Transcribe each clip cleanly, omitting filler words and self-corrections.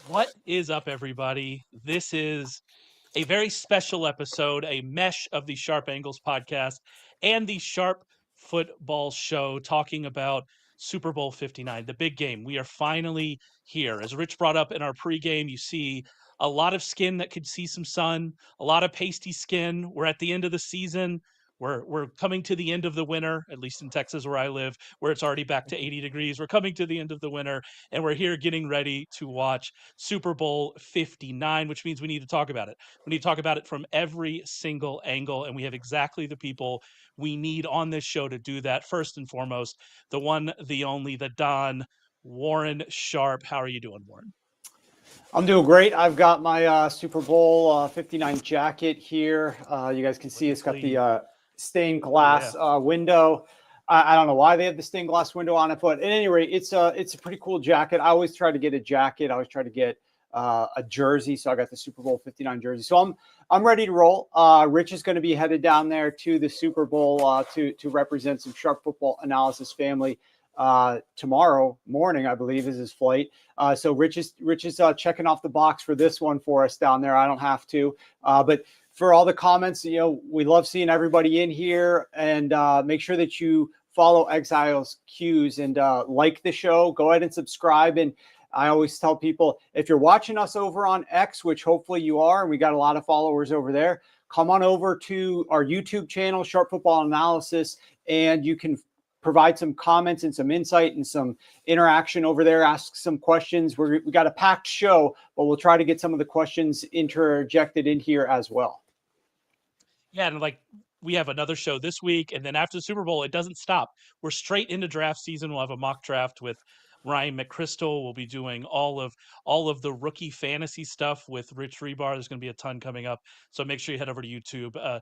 What is up, everybody? This is a very special episode, a mesh of the Sharp Angles podcast and the Sharp Football Show, talking about Super Bowl 59, the big game. We are finally here. As Rich brought up in our pregame, you see a lot of skin that could see some sun, a lot of pasty skin. We're at the end of the season. We're coming to the end of the winter, at least in Texas where I live, where it's already back to 80 degrees. We're coming to the end of the winter, and we're here getting ready to watch Super Bowl 59, which means we need to talk about it. We need to talk about it from every single angle, and we have exactly the people we need on this show to do that. First and foremost, the one, the only, the Don, Warren Sharp. How are you doing, Warren? I'm doing great. I've got my Super Bowl 59 jacket here. You guys can see it's got the stained glass window. I don't know why they have the stained glass window on it, but at any rate, it's a pretty cool jacket. I always try to get a jacket. I always try to get a jersey. So I got the Super Bowl 59 jersey. So I'm ready to roll. Rich is going to be headed down there to the Super Bowl to represent some Sharp Football Analysis family. Tomorrow morning, I believe, is his flight. So Rich is checking off the box for this one for us down there. I don't have to, but for all the comments, we love seeing everybody in here, and make sure that you follow Exiles Cues and like the show. Go ahead and subscribe. And I always tell people, if you're watching us over on X, which hopefully you are, and we got a lot of followers over there, come on over to our YouTube channel, Sharp Football Analysis, and you can provide some comments and some insight and some interaction over there. Ask some questions. We got a packed show, but we'll try to get some of the questions interjected in here as well. Yeah, and we have another show this week, and then after the Super Bowl, it doesn't stop. We're straight into draft season. We'll have a mock draft with Ryan McChrystal. We'll be doing all of the rookie fantasy stuff with Rich Hribar. There's going to be a ton coming up, so make sure you head over to YouTube.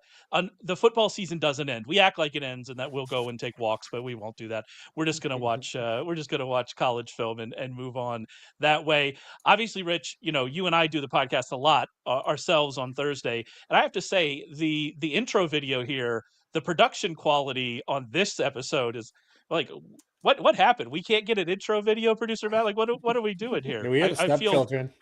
The football season doesn't end. We act like it ends and that we'll go and take walks, but we won't do that. We're just going to watch. We're just going to watch college film and move on that way. Obviously, Rich, you and I do the podcast a lot ourselves on Thursday, and I have to say the intro video here, the production quality on this episode is like. What happened? We can't get an intro video, producer Matt. What are we doing here? We are the stepchildren.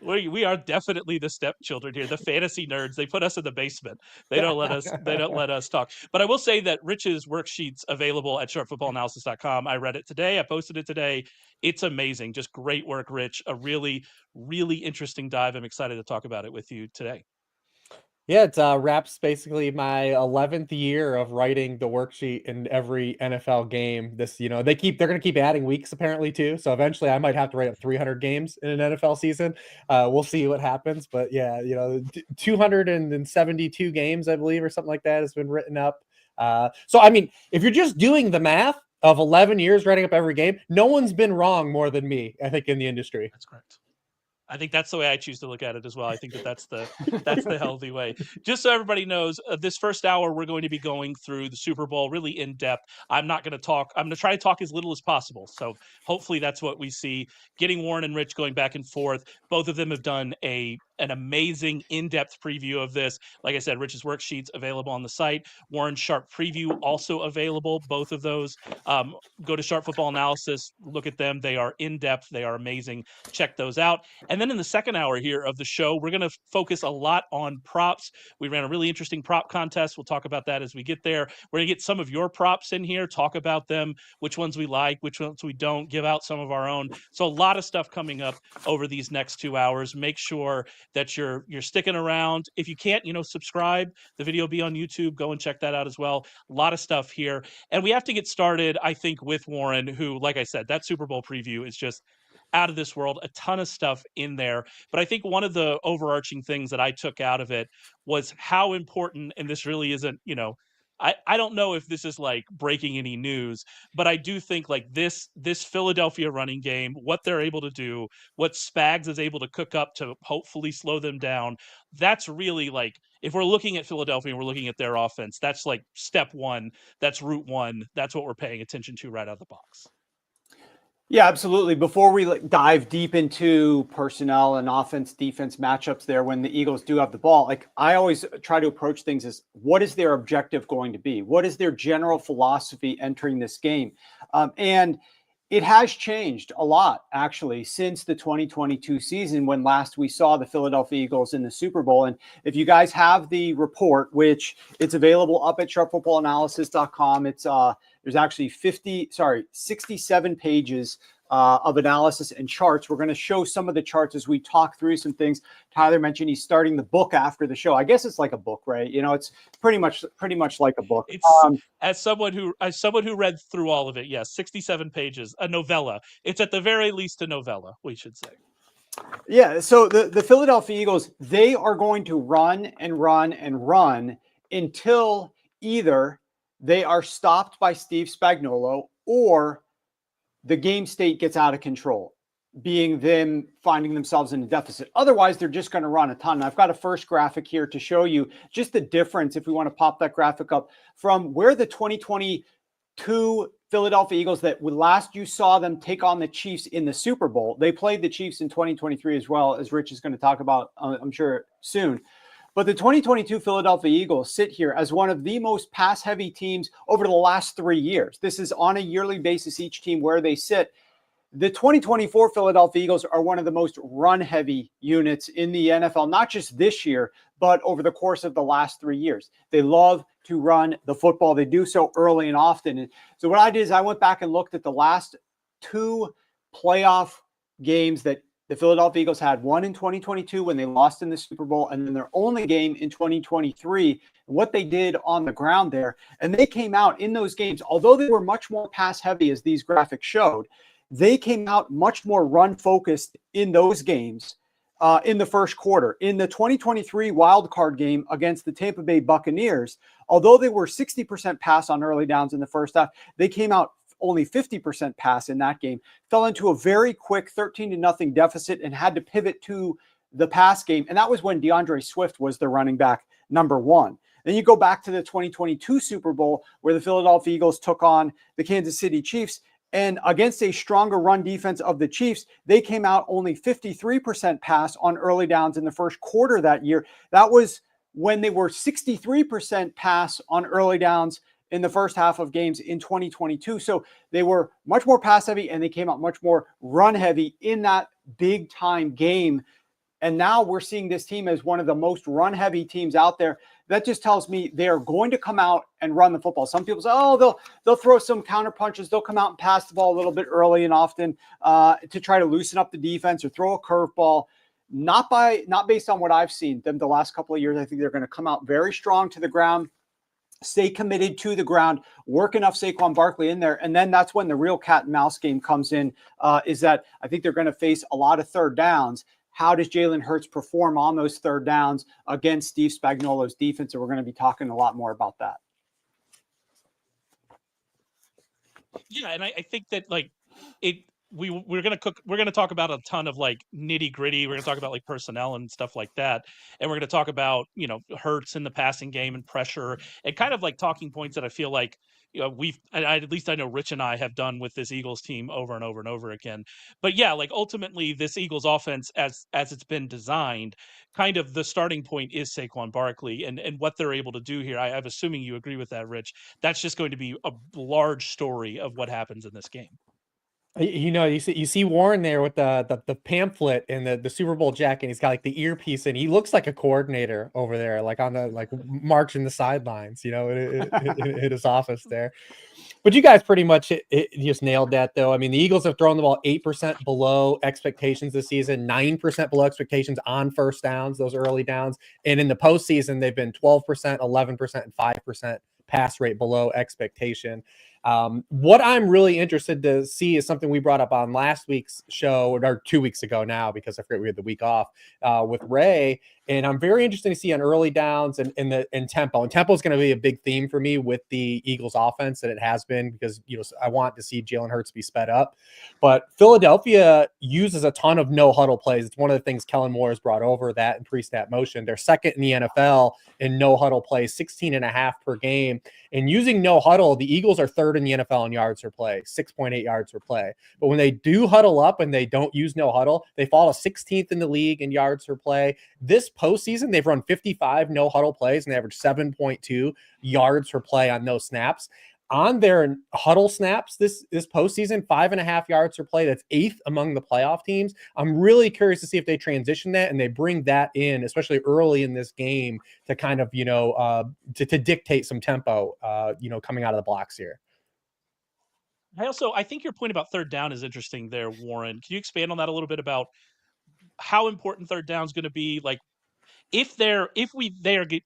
We are definitely the stepchildren here, the fantasy nerds. They put us in the basement. They don't let us talk. But I will say that Rich's worksheet's available at sharpfootballanalysis.com. I read it today. I posted it today. It's amazing. Just great work, Rich. A really, really interesting dive. I'm excited to talk about it with you today. Yeah, it wraps basically my 11th year of writing the worksheet in every NFL game. They're going to keep adding weeks apparently too. So eventually I might have to write up 300 games in an NFL season. We'll see what happens. But yeah, 272 games, I believe, or something like that has been written up. So, I mean, if you're just doing the math of 11 years writing up every game, no one's been wrong more than me, I think, in the industry. That's correct. I think that's the way I choose to look at it as well. I think that's the healthy way. Just so everybody knows, this first hour, we're going to be going through the Super Bowl really in depth. I'm not going to talk. I'm going to try to talk as little as possible. So hopefully that's what we see. Getting Warren and Rich going back and forth. Both of them have done an amazing in-depth preview of this. Like I said, Rich's worksheets available on the site. Warren's Sharp preview also available. Both of those. Go to Sharp Football Analysis. Look at them. They are in-depth. They are amazing. Check those out. And then in the second hour here of the show, we're going to focus a lot on props. We ran a really interesting prop contest. We'll talk about that as we get there. We're going to get some of your props in here, talk about them, which ones we like, which ones we don't, give out some of our own. So a lot of stuff coming up over these next 2 hours. Make sure that you're sticking around. If you can't, subscribe. The video will be on YouTube. Go and check that out as well. A lot of stuff here. And we have to get started, I think, with Warren, who, like I said, that Super Bowl preview is just out of this world, a ton of stuff in there. But I think one of the overarching things that I took out of it was how important, and this really isn't, I don't know if this is like breaking any news, but I do think like this Philadelphia running game, what they're able to do, what Spags is able to cook up to hopefully slow them down, that's really like, if we're looking at Philadelphia and we're looking at their offense, that's like step one, that's route one, that's what we're paying attention to right out of the box. Yeah, absolutely. Before we dive deep into personnel and offense defense matchups there when the Eagles do have the ball, like I always try to approach things as what is their objective going to be? What is their general philosophy entering this game? And it has changed a lot actually since the 2022 season when last we saw the Philadelphia Eagles in the Super Bowl. And if you guys have the report, which it's available up at sharpfootballanalysis.com, it's there's actually 67 pages of analysis and charts. We're going to show some of the charts as we talk through some things. Tyler mentioned he's starting the book after the show. I guess it's like a book, right? You know, it's pretty much like a book. It's as someone who read through all of it, yes, 67 pages, a novella. It's at the very least a novella, we should say. Yeah, so the Philadelphia Eagles, they are going to run and run and run until either they are stopped by Steve Spagnuolo or the game state gets out of control, being them finding themselves in a deficit. Otherwise, they're just going to run a ton. And I've got a first graphic here to show you just the difference, if we want to pop that graphic up, from where the 2022 Philadelphia Eagles that last you saw them take on the Chiefs in the Super Bowl. They played the Chiefs in 2023 as well, as Rich is going to talk about, I'm sure, soon. But the 2022 Philadelphia Eagles sit here as one of the most pass-heavy teams over the last 3 years. This is on a yearly basis, each team where they sit. The 2024 Philadelphia Eagles are one of the most run-heavy units in the NFL, not just this year, but over the course of the last 3 years. They love to run the football. They do so early and often. And so what I did is I went back and looked at the last 2 playoff games that the Philadelphia Eagles had, one in 2022 when they lost in the Super Bowl, and then their only game in 2023, what they did on the ground there. And they came out in those games, although they were much more pass heavy as these graphics showed, they came out much more run focused in those games in the first quarter. In the 2023 wild card game against the Tampa Bay Buccaneers, although they were 60% pass on early downs in the first half, they came out only 50% pass in that game, fell into a very quick 13-0 deficit and had to pivot to the pass game. And that was when DeAndre Swift was the running back number 1. Then you go back to the 2022 Super Bowl where the Philadelphia Eagles took on the Kansas City Chiefs. And against a stronger run defense of the Chiefs, they came out only 53% pass on early downs in the first quarter that year. That was when they were 63% pass on early downs in the first half of games in 2022. So they were much more pass heavy and they came out much more run heavy in that big time game. And now we're seeing this team as one of the most run heavy teams out there. That just tells me they are going to come out and run the football. Some people say, oh, they'll throw some counter punches. They'll come out and pass the ball a little bit early and often to try to loosen up the defense or throw a curveball. Not based on what I've seen them the last couple of years. I think they're going to come out very strong to the ground, stay committed to the ground, work enough Saquon Barkley in there. And then that's when the real cat and mouse game comes in, is that I think they're going to face a lot of third downs. How does Jalen Hurts perform on those third downs against Steve Spagnuolo's defense? And we're going to be talking a lot more about that. Yeah, and I think that we're gonna talk about a ton of like nitty gritty. We're gonna talk about like personnel and stuff like that, and we're gonna talk about Hurts in the passing game and pressure and kind of like talking points that I feel like at least I know Rich and I have done with this Eagles team over and over and over again. But yeah, like ultimately this Eagles offense as it's been designed, kind of the starting point is Saquon Barkley and what they're able to do here. I'm assuming you agree with that, Rich. That's just going to be a large story of what happens in this game. You see Warren there with the pamphlet and the Super Bowl jacket. He's got like the earpiece and he looks like a coordinator over there, like on the marching the sidelines, in his office there. But you guys pretty much just nailed that, though. I mean, the Eagles have thrown the ball 8% below expectations this season, 9% below expectations on first downs, those early downs. And in the postseason, they've been 12%, 11%, and 5% pass rate below expectation. What I'm really interested to see is something we brought up on last week's show, or 2 weeks ago now, because I forget we had the week off with Ray, And I'm very interested to see on early downs and tempo. And tempo is going to be a big theme for me with the Eagles offense, and it has been, because I want to see Jalen Hurts be sped up. But Philadelphia uses a ton of no huddle plays. It's one of the things Kellen Moore has brought over, that and pre-snap motion. They're second in the NFL in no huddle plays, 16.5 per game. And using no huddle, the Eagles are third in the NFL in yards per play, 6.8 yards per play. But when they do huddle up and they don't use no huddle, they fall to 16th in the league in yards per play. This postseason, they've run 55 no huddle plays and they average 7.2 yards per play on those snaps. On their huddle snaps this postseason, 5.5 yards per play. That's 8th among the playoff teams. I'm really curious to see if they transition that and they bring that in, especially early in this game, to kind of, to dictate some tempo, coming out of the blocks here. I think your point about third down is interesting there, Warren. Can you expand on that a little bit about how important third down is going to be? Like, if they are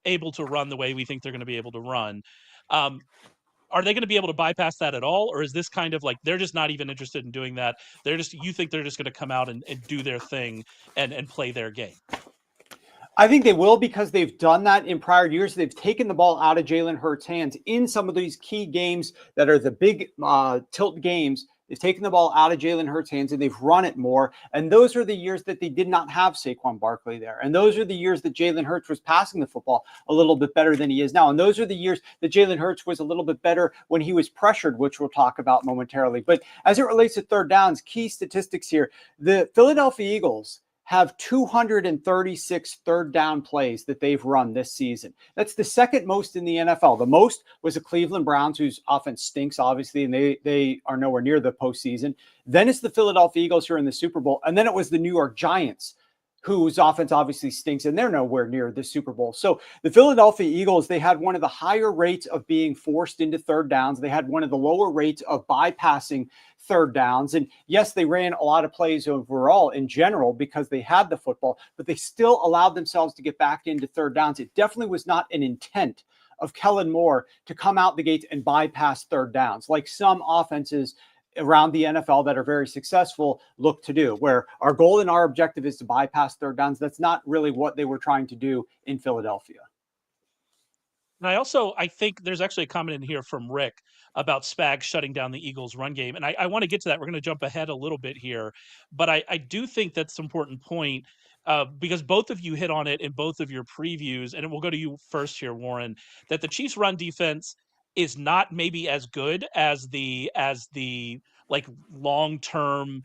able to run the way we think they're going to be able to run, are they going to be able to bypass that at all? Or is this kind of like, they're just not even interested in doing that? You think they're just going to come out and do their thing and play their game? I think they will, because they've done that in prior years. They've taken the ball out of Jalen Hurts' hands in some of these key games that are the big tilt games. They've taken the ball out of Jalen Hurts' hands and they've run it more. And those are the years that they did not have Saquon Barkley there. And those are the years that Jalen Hurts was passing the football a little bit better than he is now. And those are the years that Jalen Hurts was a little bit better when he was pressured, which we'll talk about momentarily. But as it relates to third downs, key statistics here, the Philadelphia Eagles have 236 third down plays that they've run this season. That's the second most in the NFL. The most was the Cleveland Browns, whose offense stinks, obviously, and they are nowhere near the postseason. Then it's the Philadelphia Eagles who are in the Super Bowl. And then it was the New York Giants, whose offense obviously stinks, and they're nowhere near the Super Bowl. So the Philadelphia Eagles, they had one of the higher rates of being forced into third downs. They had one of the lower rates of bypassing third downs. And yes, they ran a lot of plays overall in general because they had the football, but they still allowed themselves to get back into third downs. It definitely was not an intent of Kellen Moore to come out the gates and bypass third downs, like some offenses around the NFL that are very successful look to do, where our goal and our objective is to bypass third downs. That's not really what they were trying to do in Philadelphia. And I think there's actually a comment in here from Rick about Spags shutting down the Eagles' run game. And I want to get to that. We're going to jump ahead a little bit here. But I do think that's an important point, because both of you hit on it in both of your previews. And we'll go to you first here, Warren, that the Chiefs' run defense is not maybe as good as the like long-term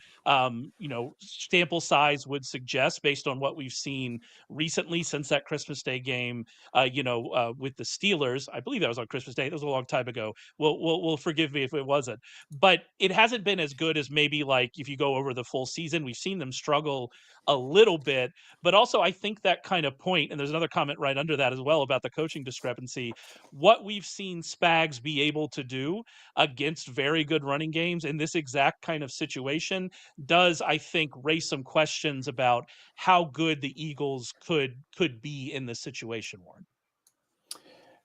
sample size would suggest, based on what we've seen recently since that Christmas Day game with the Steelers. I believe that was on Christmas Day. That was a long time ago. We'll forgive me if it wasn't, but it hasn't been as good as maybe, like, if you go over the full season, we've seen them struggle a little bit. But also, I think that kind of point, and there's another comment right under that as well about the coaching discrepancy, what we've seen Spags be able to do against very good running games in this exact kind of situation does, I think, raise some questions about how good the Eagles could be in this situation, Warren.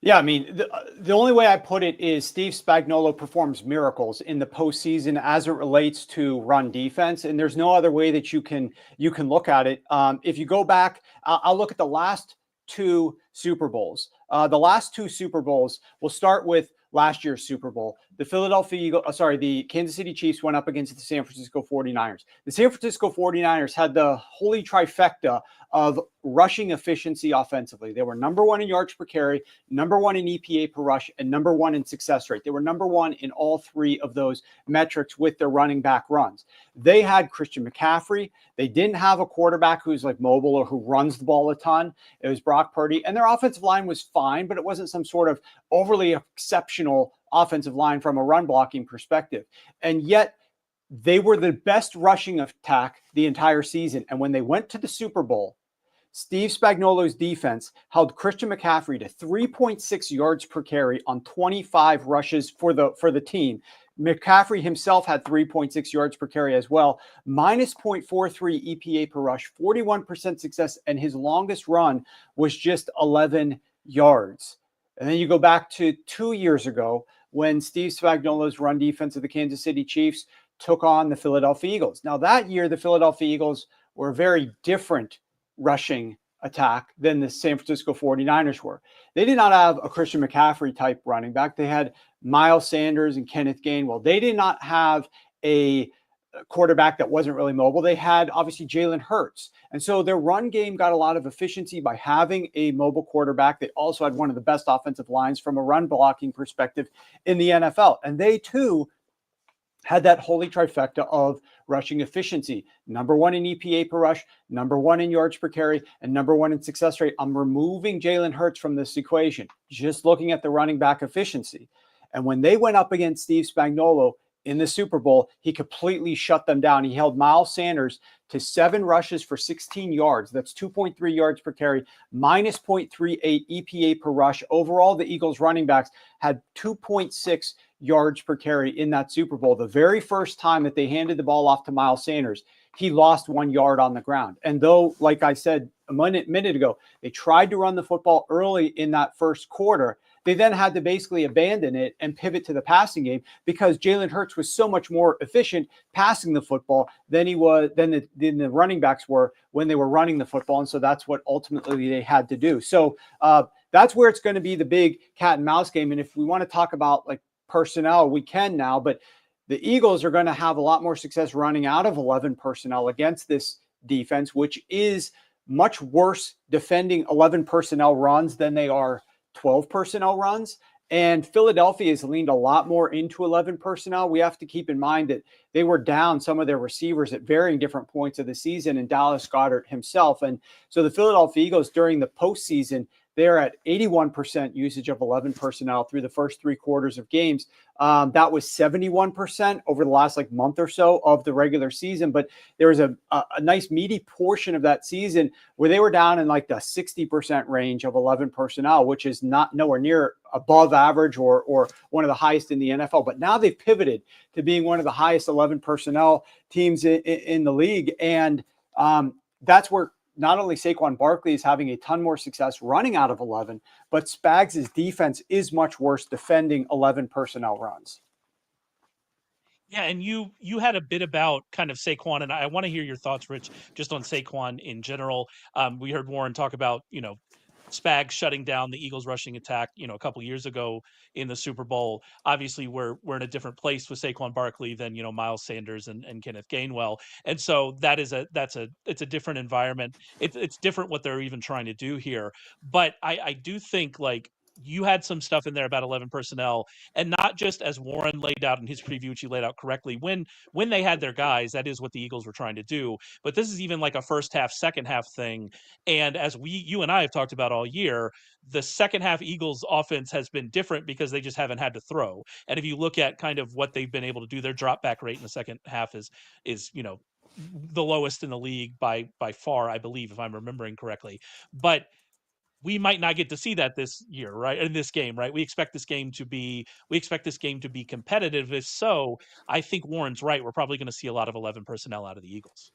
Yeah, I mean, the only way I put it is Steve Spagnuolo performs miracles in the postseason as it relates to run defense, and there's no other way that you can look at it. If you go back, I'll look at the last two Super Bowls. The last two Super Bowls, we'll start with last year's Super Bowl. The Kansas City Chiefs went up against the San Francisco 49ers. The San Francisco 49ers had the holy trifecta of rushing efficiency offensively. They were number one in yards per carry, number one in EPA per rush, and number one in success rate. They were number one in all three of those metrics with their running back runs. They had Christian McCaffrey. They didn't have a quarterback who's like mobile or who runs the ball a ton. It was Brock Purdy, and their offensive line was fine, but it wasn't some sort of overly exceptional offensive line from a run blocking perspective. And yet they were the best rushing attack the entire season. And when they went to the Super Bowl, Steve Spagnuolo's defense held Christian McCaffrey to 3.6 yards per carry on 25 rushes for the team. McCaffrey himself had 3.6 yards per carry as well, minus 0.43 EPA per rush, 41% success, and his longest run was just 11 yards. And then you go back to 2 years ago when Steve Spagnuolo's run defense of the Kansas City Chiefs took on the Philadelphia Eagles. Now, that year, the Philadelphia Eagles were a very different rushing attack than the San Francisco 49ers were. They did not have a Christian McCaffrey type running back. They had Miles Sanders and Kenneth Gainwell. They did not have a quarterback that wasn't really mobile. They had obviously Jalen Hurts. And so their run game got a lot of efficiency by having a mobile quarterback. They also had one of the best offensive lines from a run blocking perspective in the NFL. And they too had that holy trifecta of rushing efficiency. Number one in EPA per rush, number one in yards per carry, and number one in success rate. I'm removing Jalen Hurts from this equation, just looking at the running back efficiency. And when they went up against Steve Spagnuolo in the Super Bowl, he completely shut them down. He held Miles Sanders to 7 rushes for 16 yards. That's 2.3 yards per carry, minus 0.38 EPA per rush. Overall, the Eagles running backs had 2.6 yards per carry in that Super Bowl. The very first time that they handed the ball off to Miles Sanders, he lost 1 yard on the ground. And though, like I said a minute ago, they tried to run the football early in that first quarter, they then had to basically abandon it and pivot to the passing game because Jalen Hurts was so much more efficient passing the football than the running backs were when they were running the football. And so that's what ultimately they had to do. So that's where it's going to be the big cat and mouse game. And if we want to talk about like personnel, we can now, but the Eagles are going to have a lot more success running out of 11 personnel against this defense, which is much worse defending 11 personnel runs than they are 12 personnel runs. And Philadelphia has leaned a lot more into 11 personnel. We have to keep in mind that they were down some of their receivers at varying different points of the season, and Dallas Goedert himself. And so the Philadelphia Eagles during the postseason, they're at 81% usage of 11 personnel through the first 3 quarters of games. That was 71% over the last month or so of the regular season. But there was a nice meaty portion of that season where they were down in the 60% range of 11 personnel, which is not nowhere near above average or one of the highest in the NFL. But now they've pivoted to being one of the highest 11 personnel teams in the league. And that's where not only Saquon Barkley is having a ton more success running out of 11, but Spags' defense is much worse defending 11 personnel runs. Yeah, and you had a bit about kind of Saquon, and I want to hear your thoughts, Rich, just on Saquon in general. We heard Warren talk about, Spags shutting down the Eagles rushing attack, a couple years ago in the Super Bowl. Obviously, we're in a different place with Saquon Barkley than, Miles Sanders and Kenneth Gainwell. And so it's a different environment. It's different what they're even trying to do here. But I do think you had some stuff in there about 11 personnel, and not just as Warren laid out in his preview, which he laid out correctly. When they had their guys, that is what the Eagles were trying to do. But this is even a first half, second half thing. And as you and I have talked about all year, the second half Eagles offense has been different because they just haven't had to throw. And if you look at kind of what they've been able to do, their drop back rate in the second half is the lowest in the league by far, I believe, if I'm remembering correctly. But we might not get to see that this year, right? In this game, right? We expect this game to be competitive. If so, I think Warren's right. We're probably going to see a lot of 11 personnel out of the Eagles.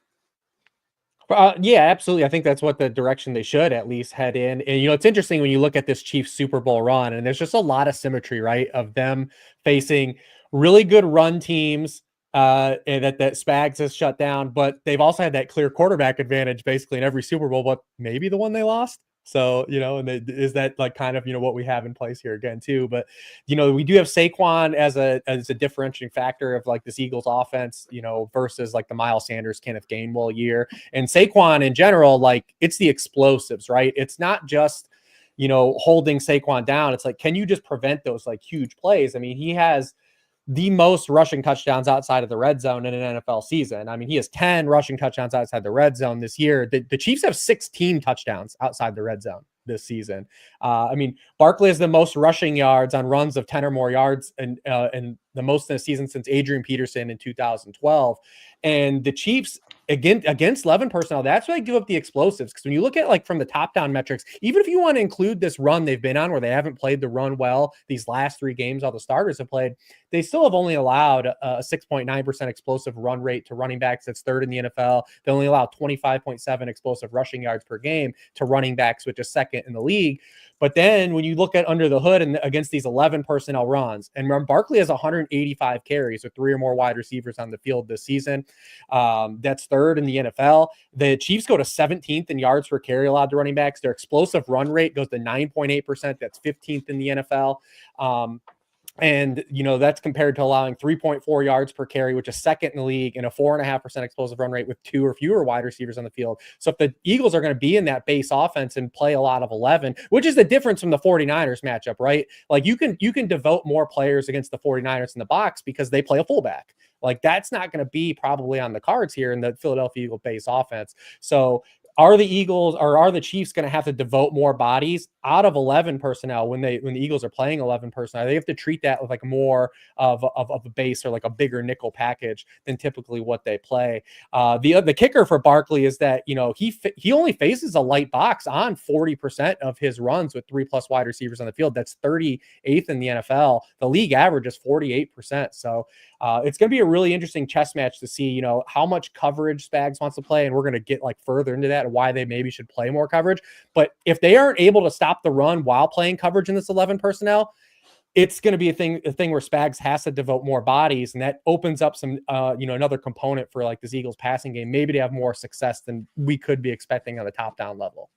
Yeah, absolutely. I think that's what the direction they should at least head in. And, it's interesting when you look at this Chiefs Super Bowl run, and there's just a lot of symmetry, right? Of them facing really good run teams and that Spags has shut down, but they've also had that clear quarterback advantage basically in every Super Bowl, but maybe the one they lost. So, and is that kind of, what we have in place here again too, but, we do have Saquon as a differentiating factor of this Eagles offense, versus the Miles Sanders, Kenneth Gainwell year. And Saquon in general, it's the explosives, right? It's not just, holding Saquon down. It's can you just prevent those huge plays? I mean, he has the most rushing touchdowns outside of the red zone in an NFL season. I mean, he has 10 rushing touchdowns outside the red zone this year. The Chiefs have 16 touchdowns outside the red zone this season. I mean, Barkley has the most rushing yards on runs of 10 or more yards and the most in a season since Adrian Peterson in 2012. And the Chiefs, against 11 personnel, that's why they give up the explosives. Because when you look at from the top down metrics, even if you want to include this run they've been on where they haven't played the run well these last 3 games all the starters have played, they still have only allowed a 6.9% explosive run rate to running backs. That's 3rd in the NFL. They only allow 25.7 explosive rushing yards per game to running backs, which is 2nd in the league. But then when you look at under the hood and against these 11 personnel runs, and remember, Barkley has 185 carries with 3 or more wide receivers on the field this season. That's 3rd 3rd in the NFL. The Chiefs go to 17th in yards per carry allowed to running backs. Their explosive run rate goes to 9.8%. That's 15th in the NFL. And, that's compared to allowing 3.4 yards per carry, which is second in the league, and a 4.5% explosive run rate with 2 or fewer wide receivers on the field. So if the Eagles are going to be in that base offense and play a lot of 11, which is the difference from the 49ers matchup, right? Like you can devote more players against the 49ers in the box because they play a fullback. Like that's not going to be probably on the cards here in the Philadelphia Eagle base offense. So are the Chiefs going to have to devote more bodies out of 11 personnel when the Eagles are playing 11 personnel? They have to treat that with like more of a base or like a bigger nickel package than typically what they play. The kicker for Barkley is that, he only faces a light box on 40% of his runs with 3+ wide receivers on the field. That's 38th in the NFL. The league average is 48%. So it's going to be a really interesting chess match to see, how much coverage Spags wants to play. And we're going to get like further into that and why they maybe should play more coverage. But if they aren't able to stop the run while playing coverage in this 11 personnel, it's going to be a thing where Spags has to devote more bodies. And that opens up some, another component for like this Eagles passing game, maybe to have more success than we could be expecting on the top down level.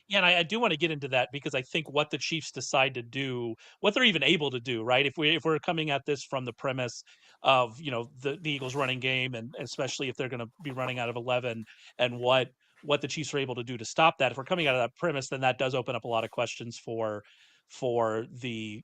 Yeah, and I do want to get into that because I think what the Chiefs decide to do, what they're even able to do, right? If we're coming at this from the premise of the Eagles running game, and especially if they're going to be running out of 11, and what the Chiefs are able to do to stop that. If we're coming out of that premise, then that does open up a lot of questions for the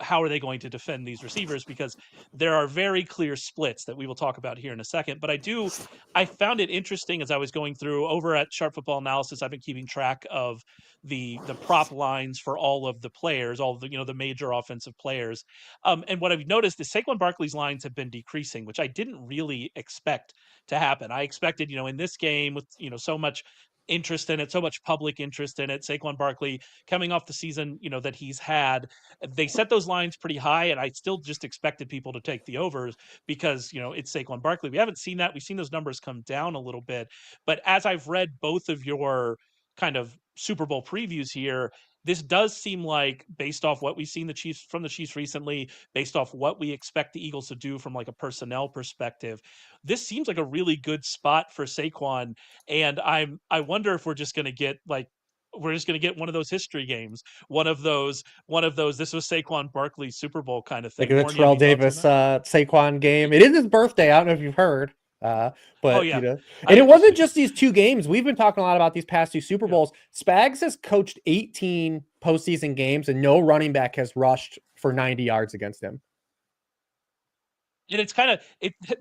how are they going to defend these receivers, because there are very clear splits that we will talk about here in a second. But I found it interesting as I was going through over at Sharp Football Analysis. I've been keeping track of the prop lines for all of the players, all of the the major offensive players, and what I've noticed is Saquon Barkley's lines have been decreasing, which I didn't really expect to happen. I expected in this game with so much interest in it, so much public interest in it, Saquon Barkley coming off the season that he's had, they set those lines pretty high, and I still just expected people to take the overs because it's Saquon Barkley. We haven't seen that. We've seen those numbers come down a little bit, but as I've read both of your kind of Super Bowl previews here, this does seem like, based off what we've seen the Chiefs recently, based off what we expect the Eagles to do from like a personnel perspective, this seems like a really good spot for Saquon. And I wonder if we're just going to get one of those history games, one of those this was Saquon Barkley Super Bowl kind of thing. Like the Terrell Davis Saquon game. It is his birthday. I don't know if you've heard. But and it wasn't just these 2 games. We've been talking a lot about these past 2 Super Bowls. Spags has coached 18 postseason games, and no running back has rushed for 90 yards against him. And it's kind of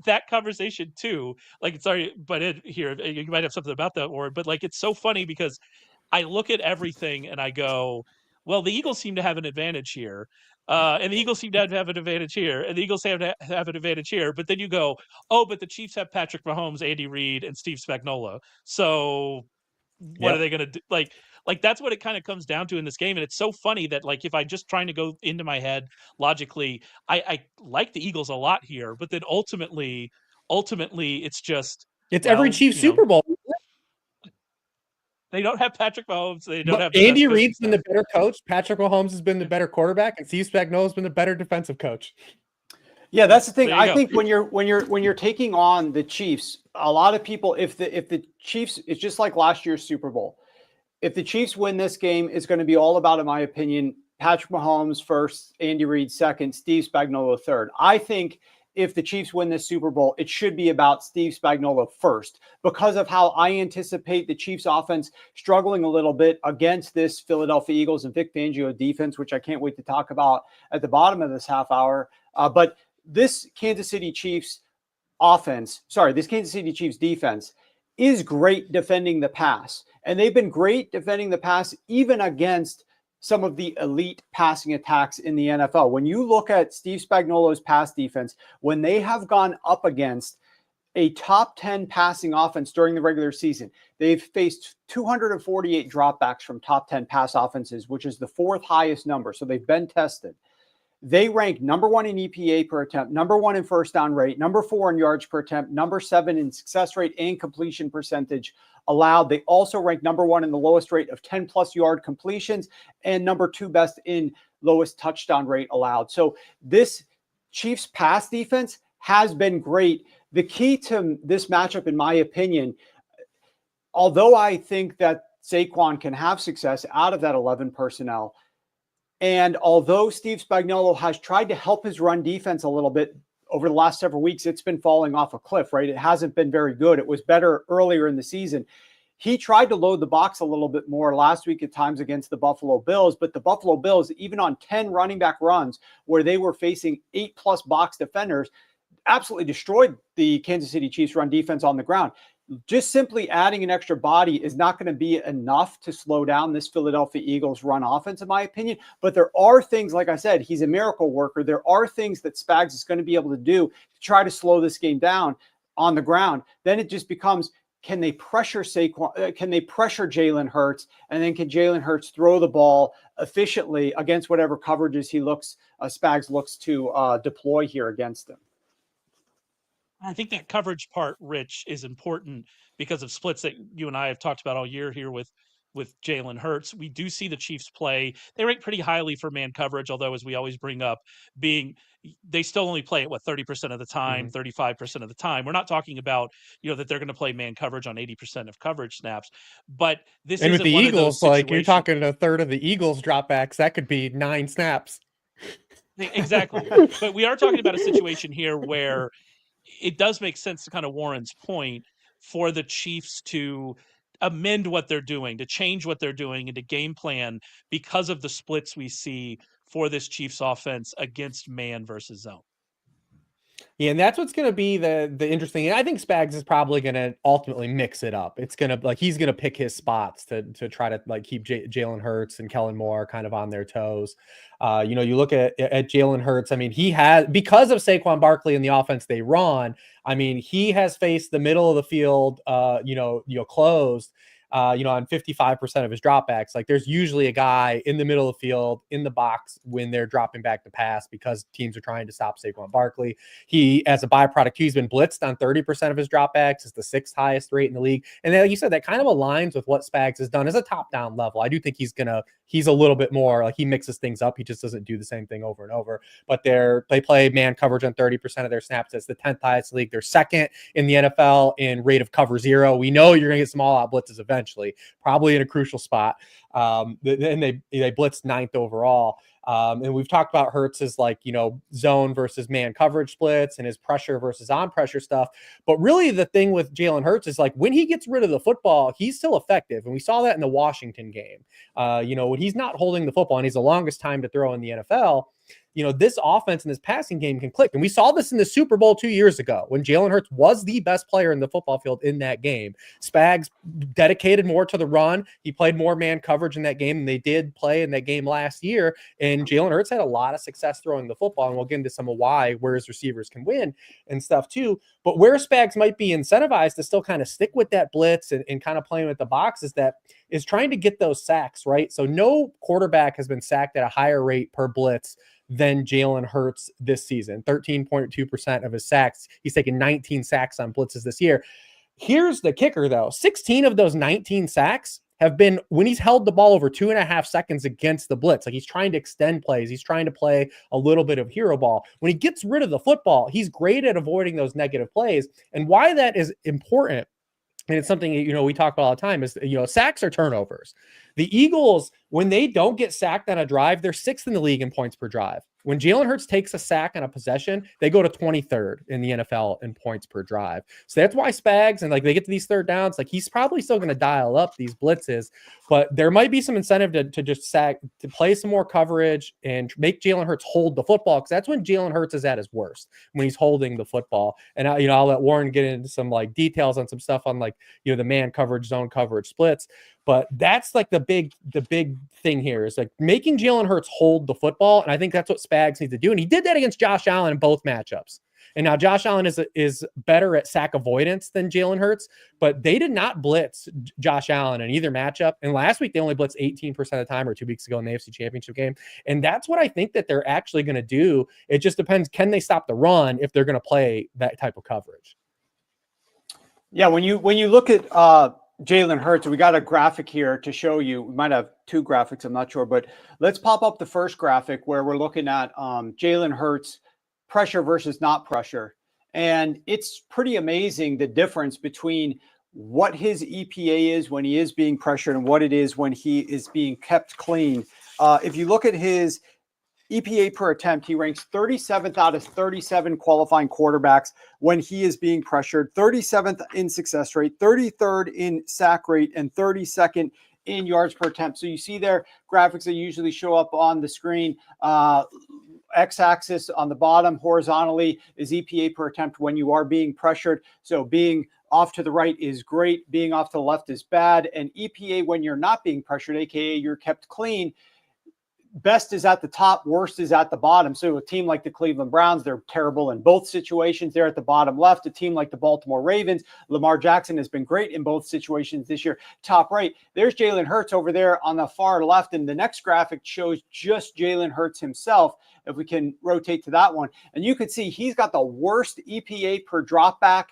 that conversation too. Like, sorry, but here you might have something about that, Warren. But like, it's so funny because I look at everything and I go, well, the Eagles seem to have an advantage here. And the Eagles seem to have an advantage here, and the Eagles have an advantage here. But then you go, oh, but the Chiefs have Patrick Mahomes, Andy Reid, and Steve Spagnuolo. So what are they going to do? Like that's what it kind of comes down to in this game. And it's so funny that like if I just trying to go into my head logically, I like the Eagles a lot here, but then ultimately it's just every Chiefs Super Bowl. They don't have Patrick Mahomes. They don't have Andy Reid's been the better coach. Patrick Mahomes has been the better quarterback, and Steve Spagnuolo has been the better defensive coach. Yeah, that's the thing. I think when you're taking on the Chiefs, a lot of people, if the Chiefs, it's just like last year's Super Bowl. If the Chiefs win this game, it's going to be all about, in my opinion, Patrick Mahomes first, Andy Reid second, Steve Spagnuolo third. I think if the Chiefs win this Super Bowl, it should be about Steve Spagnuolo first, because of how I anticipate the Chiefs offense struggling a little bit against this Philadelphia Eagles and Vic Fangio defense, which I can't wait to talk about at the bottom of this half hour. But this Kansas City Chiefs defense is great defending the pass. And they've been great defending the pass even against some of the elite passing attacks in the NFL. When you look at Steve Spagnuolo's pass defense, when they have gone up against a top 10 passing offense during the regular season, they've faced 248 dropbacks from top 10 pass offenses, which is the 4th highest number. So they've been tested. They rank number 1 in EPA per attempt, number 1 in first down rate, number 4 in yards per attempt, number 7 in success rate and completion percentage allowed. They also rank number 1 in the lowest rate of 10+ yard completions and number 2 best in lowest touchdown rate allowed. So this Chiefs pass defense has been great. the key to this matchup, in my opinion, although I think that Saquon can have success out of that 11 personnel, and although Steve Spagnuolo has tried to help his run defense a little bit over the last several weeks, it's been falling off a cliff, right? It hasn't been very good. It was better earlier in the season. He tried to load the box a little bit more last week at times against the Buffalo Bills, but the Buffalo Bills, even on 10 running back runs where they were facing 8+ box defenders, absolutely destroyed the Kansas City Chiefs run defense on the ground. Just simply adding an extra body is not going to be enough to slow down this Philadelphia Eagles run offense, in my opinion. But there are things, like I said, he's a miracle worker. There are things that Spags is going to be able to do to try to slow this game down on the ground. Then it just becomes, can they pressure Saquon? Can they pressure Jalen Hurts? And then can Jalen Hurts throw the ball efficiently against whatever coverages Spags looks to deploy here against him? I think that coverage part, Rich, is important because of splits that you and I have talked about all year here with Jalen Hurts. We do see the Chiefs play. They rank pretty highly for man coverage, although, as we always bring up, they still only play it 30% of the time, 35% of the time. We're not talking about that they're going to play man coverage on 80% of coverage snaps. But this and with the one Eagles, of those like you're talking a third of the Eagles dropbacks, that could be 9 snaps. Exactly. But we are talking about a situation here where it does make sense, to kind of Warren's point, for the Chiefs to amend what they're doing, to change what they're doing, and to game plan because of the splits we see for this Chiefs offense against man versus zone. Yeah, and that's what's going to be the interesting. And I think Spags is probably going to ultimately mix it up. It's going to he's going to pick his spots to try to keep Jalen Hurts and Kellen Moore kind of on their toes. You look at Jalen Hurts. I mean, he has, because of Saquon Barkley and the offense they run. I mean, he has faced the middle of the field, closed. On 55% of his dropbacks. Like, there's usually a guy in the middle of the field in the box when they're dropping back to pass because teams are trying to stop Saquon Barkley. He, as a byproduct, he's been blitzed on 30% of his dropbacks. It's the 6th highest rate in the league. And then, like you said, that kind of aligns with what Spags has done as a top-down level. I do think he's a little bit more like, he mixes things up. He just doesn't do the same thing over and over. But they play man coverage on 30% of their snaps. That's the 10th highest league. They're 2nd in the NFL in rate of cover 0. We know you're going to get some all-out blitzes eventually, probably in a crucial spot. And they blitzed 9th overall. And we've talked about Hurts's zone versus man coverage splits and his pressure versus on pressure stuff. But really the thing with Jalen Hurts is when he gets rid of the football, he's still effective. And we saw that in the Washington game. When he's not holding the football, and he's the longest time to throw in the NFL, this offense and this passing game can click. And we saw this in the Super Bowl 2 years ago when Jalen Hurts was the best player in the football field in that game. Spags dedicated more to the run. He played more man coverage in that game than they did play in that game last year. And Jalen Hurts had a lot of success throwing the football. And we'll get into some of where his receivers can win and stuff too. But where Spags might be incentivized to still kind of stick with that blitz and kind of playing with the box is trying to get those sacks, right? So no quarterback has been sacked at a higher rate per blitz than Jalen Hurts this season. 13.2% of his sacks. He's taken 19 sacks on blitzes this year. Here's the kicker, though. 16 of those 19 sacks have been when he's held the ball over 2.5 seconds against the blitz. Like, he's trying to extend plays. He's trying to play a little bit of hero ball. When he gets rid of the football, he's great at avoiding those negative plays. And why that is important, and it's something, we talk about all the time, is, sacks or turnovers. The Eagles, when they don't get sacked on a drive, they're 6th in the league in points per drive. When Jalen Hurts takes a sack on a possession, they go to 23rd in the NFL in points per drive. So that's why Spags, and they get to these third downs, he's probably still going to dial up these blitzes, but there might be some incentive to just sack, to play some more coverage and make Jalen Hurts hold the football, because that's when Jalen Hurts is at his worst, when he's holding the football. And I'll let Warren get into some details on some stuff on the man coverage, zone coverage splits. But that's the big thing here is making Jalen Hurts hold the football. And I think that's what Spags needs to do. And he did that against Josh Allen in both matchups. And now Josh Allen is better at sack avoidance than Jalen Hurts, but they did not blitz Josh Allen in either matchup. And last week they only blitzed 18% of the time, or 2 weeks ago in the AFC Championship game. And that's what I think that they're actually going to do. It just depends. Can they stop the run if they're going to play that type of coverage? Yeah. When you look at, Jalen Hurts, we got a graphic here to show you. We might have 2 graphics, I'm not sure, but let's pop up the first graphic where we're looking at Jalen Hurts pressure versus not pressure. And it's pretty amazing the difference between what his EPA is when he is being pressured and what it is when he is being kept clean. If you look at his EPA per attempt, he ranks 37th out of 37 qualifying quarterbacks when he is being pressured, 37th in success rate, 33rd in sack rate, and 32nd in yards per attempt. So you see there graphics that usually show up on the screen. X-axis on the bottom horizontally is EPA per attempt when you are being pressured. So being off to the right is great. Being off to the left is bad. And EPA when you're not being pressured, aka you're kept clean, best is at the top, worst is at the bottom. So a team like the Cleveland Browns, they're terrible in both situations. They're at the bottom left. A team like the Baltimore Ravens, Lamar Jackson has been great in both situations this year. Top right, there's Jalen Hurts over there on the far left. And the next graphic shows just Jalen Hurts himself. If we can rotate to that one. And you can see he's got the worst EPA per dropback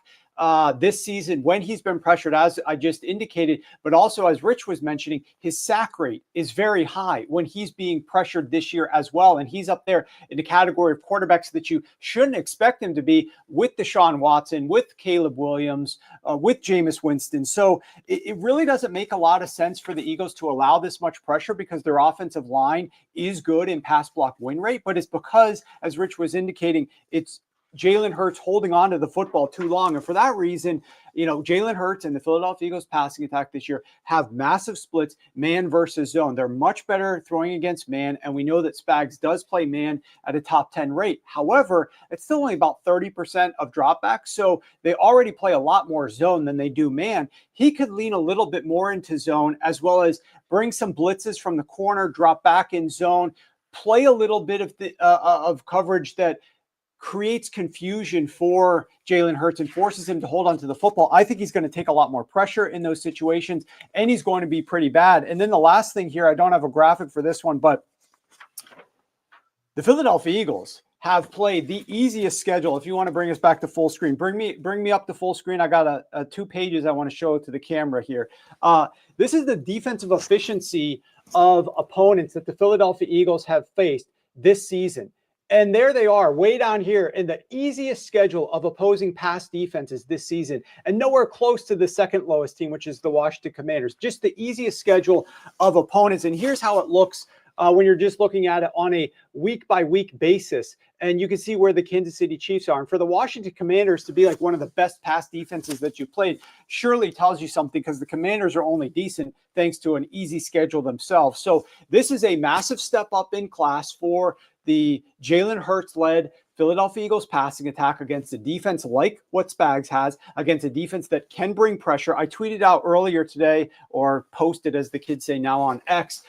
this season when he's been pressured, as I just indicated, but also as Rich was mentioning, his sack rate is very high when he's being pressured this year as well. And he's up there in the category of quarterbacks that you shouldn't expect him to be, with Deshaun Watson, with Caleb Williams, with Jameis Winston. So it really doesn't make a lot of sense for the Eagles to allow this much pressure because their offensive line is good in pass block win rate, but it's because, as Rich was indicating, it's Jalen Hurts holding on to the football too long. And for that reason, Jalen Hurts and the Philadelphia Eagles passing attack this year have massive splits, man versus zone. They're much better throwing against man. And we know that Spags does play man at a top 10 rate. However, it's still only about 30% of dropbacks. So they already play a lot more zone than they do man. He could lean a little bit more into zone, as well as bring some blitzes from the corner, drop back in zone, play a little bit of coverage that creates confusion for Jalen Hurts and forces him to hold on to the football. I think he's going to take a lot more pressure in those situations, and he's going to be pretty bad. And then the last thing here, I don't have a graphic for this one, but the Philadelphia Eagles have played the easiest schedule. If you want to bring us back to full screen, bring me up to full screen. I got a 2 pages I want to show to the camera here. This is the defensive efficiency of opponents that the Philadelphia Eagles have faced this season. And there they are, way down here in the easiest schedule of opposing pass defenses this season, and nowhere close to the second lowest team, which is the Washington Commanders. Just the easiest schedule of opponents. And here's how it looks when you're just looking at it on a week-by-week basis. And you can see where the Kansas City Chiefs are. And for the Washington Commanders to be like one of the best pass defenses that you played surely tells you something, because the Commanders are only decent thanks to an easy schedule themselves. So this is a massive step up in class for the Jalen Hurts-led Philadelphia Eagles passing attack against a defense like what Spags has, against a defense that can bring pressure. I tweeted out earlier today, or posted as the kids say now on X,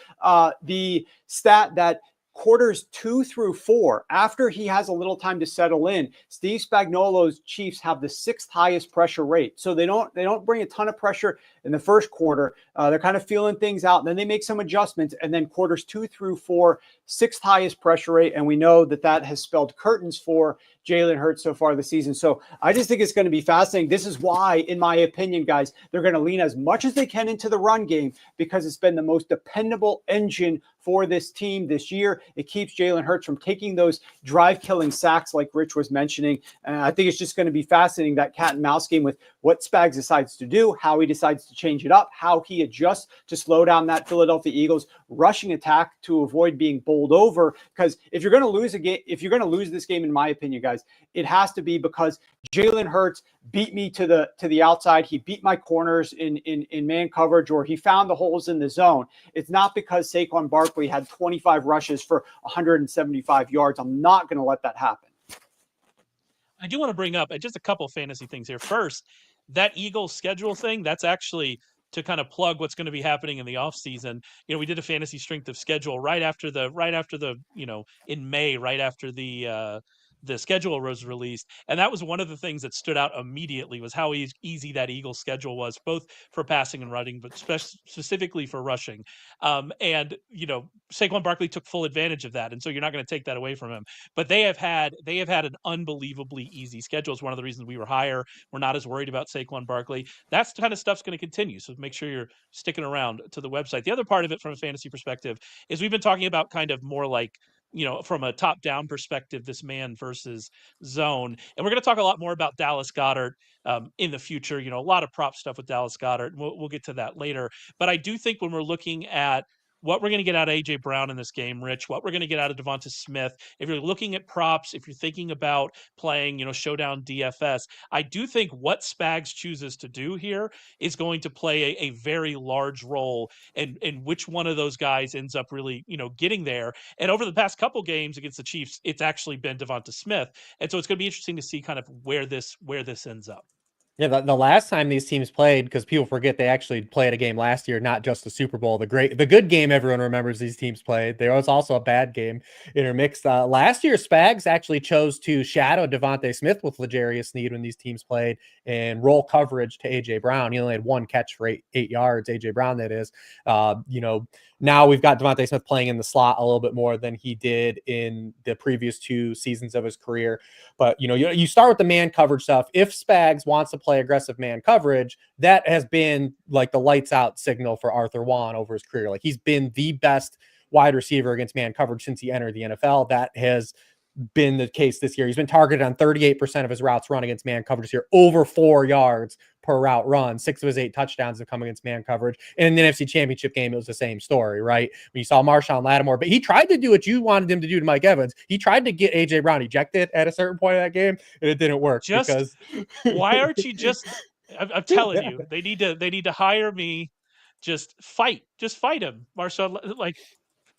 the stat that quarters 2 through 4, after he has a little time to settle in, Steve Spagnuolo's Chiefs have the 6th highest pressure rate. So they don't bring a ton of pressure in the first quarter. They're kind of feeling things out, and then they make some adjustments, and then quarters 2 through 4, 6th highest pressure rate. And we know that has spelled curtains for Jalen Hurts so far this season. So I just think it's going to be fascinating. This is why, in my opinion, guys, they're going to lean as much as they can into the run game, because it's been the most dependable engine for this team this year. It keeps Jalen Hurts from taking those drive-killing sacks like Rich was mentioning. And I think it's just going to be fascinating, that cat and mouse game with what Spags decides to do, how he decides to change it up, how he adjusts to slow down that Philadelphia Eagles rushing attack to avoid being bowled over. Because if you're going to lose a game, if you're going to lose this game, in my opinion, guys, it has to be because Jalen Hurts beat me to the outside. He beat my corners in man coverage, or he found the holes in the zone. It's not because Saquon Barkley had 25 rushes for 175 yards. I'm not going to let that happen. I do want to bring up just a couple of fantasy things here. First, that Eagles schedule thing, that's actually to kind of plug what's going to be happening in the offseason. We did a fantasy strength of schedule right after the in May, right after the schedule was released. And that was one of the things that stood out immediately, was how easy that Eagles schedule was, both for passing and running, but specifically for rushing. And Saquon Barkley took full advantage of that. And so you're not going to take that away from him. But they have had an unbelievably easy schedule. It's one of the reasons we were higher. We're not as worried about Saquon Barkley. That's the kind of stuff's going to continue. So make sure you're sticking around to the website. The other part of it from a fantasy perspective is we've been talking about kind of more like from a top down perspective, this man versus zone. And we're going to talk a lot more about Dallas Goedert in the future. A lot of prop stuff with Dallas Goedert. We'll get to that later. But I do think when we're looking at what we're going to get out of A.J. Brown in this game, Rich, what we're going to get out of Devonta Smith, if you're looking at props, if you're thinking about playing, showdown DFS, I do think what Spags chooses to do here is going to play a very large role in which one of those guys ends up really, getting there. And over the past couple games against the Chiefs, it's actually been Devonta Smith. And so it's going to be interesting to see kind of where this ends up. Yeah, the last time these teams played, because people forget they actually played a game last year, not just the Super Bowl. The good game everyone remembers these teams played. There was also a bad game intermixed. Last year, Spags actually chose to shadow Devonta Smith with L'Jarius Sneed when these teams played and roll coverage to A.J. Brown. He only had one catch for eight yards, A.J. Brown, that is. Now we've got Devonta Smith playing in the slot a little bit more than he did in the previous 2 seasons of his career. But, you start with the man coverage stuff. If Spags wants to play aggressive man coverage, that has been like the lights out signal for Arthur Juan over his career. Like, he's been the best wide receiver against man coverage since he entered the NFL. That has been the case this year. He's been targeted on 38% of his routes run against man coverage here, over 4 yards per route run. 6 of his 8 touchdowns have come against man coverage. And in the NFC Championship game, it was the same story, right? When you saw Marshawn Lattimore, but he tried to do what you wanted him to do to Mike Evans. He tried to get A.J. Brown ejected at a certain point of that game, and it didn't work. Because why aren't you just? I'm telling you, they need to hire me. Just fight him, Marshawn. Like,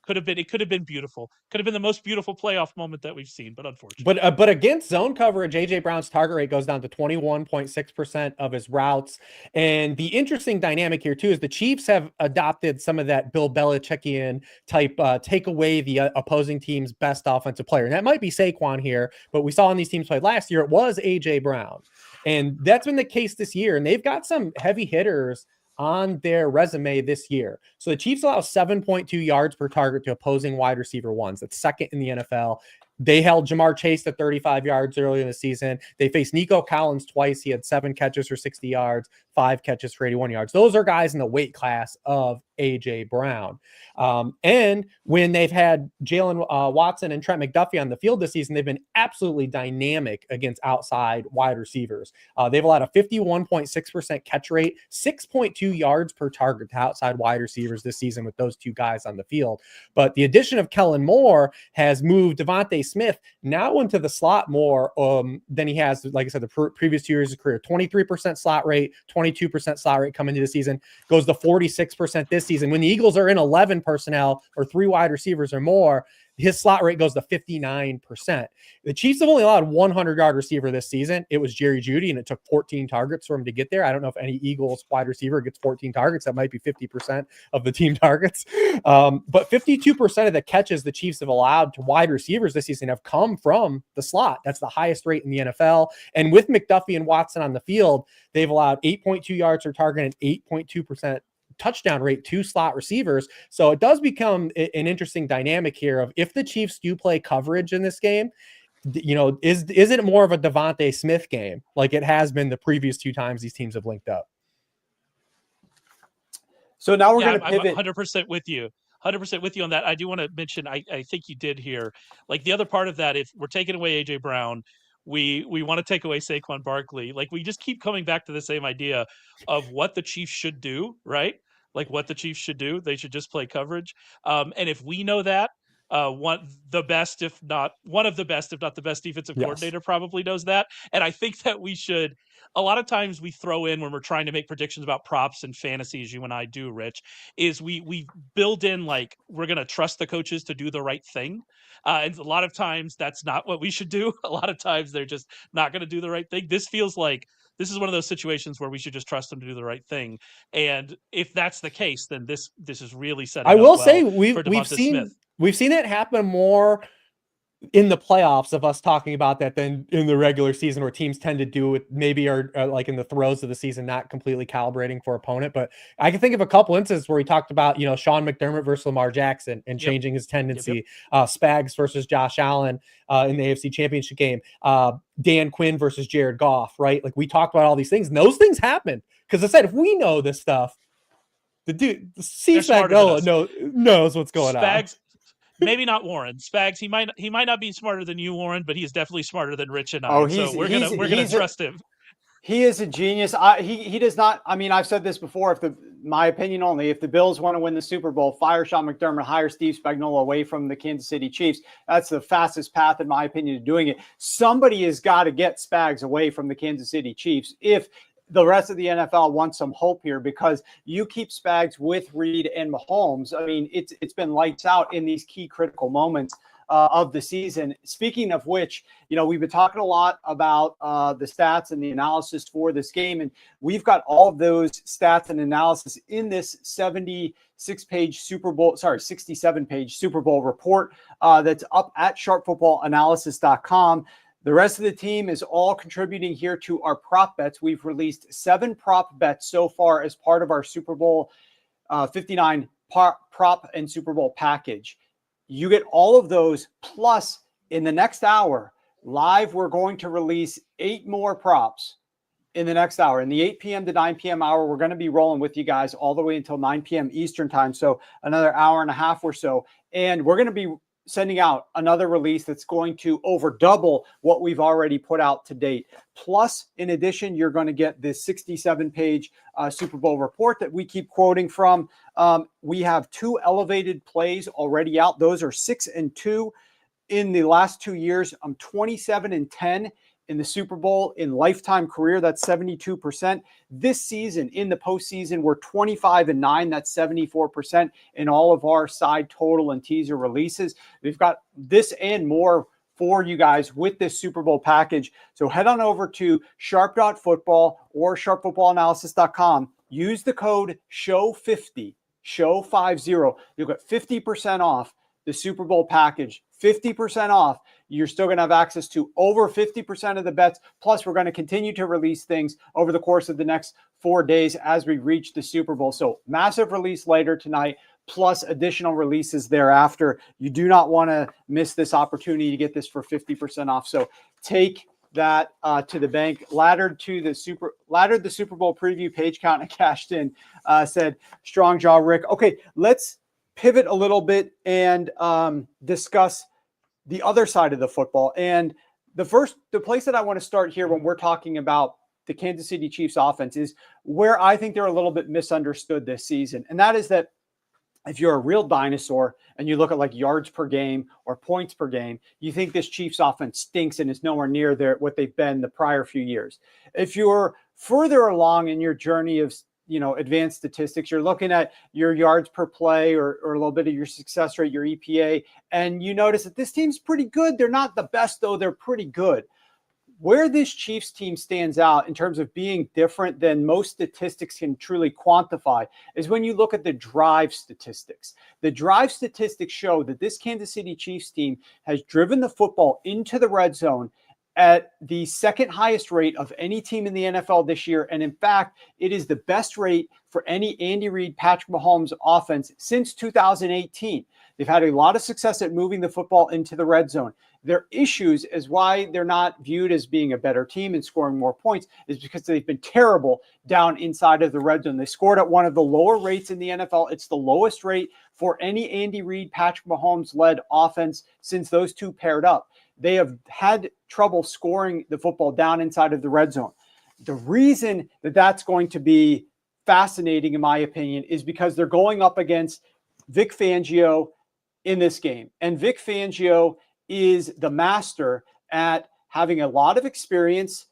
it could have been beautiful. Could have been the most beautiful playoff moment that we've seen, but unfortunately. But against zone coverage, A.J. Brown's target rate goes down to 21.6% of his routes. And the interesting dynamic here, too, is the Chiefs have adopted some of that Bill Belichickian type take away the opposing team's best offensive player. And that might be Saquon here, but we saw in these teams played last year, it was A.J. Brown. And that's been the case this year. And they've got some heavy hitters on their resume this year. So the Chiefs allow 7.2 yards per target to opposing wide receiver ones. That's second in the NFL. They held Jamar Chase to 35 yards early in the season. They faced Nico Collins twice. He had 7 catches for 60 yards, 5 catches for 81 yards. Those are guys in the weight class of A.J. Brown. And when they've had Jalen Watson and Trent McDuffie on the field this season, they've been absolutely dynamic against outside wide receivers. They've allowed a 51.6% catch rate, 6.2 yards per target to outside wide receivers this season with those 2 guys on the field. But the addition of Kellen Moore has moved Devonta Smith now into the slot more than he has, like I said, the previous 2 years of career. 23% slot rate, 22% slot rate coming into the season, goes to 46% this season. When the Eagles are in 11 personnel or 3 wide receivers or more, his slot rate goes to 59%. The Chiefs have only allowed 100-yard receiver this season. It was Jerry Jeudy, and it took 14 targets for him to get there. I don't know if any Eagles wide receiver gets 14 targets. That might be 50% of the team targets. But 52% of the catches the Chiefs have allowed to wide receivers this season have come from the slot. That's the highest rate in the NFL. And with McDuffie and Watson on the field, they've allowed 8.2 yards per target and 8.2% touchdown rate to slot receivers. So it does become an interesting dynamic here of, if the Chiefs do play coverage in this game, is it more of a Devonta Smith game like it has been the previous 2 times these teams have linked up? So now we're going to pivot. I'm 100% with you. 100% with you on that. I do want to mention, I think you did here, like, the other part of that, if we're taking away A.J. Brown, we want to take away Saquon Barkley. Like, we just keep coming back to the same idea of what the Chiefs should do, right? Like, what the Chiefs should do. They should just play coverage. And if we know that, one of the best, if not the best defensive coordinator probably knows that. And I think that we should, a lot of times we throw in when we're trying to make predictions about props and fantasies, you and I do, Rich, is we build in, like, we're going to trust the coaches to do the right thing. And a lot of times that's not what we should do. A lot of times they're just not going to do the right thing. This feels like this is one of those situations where we should just trust them to do the right thing. And if that's the case, then this is really setting I will up well say for Devonta Smith. We've seen it happen more in the playoffs of us talking about that than in the regular season, where teams tend to do it, maybe are like in the throes of the season, not completely calibrating for opponent. But I can think of a couple instances where we talked about, Sean McDermott versus Lamar Jackson and changing his tendency, Spags versus Josh Allen in the AFC Championship game, Dan Quinn versus Jared Goff, right? Like, we talked about all these things, and those things happen. Because I said, if we know this stuff, the C-Spag knows what's going on. maybe not Warren. Spags, he might not be smarter than you, Warren, but he is definitely smarter than Rich and I. Oh, So we're gonna trust him. He is a genius. He does not. I mean, I've said this before. My opinion only, if the Bills want to win the Super Bowl, fire Sean McDermott, hire Steve Spagnuolo away from the Kansas City Chiefs. That's the fastest path, in my opinion, to doing it. Somebody has got to get Spags away from the Kansas City Chiefs if the rest of the NFL wants some hope here, because you keep Spags with Reid and Mahomes. I mean, it's been lights out in these key critical moments of the season. Speaking of which, we've been talking a lot about the stats and the analysis for this game, and we've got all of those stats and analysis in this 67-page Super Bowl report that's up at sharpfootballanalysis.com. The rest of the team is all contributing here to our prop bets. We've released 7 prop bets so far as part of our Super Bowl 59 prop and Super Bowl package. You get all of those, plus in the next hour, live, we're going to release 8 more props in the next hour. In the 8 p.m. to 9 p.m. hour, we're going to be rolling with you guys all the way until 9 p.m. Eastern time, so another hour and a half or so. And we're going to be sending out another release that's going to over double what we've already put out to date. Plus, in addition, you're going to get this 67-page Super Bowl report that we keep quoting from. We have 2 elevated plays already out. Those are 6 and 2 in the last 2 years. I'm 27 and 10 in the Super Bowl in lifetime career. That's 72%. This season in the postseason, we're 25 and 9. That's 74% in all of our side total and teaser releases. We've got this and more for you guys with this Super Bowl package. So head on over to sharp.football or sharpfootballanalysis.com. Use the code SHOW50, SHOW50. You'll get 50% off the Super Bowl package, 50% off. You're still going to have access to over 50% of the bets. Plus, we're going to continue to release things over the course of the next 4 days as we reach the Super Bowl. So massive release later tonight, plus additional releases thereafter. You do not want to miss this opportunity to get this for 50% off. So take that to the bank. Laddered the Super Bowl preview page count and cashed in, said Strong Jaw Rick. Okay, let's pivot a little bit and discuss the other side of the football. And the place that I want to start here when we're talking about the Kansas City Chiefs offense is where I think they're a little bit misunderstood this season. And that is that if you're a real dinosaur and you look at like yards per game or points per game, you think this Chiefs offense stinks and is nowhere near what they've been the prior few years. If you're further along in your journey of advanced statistics, you're looking at your yards per play or a little bit of your success rate, your EPA, and you notice that this team's pretty good. They're not the best, though. They're pretty good. Where this Chiefs team stands out in terms of being different than most statistics can truly quantify is when you look at the drive statistics. The drive statistics show that this Kansas City Chiefs team has driven the football into the red zone at the second highest rate of any team in the NFL this year. And in fact, it is the best rate for any Andy Reid, Patrick Mahomes offense since 2018. They've had a lot of success at moving the football into the red zone. Their issues is why they're not viewed as being a better team and scoring more points is because they've been terrible down inside of the red zone. They scored at one of the lower rates in the NFL. It's the lowest rate for any Andy Reid, Patrick Mahomes-led offense since those two paired up. They have had trouble scoring the football down inside of the red zone. The reason that that's going to be fascinating, in my opinion, is because they're going up against Vic Fangio in this game. And Vic Fangio is the master at having a lot of experience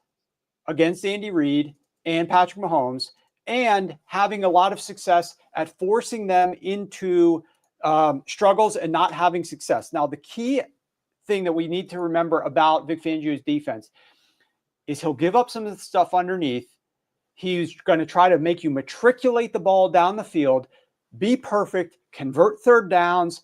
against Andy Reid and Patrick Mahomes and having a lot of success at forcing them into struggles and not having success. Now, the key thing that we need to remember about Vic Fangio's defense is he'll give up some of the stuff underneath. He's going to try to make you matriculate the ball down the field, be perfect, convert third downs,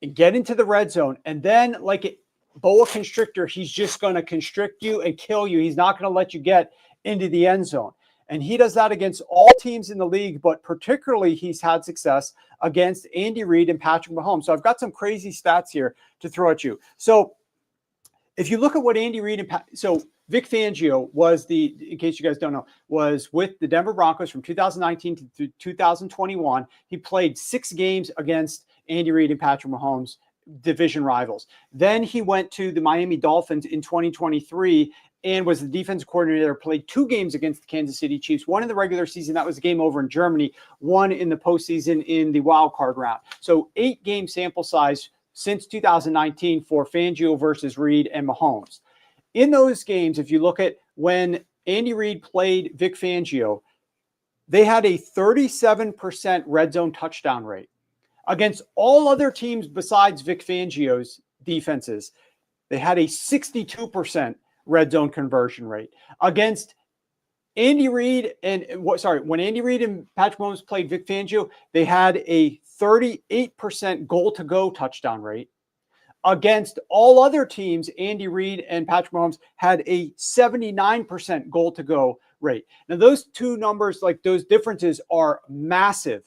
and get into the red zone. And then, like a boa constrictor, he's just going to constrict you and kill you. He's not going to let you get into the end zone. And he does that against all teams in the league, but particularly he's had success against Andy Reid and Patrick Mahomes. So I've got some crazy stats here to throw at you. So if you look at what Andy Reid so Vic Fangio was in case you guys don't know, was with the Denver Broncos from 2019 to 2021. He played 6 games against Andy Reid and Patrick Mahomes division rivals. Then he went to the Miami Dolphins in 2023 and was the defense coordinator, played 2 games against the Kansas City Chiefs, one in the regular season. That was a game over in Germany, one in the postseason in the wild card round. So 8-game sample size since 2019 for Fangio versus Reid and Mahomes. In those games, if you look at when Andy Reid played Vic Fangio, they had a 37% red zone touchdown rate. Against all other teams besides Vic Fangio's defenses, they had a 62% red zone conversion rate. Against Andy Reid when Andy Reid and Patrick Mahomes played Vic Fangio, they had a 38% goal-to-go touchdown rate. Against all other teams, Andy Reid and Patrick Mahomes had a 79% goal-to-go rate. Now, those two numbers, like those differences, are massive.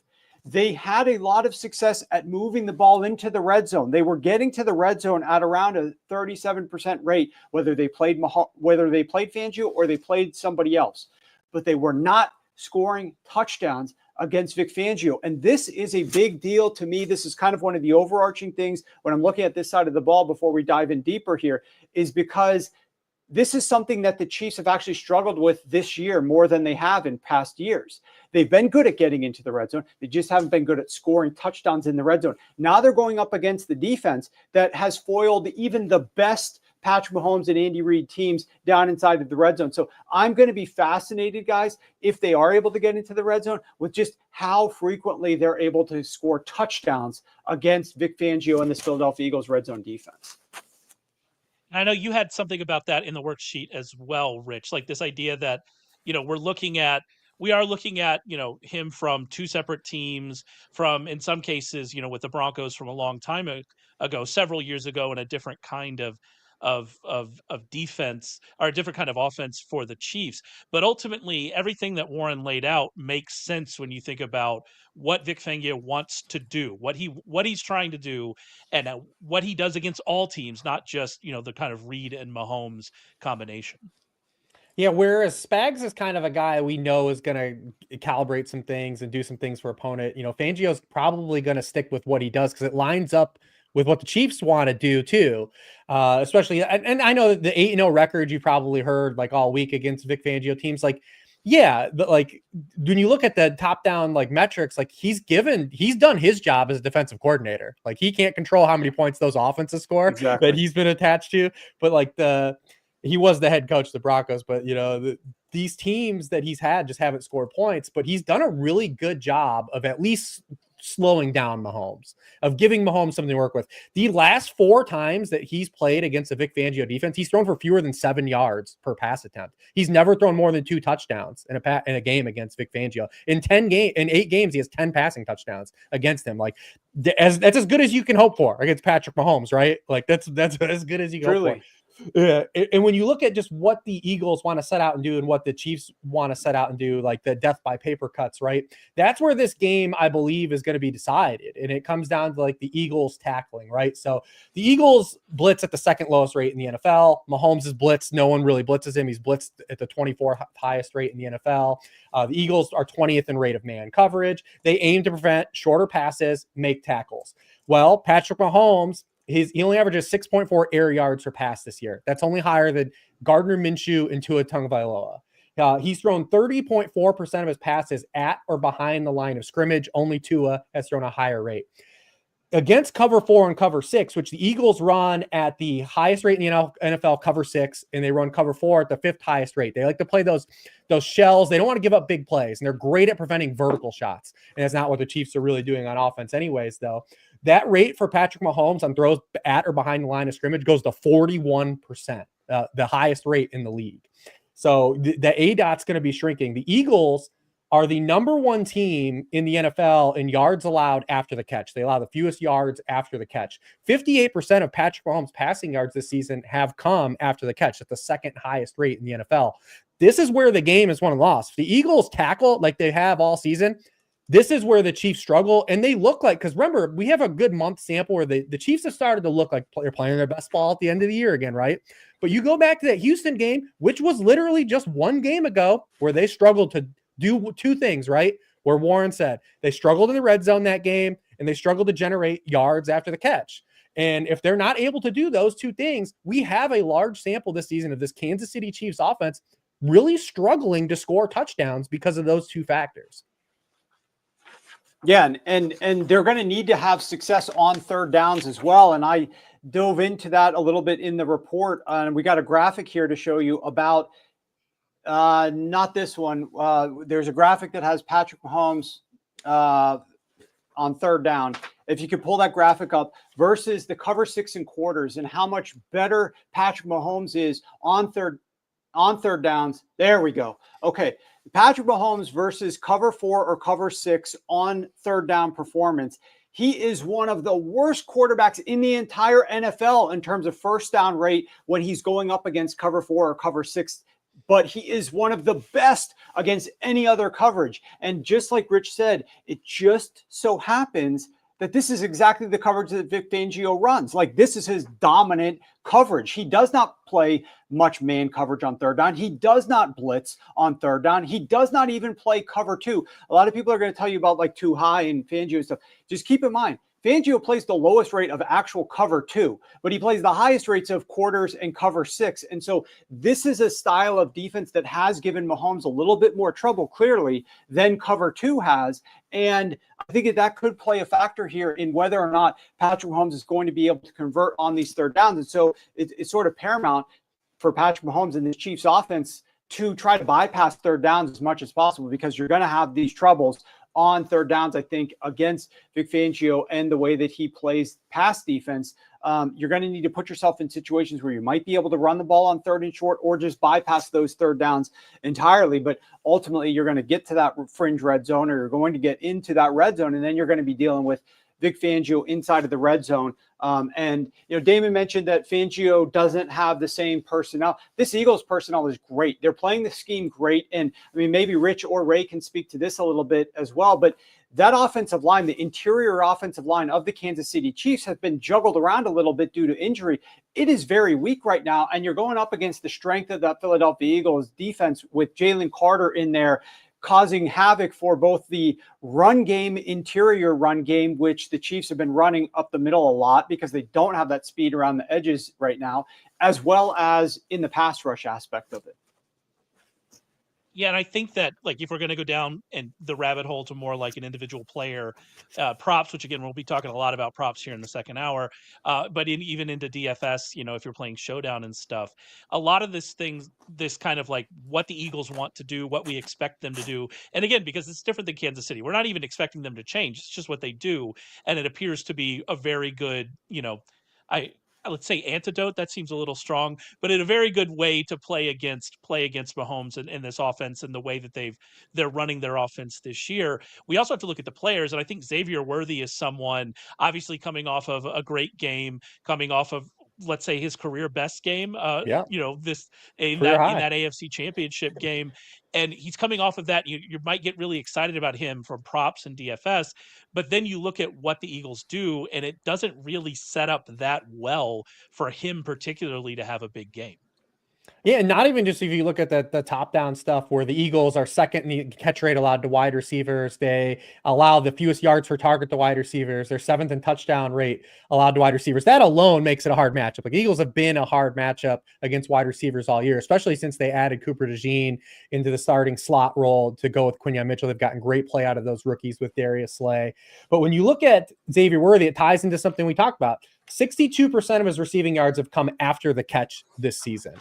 They had a lot of success at moving the ball into the red zone. They were getting to the red zone at around a 37% rate, whether they played Fangio or they played somebody else. But they were not scoring touchdowns against Vic Fangio. And this is a big deal to me. This is kind of one of the overarching things when I'm looking at this side of the ball before we dive in deeper here, is because this is something that the Chiefs have actually struggled with this year more than they have in past years. They've been good at getting into the red zone. They just haven't been good at scoring touchdowns in the red zone. Now they're going up against the defense that has foiled even the best Patrick Mahomes and Andy Reid teams down inside of the red zone. So I'm going to be fascinated, guys, if they are able to get into the red zone, with just how frequently they're able to score touchdowns against Vic Fangio and this Philadelphia Eagles red zone defense. I know you had something about that in the worksheet as well, Rich, like this idea that, we are looking at, him from 2 separate teams, from, in some cases, with the Broncos from a long time ago, several years ago, and a different kind of defense, or a different kind of offense for the Chiefs. But ultimately, everything that Warren laid out makes sense when you think about what Vic Fangio wants to do, what he's trying to do, and what he does against all teams, not just the kind of Reid and Mahomes combination. Yeah, whereas Spags is kind of a guy we know is going to calibrate some things and do some things for opponent. Fangio's probably going to stick with what he does because it lines up with what the Chiefs want to do too. Especially, and I know that the 8-0 record you probably heard like all week against Vic Fangio teams, like, yeah, like when you look at the top down like metrics, like he's done his job as a defensive coordinator. Like he can't control how many points those offenses score that he's been attached to, but like he was the head coach of the Broncos, but these teams that he's had just haven't scored points, but he's done a really good job of at least slowing down Mahomes, of giving Mahomes something to work with. The last 4 times that he's played against a Vic Fangio defense, he's thrown for fewer than 7 yards per pass attempt. He's never thrown more than 2 touchdowns in a game against Vic Fangio. In 8 games, he has 10 passing touchdowns against him. Like that's as good as you can hope for against Patrick Mahomes, right? Like that's as good as you can hope for. Yeah, and when you look at just what the Eagles want to set out and do and what the Chiefs want to set out and do, like the death by paper cuts, right? That's where this game, I believe, is going to be decided. And it comes down to like the Eagles tackling, right? So the Eagles blitz at the 2nd lowest rate in the NFL. Mahomes is blitzed. No one really blitzes him. He's blitzed at the 24th highest rate in the NFL. The Eagles are 20th in rate of man coverage. They aim to prevent shorter passes, make tackles. Well, Patrick Mahomes, he only averages 6.4 air yards per pass this year. That's only higher than Gardner Minshew and Tua Tagovailoa. He's thrown 30.4% of his passes at or behind the line of scrimmage. Only Tua has thrown a higher rate. Against cover 4 and cover 6, which the Eagles run at the highest rate in the NFL, cover 6, and they run cover 4 at the 5th highest rate. They like to play those shells. They don't want to give up big plays, and they're great at preventing vertical shots. And that's not what the Chiefs are really doing on offense anyways, though. That rate for Patrick Mahomes on throws at or behind the line of scrimmage goes to 41%, the highest rate in the league. So the ADOT's going to be shrinking. The Eagles are the number 1 team in the NFL in yards allowed after the catch. They allow the fewest yards after the catch. 58% of Patrick Mahomes' passing yards this season have come after the catch. That's the 2nd highest rate in the NFL. This is where the game is won and lost. If the Eagles tackle like they have all season, this is where the Chiefs struggle, and they look like, because remember, we have a good month sample where the Chiefs have started to look like they're playing their best ball at the end of the year again, right? But you go back to that Houston game, which was literally just 1 game ago, where they struggled to do 2 things, right? Where Warren said they struggled in the red zone that game, and they struggled to generate yards after the catch. And if they're not able to do those two things, we have a large sample this season of this Kansas City Chiefs offense really struggling to score touchdowns because of those two factors. Yeah, and they're going to need to have success on third downs as well. And I dove into that a little bit in the report, and we got a graphic here to show you about not this one. There's a graphic that has Patrick Mahomes on third down. If you could pull that graphic up versus the cover 6 and quarters and how much better Patrick Mahomes is on third downs. There we go. Okay. Patrick Mahomes versus cover 4 or cover 6 on third down performance. He is one of the worst quarterbacks in the entire NFL in terms of first down rate when he's going up against cover 4 or cover 6. But he is one of the best against any other coverage. And just like Rich said, it just so happens that this is exactly the coverage that Vic Fangio runs. Like, this is his dominant coverage. He does not play much man coverage on third down. He does not blitz on third down. He does not even play cover 2. A lot of people are going to tell you about like too high and Fangio and stuff. Just keep in mind, Fangio plays the lowest rate of actual cover 2, but he plays the highest rates of quarters and cover 6. And so this is a style of defense that has given Mahomes a little bit more trouble, clearly, than cover 2 has. And I think that could play a factor here in whether or not Patrick Mahomes is going to be able to convert on these third downs. And so it's sort of paramount for Patrick Mahomes and the Chiefs offense to try to bypass third downs as much as possible, because you're going to have these troubles on third downs, I think, against Vic Fangio and the way that he plays pass defense. You're going to need to put yourself in situations where you might be able to run the ball on third and short or just bypass those third downs entirely. But ultimately, you're going to get to that fringe red zone, or you're going to get into that red zone, and then you're going to be dealing with Vic Fangio inside of the red zone. And, Damon mentioned that Fangio doesn't have the same personnel. This Eagles personnel is great. They're playing the scheme great. And I mean, maybe Rich or Ray can speak to this a little bit as well, but that offensive line, the interior offensive line of the Kansas City Chiefs, has been juggled around a little bit due to injury. It is very weak right now. And you're going up against the strength of that Philadelphia Eagles defense with Jalen Carter in there, causing havoc for both the run game, interior run game, which the Chiefs have been running up the middle a lot because they don't have that speed around the edges right now, as well as in the pass rush aspect of it. Yeah, and I think that, like, if we're going to go down and the rabbit hole to more like an individual player, props, which again, we'll be talking a lot about props here in the second hour, but even into DFS, if you're playing Showdown and stuff, a lot of this kind of like what the Eagles want to do, what we expect them to do. And again, because it's different than Kansas City, we're not even expecting them to change. It's just what they do. And it appears to be a very good, let's say antidote. That seems a little strong, but in a very good way to play against Mahomes in this offense and the way that they're running their offense this year. We also have to look at the players, and I think Xavier Worthy is someone obviously coming off of a great game, coming off of, let's say, his career best game, in that AFC Championship game. And he's coming off of that. You might get really excited about him from props and DFS, but then you look at what the Eagles do, and it doesn't really set up that well for him particularly to have a big game. Yeah, and not even just if you look at the top-down stuff where the Eagles are second in the catch rate allowed to wide receivers. They allow the fewest yards per target to wide receivers. They're seventh in touchdown rate allowed to wide receivers. That alone makes it a hard matchup. Like, Eagles have been a hard matchup against wide receivers all year, especially since they added Cooper DeJean into the starting slot role to go with Quinyon Mitchell. They've gotten great play out of those rookies with Darius Slay. But when you look at Xavier Worthy, it ties into something we talked about. 62% of his receiving yards have come after the catch this season.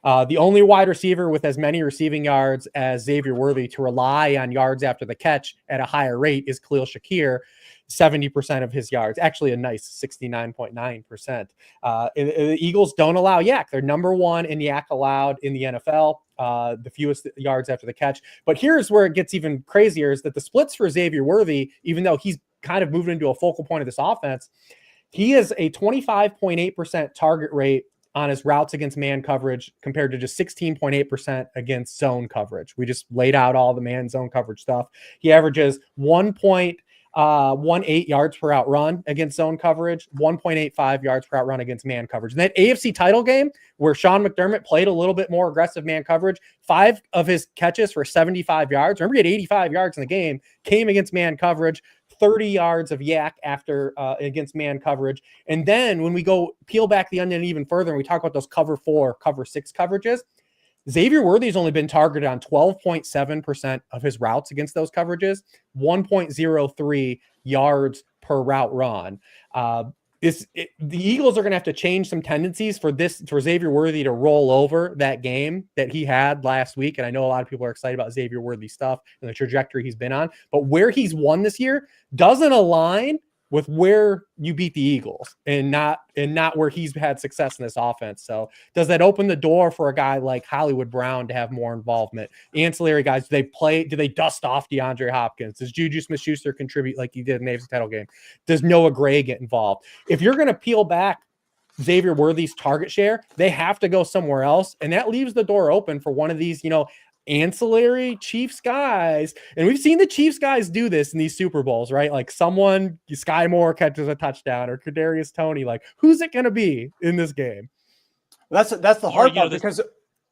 The only wide receiver with as many receiving yards as Xavier Worthy to rely on yards after the catch at a higher rate is Khalil Shakir, 70% of his yards, actually a nice 69.9%. The Eagles don't allow yak. They're number one in yak allowed in the NFL, the fewest yards after the catch. But here's where it gets even crazier, is that the splits for Xavier Worthy, even though he's kind of moved into a focal point of this offense, he has a 25.8% target rate on his routes against man coverage compared to just 16.8% against zone coverage. We just laid out all the man zone coverage stuff. He averages 1.8 1.8 yards per out run against zone coverage, 1.85 yards per out run against man coverage. And that AFC title game where Sean McDermott played a little bit more aggressive man coverage, 5 of his catches for 75 yards. Remember, he had 85 yards in the game, came against man coverage, 30 yards of yak after against man coverage. And then when we go peel back the onion even further and we talk about those cover 4, cover 6 coverages, Xavier Worthy's only been targeted on 12.7% of his routes against those coverages, 1.03 yards per route run. The Eagles are going to have to change some tendencies for Xavier Worthy to roll over that game that he had last week. And I know a lot of people are excited about Xavier Worthy stuff and the trajectory he's been on, but where he's won this year doesn't align with where you beat the Eagles and not where he's had success in this offense. So does that open the door for a guy like Hollywood Brown to have more involvement? Ancillary guys, do they dust off DeAndre Hopkins? Does Juju Smith-Schuster contribute like he did in the AFC title game? Does Noah Gray get involved? If you're going to peel back Xavier Worthy's target share, they have to go somewhere else. And that leaves the door open for one of these, ancillary Chiefs guys. And we've seen the Chiefs guys do this in these Super Bowls, right? Like Sky Moore catches a touchdown or Kadarius Toney. Like, who's it going to be in this game? That's the hard part because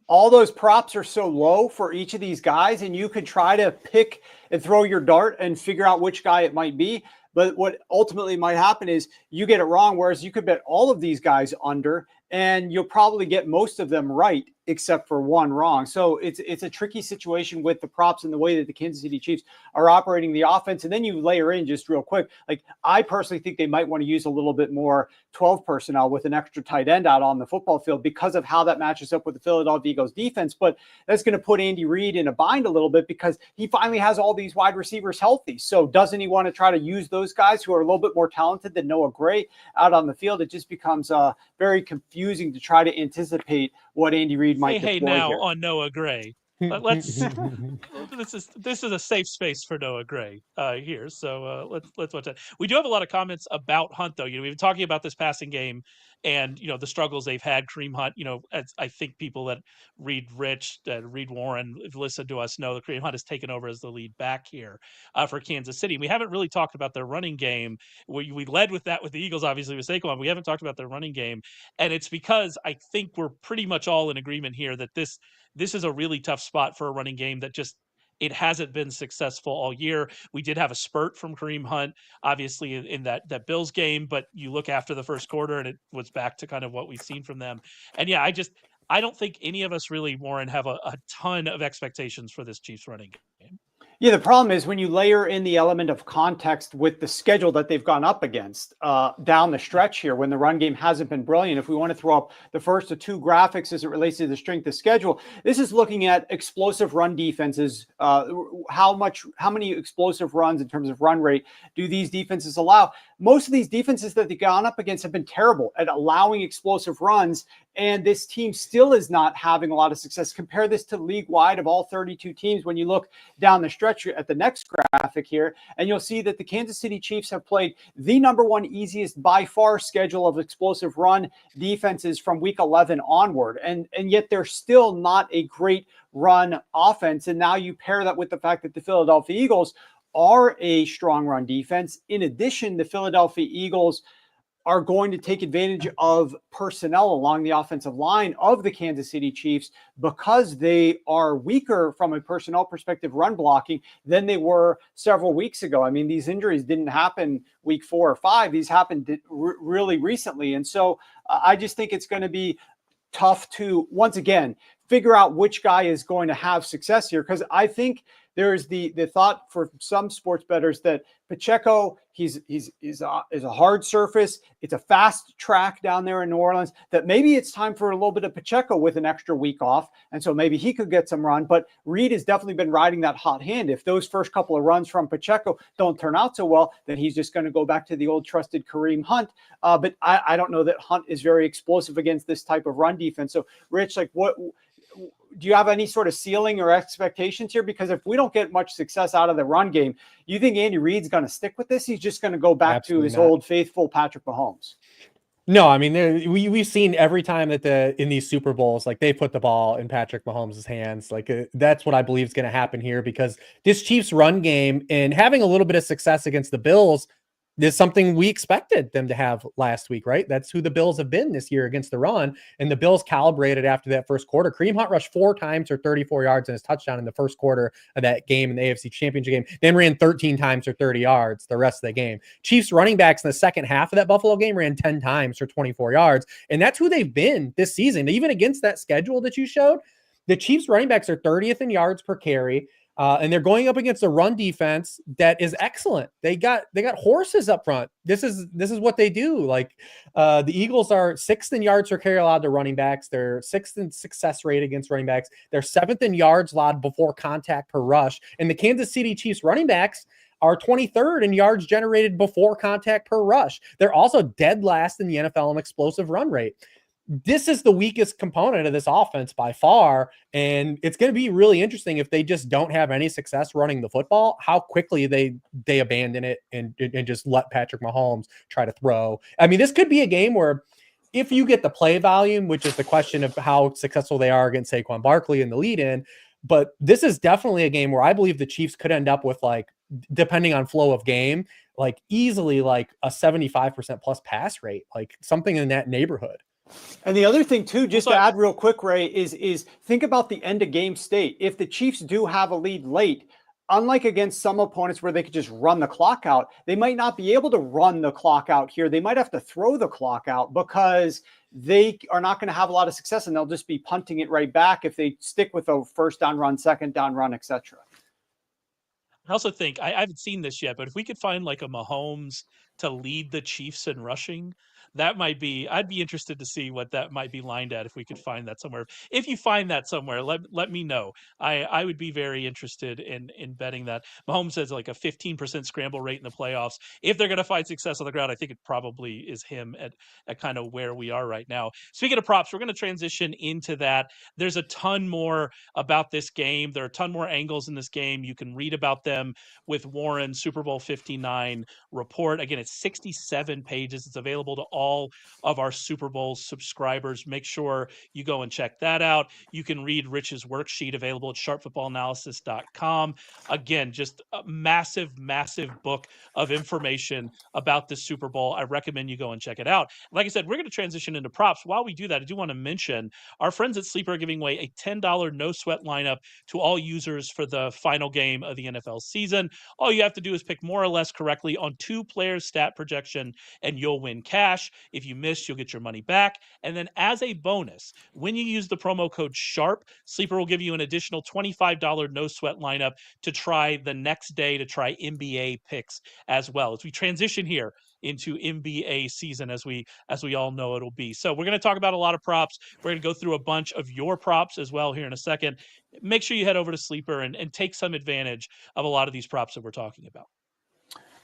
all those props are so low for each of these guys, and you could try to pick and throw your dart and figure out which guy it might be. But what ultimately might happen is you get it wrong, whereas you could bet all of these guys under, and you'll probably get most of them right, except for one wrong. So it's a tricky situation with the props and the way that the Kansas City Chiefs are operating the offense. And then you layer in just real quick, like I personally think they might want to use a little bit more 12 personnel with an extra tight end out on the football field because of how that matches up with the Philadelphia Eagles defense. But that's going to put Andy Reid in a bind a little bit because he finally has all these wide receivers healthy. So doesn't he want to try to use those guys who are a little bit more talented than Noah Gray out on the field? It just becomes very confusing to try to anticipate what Andy Reid might deploy now here. On Noah Gray. Let's this is a safe space for Noah Gray here. So let's watch that. We do have a lot of comments about Hunt though. We've been talking about this passing game and the struggles they've had. Kareem Hunt, as I think people that read Rich, read Warren, have listened to us know that Kareem Hunt has taken over as the lead back here for Kansas City. We haven't really talked about their running game. We led with that with the Eagles, obviously with Saquon. We haven't talked about their running game, and it's because I think we're pretty much all in agreement here that this is a really tough spot for a running game that just it hasn't been successful all year. We did have a spurt from Kareem Hunt, obviously in that Bills game, but you look after the first quarter and it was back to kind of what we've seen from them. And yeah, I don't think any of us really, Warren, have a ton of expectations for this Chiefs running game. Yeah, the problem is when you layer in the element of context with the schedule that they've gone up against down the stretch here when the run game hasn't been brilliant. If we want to throw up the first of two graphics as it relates to the strength of schedule, this is looking at explosive run defenses. How many explosive runs in terms of run rate do these defenses allow? Most of these defenses that they've gone up against have been terrible at allowing explosive runs. And this team still is not having a lot of success. Compare this to league-wide of all 32 teams when you look down the stretch at the next graphic here, and you'll see that the Kansas City Chiefs have played the number one easiest by far schedule of explosive run defenses from week 11 onward. And yet they're still not a great run offense. And now you pair that with the fact that the Philadelphia Eagles are a strong run defense. In addition, the Philadelphia Eagles are going to take advantage of personnel along the offensive line of the Kansas City Chiefs because they are weaker from a personnel perspective run blocking than they were several weeks ago. I mean, these injuries didn't happen week 4 or 5. These happened really recently. And so I just think it's going to be tough to, once again, figure out which guy is going to have success here. Because I think there's the thought for some sports bettors that Pacheco, he's a hard surface. It's a fast track down there in New Orleans, that maybe it's time for a little bit of Pacheco with an extra week off. And so maybe he could get some run, but Reid has definitely been riding that hot hand. If those first couple of runs from Pacheco don't turn out so well, then he's just going to go back to the old trusted Kareem Hunt. But I don't know that Hunt is very explosive against this type of run defense. So Rich, like what, do you have any sort of ceiling or expectations here? Because if we don't get much success out of the run game, you think Andy Reid's going to stick with this? He's just going to go back to his old faithful Patrick Mahomes? No, I mean, we've seen every time that in these Super Bowls, like they put the ball in Patrick Mahomes' hands. Like that's what I believe is going to happen here, because this Chiefs run game and having a little bit of success against the Bills is something we expected them to have last week, right? That's who the Bills have been this year against the run. And the Bills calibrated after that first quarter. Kareem Hunt rushed 4 times for 34 yards and his touchdown in the first quarter of that game in the AFC Championship game, then ran 13 times for 30 yards the rest of the game. Chiefs running backs in the second half of that Buffalo game ran 10 times for 24 yards. And that's who they've been this season. Even against that schedule that you showed, the Chiefs running backs are 30th in yards per carry. And they're going up against a run defense that is excellent. They got horses up front. This is what they do. Like the Eagles are 6th in yards per carry allowed to running backs. They're 6th in success rate against running backs. They're 7th in yards allowed before contact per rush. And the Kansas City Chiefs running backs are 23rd in yards generated before contact per rush. They're also dead last in the NFL in explosive run rate. This is the weakest component of this offense by far. And it's going to be really interesting if they just don't have any success running the football, how quickly they abandon it and just let Patrick Mahomes try to throw. I mean, this could be a game where if you get the play volume, which is the question of how successful they are against Saquon Barkley in the lead in, but this is definitely a game where I believe the Chiefs could end up with, like, depending on flow of game, like easily like a 75% plus pass rate, like something in that neighborhood. And the other thing too, just to add real quick, Ray, is think about the end of game state. If the Chiefs do have a lead late, unlike against some opponents where they could just run the clock out, they might not be able to run the clock out here. They might have to throw the clock out because they are not going to have a lot of success, and they'll just be punting it right back if they stick with a first down run, second down run, etc. I also think I haven't seen this yet, but if we could find like a Mahomes to lead the Chiefs in rushing, that might be. I'd be interested to see what that might be lined at if we could find that somewhere. If you find that somewhere, let me know. I would be very interested in betting that. Mahomes has like a 15% scramble rate in the playoffs. If they're going to find success on the ground, I think it probably is him at kind of where we are right now. Speaking of props, we're going to transition into that. There's a ton more about this game. There are a ton more angles in this game. You can read about them with Warren's Super Bowl 59 report. Again, it's 67 pages. It's available to all of our Super Bowl subscribers. Make sure you go and check that out. You can read Rich's worksheet available at sharpfootballanalysis.com. Again, just a massive, massive book of information about the Super Bowl. I recommend you go and check it out. Like I said, we're going to transition into props. While we do that, I do want to mention our friends at Sleeper are giving away a $10 no sweat lineup to all users for the final game of the NFL season. All you have to do is pick more or less correctly on 2 players' stat projection, and you'll win cash. If you miss, you'll get your money back. And then as a bonus, when you use the promo code SHARP, Sleeper will give you an additional $25 no sweat lineup to try the next day, to try NBA picks as well. As we transition here into NBA season, as we all know it'll be. So we're going to talk about a lot of props. We're going to go through a bunch of your props as well here in a second. Make sure you head over to Sleeper and take some advantage of a lot of these props that we're talking about.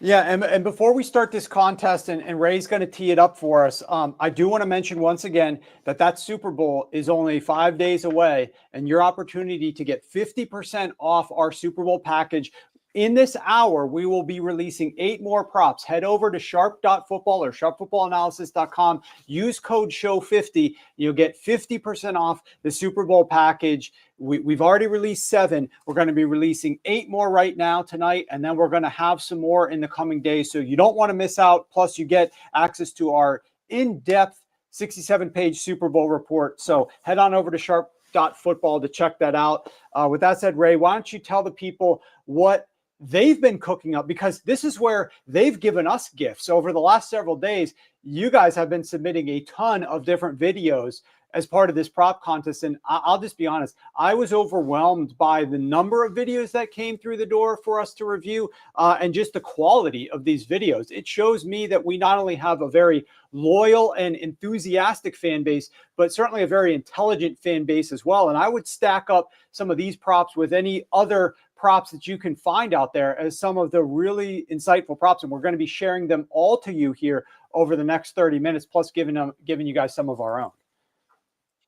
Yeah, and before we start this contest, and Ray's going to tee it up for us, I do want to mention once again that Super Bowl is only 5 days away, and your opportunity to get 50% off our Super Bowl package. In this hour, we will be releasing 8 more props. Head over to sharp.football or sharpfootballanalysis.com. Use code SHOW50. You'll get 50% off the Super Bowl package. We've already released 7. We're going to be releasing 8 more right now tonight, and then we're going to have some more in the coming days. So you don't want to miss out. Plus, you get access to our in-depth 67-page Super Bowl report. So head on over to sharp.football to check that out. With that said, Ray, why don't you tell the people what they've been cooking up, because this is where they've given us gifts over the last several days. You guys have been submitting a ton of different videos as part of this prop contest. And I'll just be honest, I was overwhelmed by the number of videos that came through the door for us to review and just the quality of these videos. It shows me that we not only have a very loyal and enthusiastic fan base, but certainly a very intelligent fan base as well. And I would stack up some of these props with any other props that you can find out there as some of the really insightful props. And we're going to be sharing them all to you here over the next 30 minutes, plus giving you guys some of our own.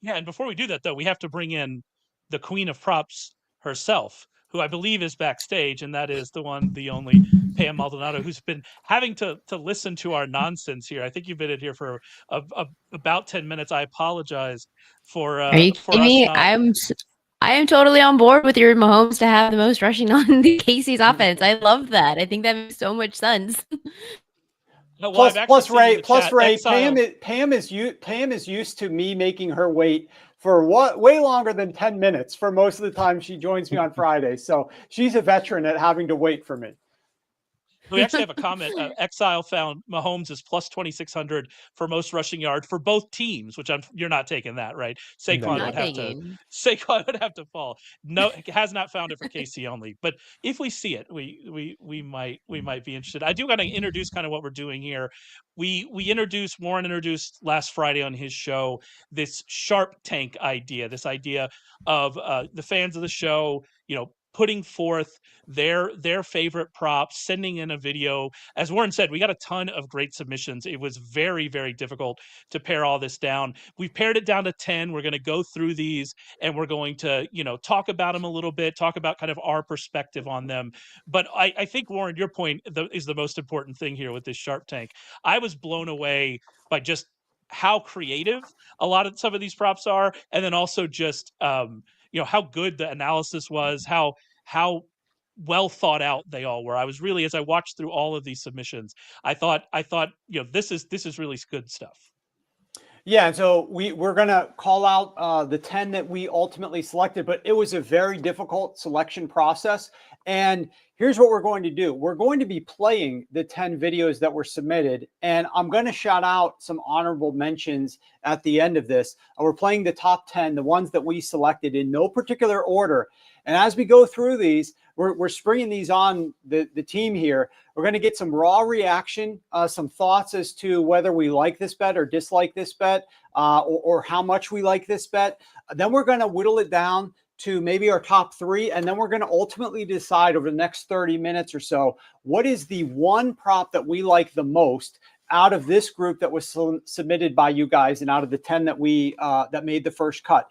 Yeah, and before we do that, though, we have to bring in the queen of props herself, who I believe is backstage, and that is the only Pam Maldonado, who's been having to listen to our nonsense here. I think you've been in here for about 10 minutes. I apologize for Are you for kidding us me? not. I am totally on board with your Mahomes to have the most rushing on the Casey's offense. I love that. I think that makes so much sense. No, well, I'm actually seeing in the chat, Ray, Exile. Pam is used to me making her wait for way longer than 10 minutes for most of the time she joins me on Friday. So she's a veteran at having to wait for me. We actually have a comment. Exile found Mahomes is plus 2,600 for most rushing yards for both teams, which you're not taking that, right? Saquon would have to fall. No, has not found it for KC only. But if we see it, we might be interested. I do want to introduce kind of what we're doing here. Warren introduced last Friday on his show this Sharp Tank idea, this idea of the fans of the show, putting forth their favorite props, sending in a video. As Warren said, we got a ton of great submissions. It was very, very difficult to pare all this down. We've pared it down to 10. We're going to go through these and we're going to, talk about them a little bit, talk about kind of our perspective on them. But I think, Warren, your point is the most important thing here with this Sharp Tank. I was blown away by just how creative some of these props are, and then also just how good the analysis was, how well thought out they all were. I was really, as I watched through all of these submissions, I thought this is really good stuff. Yeah, and so we're going to call out the 10 that we ultimately selected, but it was a very difficult selection process. And here's what we're going to do. We're going to be playing the 10 videos that were submitted, and I'm going to shout out some honorable mentions at the end of this. We're playing the top 10, the ones that we selected in no particular order. And as we go through these, we're springing these on the team here. We're going to get some raw reaction, some thoughts as to whether we like this bet or dislike this bet, or how much we like this bet. Then we're going to whittle it down to maybe our top 3, and then we're going to ultimately decide over the next 30 minutes or so, what is the one prop that we like the most out of this group that was submitted by you guys, and out of the 10 that that made the first cut.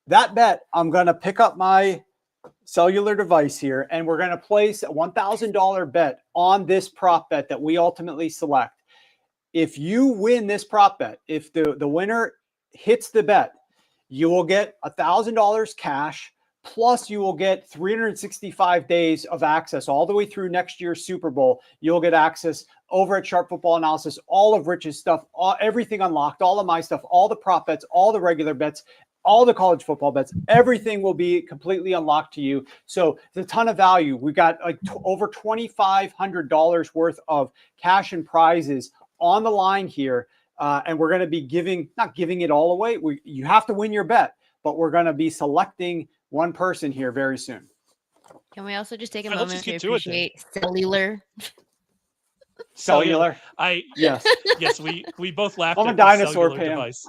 That bet, I'm going to pick up my cellular device here, and we're going to place a $1,000 bet on this prop bet that we ultimately select. If you win this prop bet, if the winner hits the bet, you will get $1,000 cash, plus you will get 365 days of access all the way through next year's Super Bowl. You'll get access over at Sharp Football Analysis, all of Rich's stuff, everything unlocked, all of my stuff, all the prop bets, all the regular bets, all the college football bets, everything will be completely unlocked to you. So it's a ton of value. We got like over $2,500 worth of cash and prizes on the line here. And we're going to be not giving it all away. You have to win your bet, but we're going to be selecting one person here very soon. Can we also just take a moment to appreciate cellular? Yes, we both laughed. I'm at a dinosaur, the Pam. device.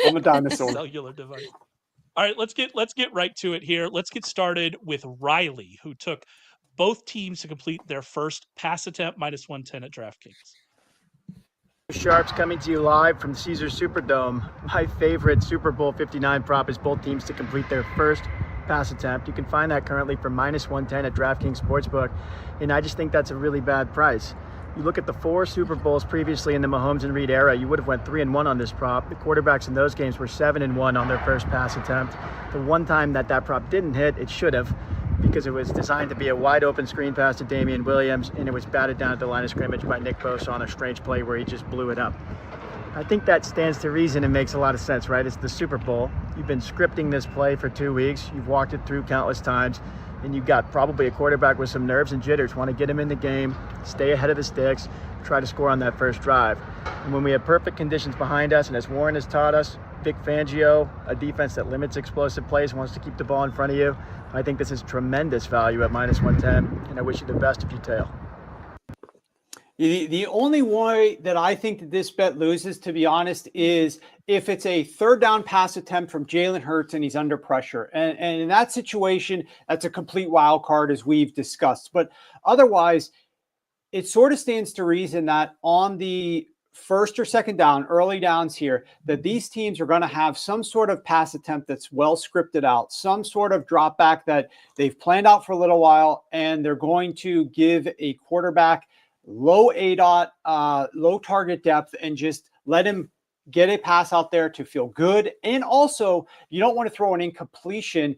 I'm a dinosaur. Cellular device. All right, let's get right to it here. Let's get started with Riley, who took both teams to complete their first pass attempt -110 at DraftKings. Sharps coming to you live from the Caesars Superdome. My favorite Super Bowl 59 prop is both teams to complete their first pass attempt. You can find that currently for -110 at DraftKings Sportsbook, and I just think that's a really bad price. You look at the 4 Super Bowls previously in the Mahomes and Reid era, you would have went 3-1 on this prop. The quarterbacks in those games were 7-1 on their first pass attempt. The one time that prop didn't hit, it should have, because it was designed to be a wide open screen pass to Damian Williams, and it was batted down at the line of scrimmage by Nick Bosa on a strange play where he just blew it up. I think that stands to reason and makes a lot of sense, right? It's the Super Bowl. You've been scripting this play for 2 weeks. You've walked it through countless times, and you've got probably a quarterback with some nerves and jitters. Want to get him in the game, stay ahead of the sticks, try to score on that first drive. And when we have perfect conditions behind us, and as Warren has taught us, Vic Fangio, a defense that limits explosive plays, wants to keep the ball in front of you, I think this is tremendous value at -110, and I wish you the best if you tail. The only way that I think that this bet loses, to be honest, is if it's a third down pass attempt from Jalen Hurts and he's under pressure. And in that situation, that's a complete wild card, as we've discussed. But otherwise, it sort of stands to reason that on the first or second down, early downs here, that these teams are going to have some sort of pass attempt that's well scripted out, some sort of drop back that they've planned out for a little while, and they're going to give a quarterback low ADOT, low target depth, and just let him get a pass out there to feel good. And also, you don't want to throw an incompletion.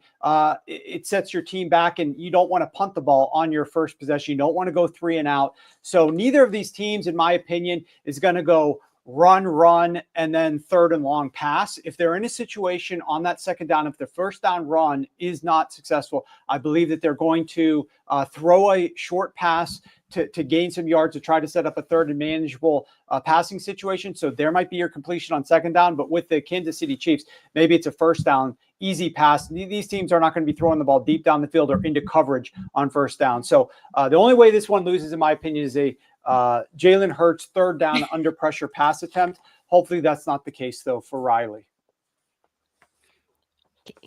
It sets your team back, and you don't want to punt the ball on your first possession. You don't want to go 3 and out. So neither of these teams, in my opinion, is going to go run, and then 3rd and long pass. If they're in a situation on that second down, if the first down run is not successful, I believe that they're going to throw a short pass to gain some yards, to try to set up a 3rd and manageable passing situation. So there might be your completion on second down, but with the Kansas City Chiefs, maybe it's a first down, easy pass. These teams are not going to be throwing the ball deep down the field or into coverage on first down. So the only way this one loses, in my opinion, is a Jalen Hurts 3rd down under pressure pass attempt. Hopefully that's not the case, though, for Riley.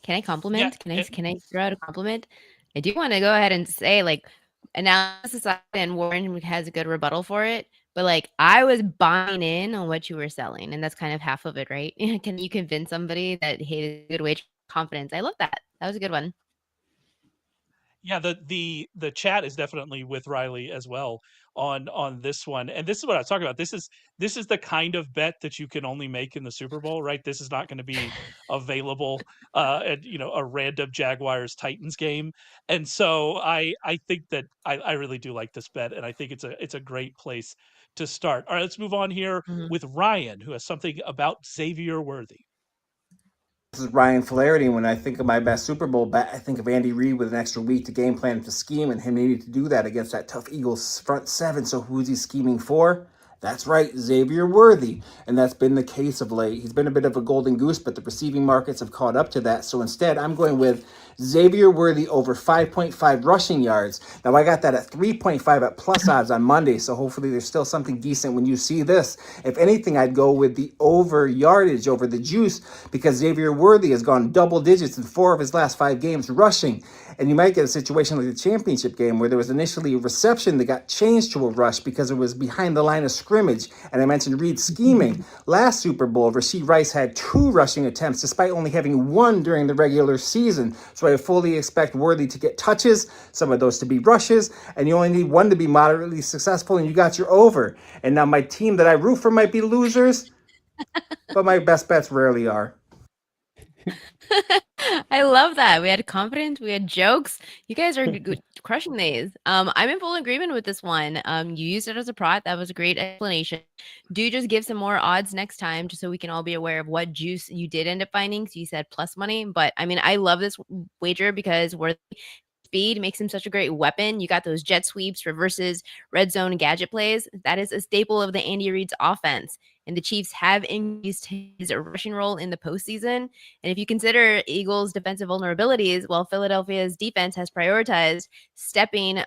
Can I compliment? Yeah, can I throw out a compliment? I do want to go ahead and say, like, analysis and Warren has a good rebuttal for it, but like I was buying in on what you were selling, and that's kind of half of it, right? Can you convince somebody that hey, good wage confidence? I love that. That was a good one. Yeah, the chat is definitely with Riley as well on this one. And this is what I was talking about. This is the kind of bet that you can only make in the Super Bowl, right? This is not going to be available at a random Jaguars Titans game. And so I think that I really do like this bet, and I think it's a great place to start. All right, let's move on here with Ryan, who has something about Xavier Worthy. This is Ryan Flaherty. When I think of my best Super Bowl bet, I think of Andy Reid with an extra week to game plan to scheme, and him needing to do that against that tough Eagles front 7. So who's he scheming for? That's right, Xavier Worthy. And that's been the case of late. He's been a bit of a golden goose, but the receiving markets have caught up to that. So instead, I'm going with Xavier Worthy over 5.5 rushing yards. Now, I got that at 3.5 at plus odds on Monday, so hopefully there's still something decent when you see this. If anything, I'd go with the over yardage over the juice, because Xavier Worthy has gone double digits in 4 of his last 5 games rushing. And you might get a situation like the championship game where there was initially a reception that got changed to a rush because it was behind the line of scrimmage. And I mentioned Reid scheming. Last Super Bowl, Rashee Rice had 2 rushing attempts despite only having 1 during the regular season. So I fully expect Worthy to get touches, some of those to be rushes, and you only need 1 to be moderately successful, and you got your over. And now my team that I root for might be losers, but my best bets rarely are. I love that. We had confidence, we had jokes. You guys are crushing these. I'm in full agreement with this one. You used it as a prop. That was a great explanation. Do just give some more odds next time, just so we can all be aware of what juice you did end up finding. So you said plus money, but I mean, I love this wager because we're speed makes him such a great weapon. You got those jet sweeps, reverses, red zone gadget plays. That is a staple of the Andy Reid's offense. And the Chiefs have increased his rushing role in the postseason. And if you consider Eagles' defensive vulnerabilities, well, Philadelphia's defense has prioritized stopping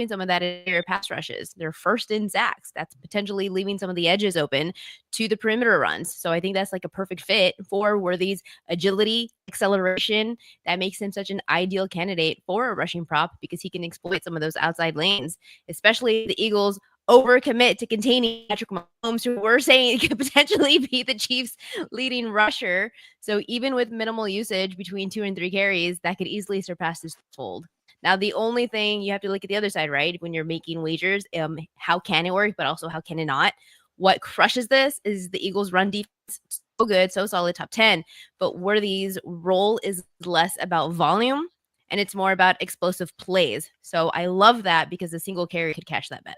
some of that interior pass rushes. They're first in sacks. That's potentially leaving some of the edges open to the perimeter runs. So I think that's like a perfect fit for Worthy's agility, acceleration. That makes him such an ideal candidate for a rushing prop because he can exploit some of those outside lanes, especially the Eagles overcommit to containing Patrick Mahomes, who we're saying could potentially be the Chiefs' leading rusher. So even with minimal usage between 2 and 3 carries, that could easily surpass this fold. Now, the only thing you have to look at the other side, right? When you're making wagers, how can it work, but also how can it not? What crushes this is the Eagles' run defense. So good, so solid, top 10. But Worthy's role is less about volume, and it's more about explosive plays. So I love that because a single carry could cash that bet.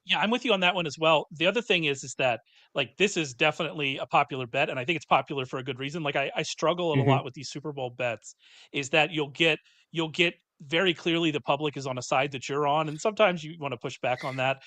Yeah, I'm with you on that one as well. The other thing is that like this is definitely a popular bet, and I think it's popular for a good reason. Like I struggle a lot with these Super Bowl bets, is that you'll get very clearly the public is on a side that you're on, and sometimes you want to push back on that.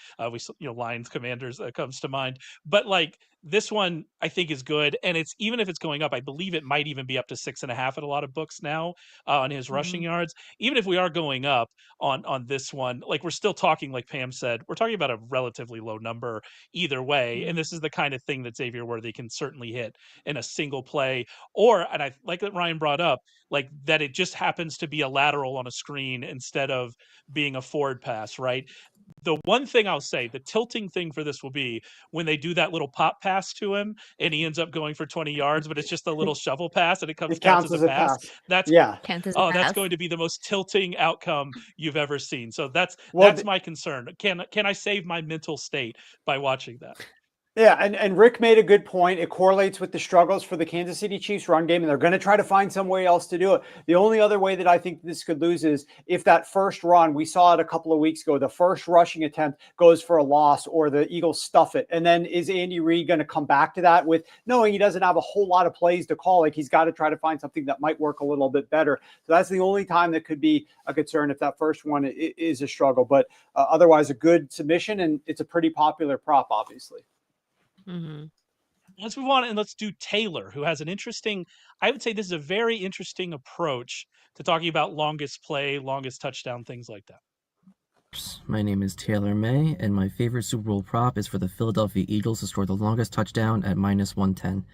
Lions Commanders comes to mind, but like this one I think is good, and it's even if it's going up, I believe it might even be up to 6.5 at a lot of books now on his rushing yards. Even if we are going up on this one, like we're still talking, like Pam said, we're talking about a relatively low number either way, and this is the kind of thing that Xavier Worthy can certainly hit in a single play, and I like that Ryan brought up, like that it just happens to be a lateral on a screen instead of being a forward pass, right? The one thing I'll say, the tilting thing for this will be when they do that little pop pass to him and he ends up going for 20 yards, but it's just a little shovel pass and it counts as a pass. That's that's going to be the most tilting outcome you've ever seen. So that's my concern. Can I save my mental state by watching that? Yeah, and Rick made a good point. It correlates with the struggles for the Kansas City Chiefs run game, and they're going to try to find some way else to do it. The only other way that I think this could lose is if that first run, we saw it a couple of weeks ago, the first rushing attempt goes for a loss or the Eagles stuff it. And then is Andy Reid going to come back to that with knowing he doesn't have a whole lot of plays to call? Like, he's got to try to find something that might work a little bit better. So that's the only time that could be a concern if that first one is a struggle. But otherwise, a good submission, and it's a pretty popular prop, obviously. Mm-hmm. Let's move on and let's do Taylor, who has an interesting, I would say this is a very interesting approach to talking about longest play, longest touchdown, things like that. My name is Taylor May, and my favorite Super Bowl prop is for the Philadelphia Eagles to score the longest touchdown at -110.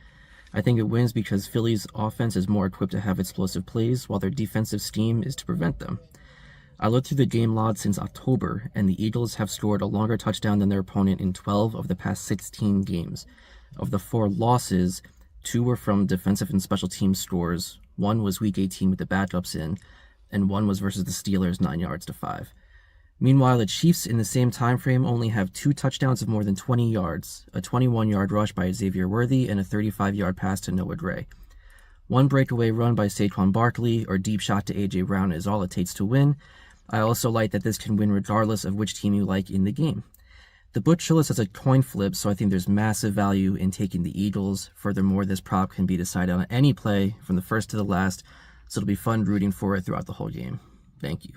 I think it wins because Philly's offense is more equipped to have explosive plays, while their defensive scheme is to prevent them. I looked through the game log since October, and the Eagles have scored a longer touchdown than their opponent in 12 of the past 16 games. Of the 4 losses, 2 were from defensive and special team scores, 1 was Week 18 with the backups in, and 1 was versus the Steelers 9-5. Meanwhile, the Chiefs in the same time frame only have 2 touchdowns of more than 20 yards, a 21-yard rush by Xavier Worthy and a 35-yard pass to Noah Gray. 1 breakaway run by Saquon Barkley or deep shot to A.J. Brown is all it takes to win. I also like that this can win regardless of which team you like in the game. The book shows us as a coin flip, so I think there's massive value in taking the Eagles. Furthermore, this prop can be decided on any play from the first to the last, so it'll be fun rooting for it throughout the whole game. Thank you.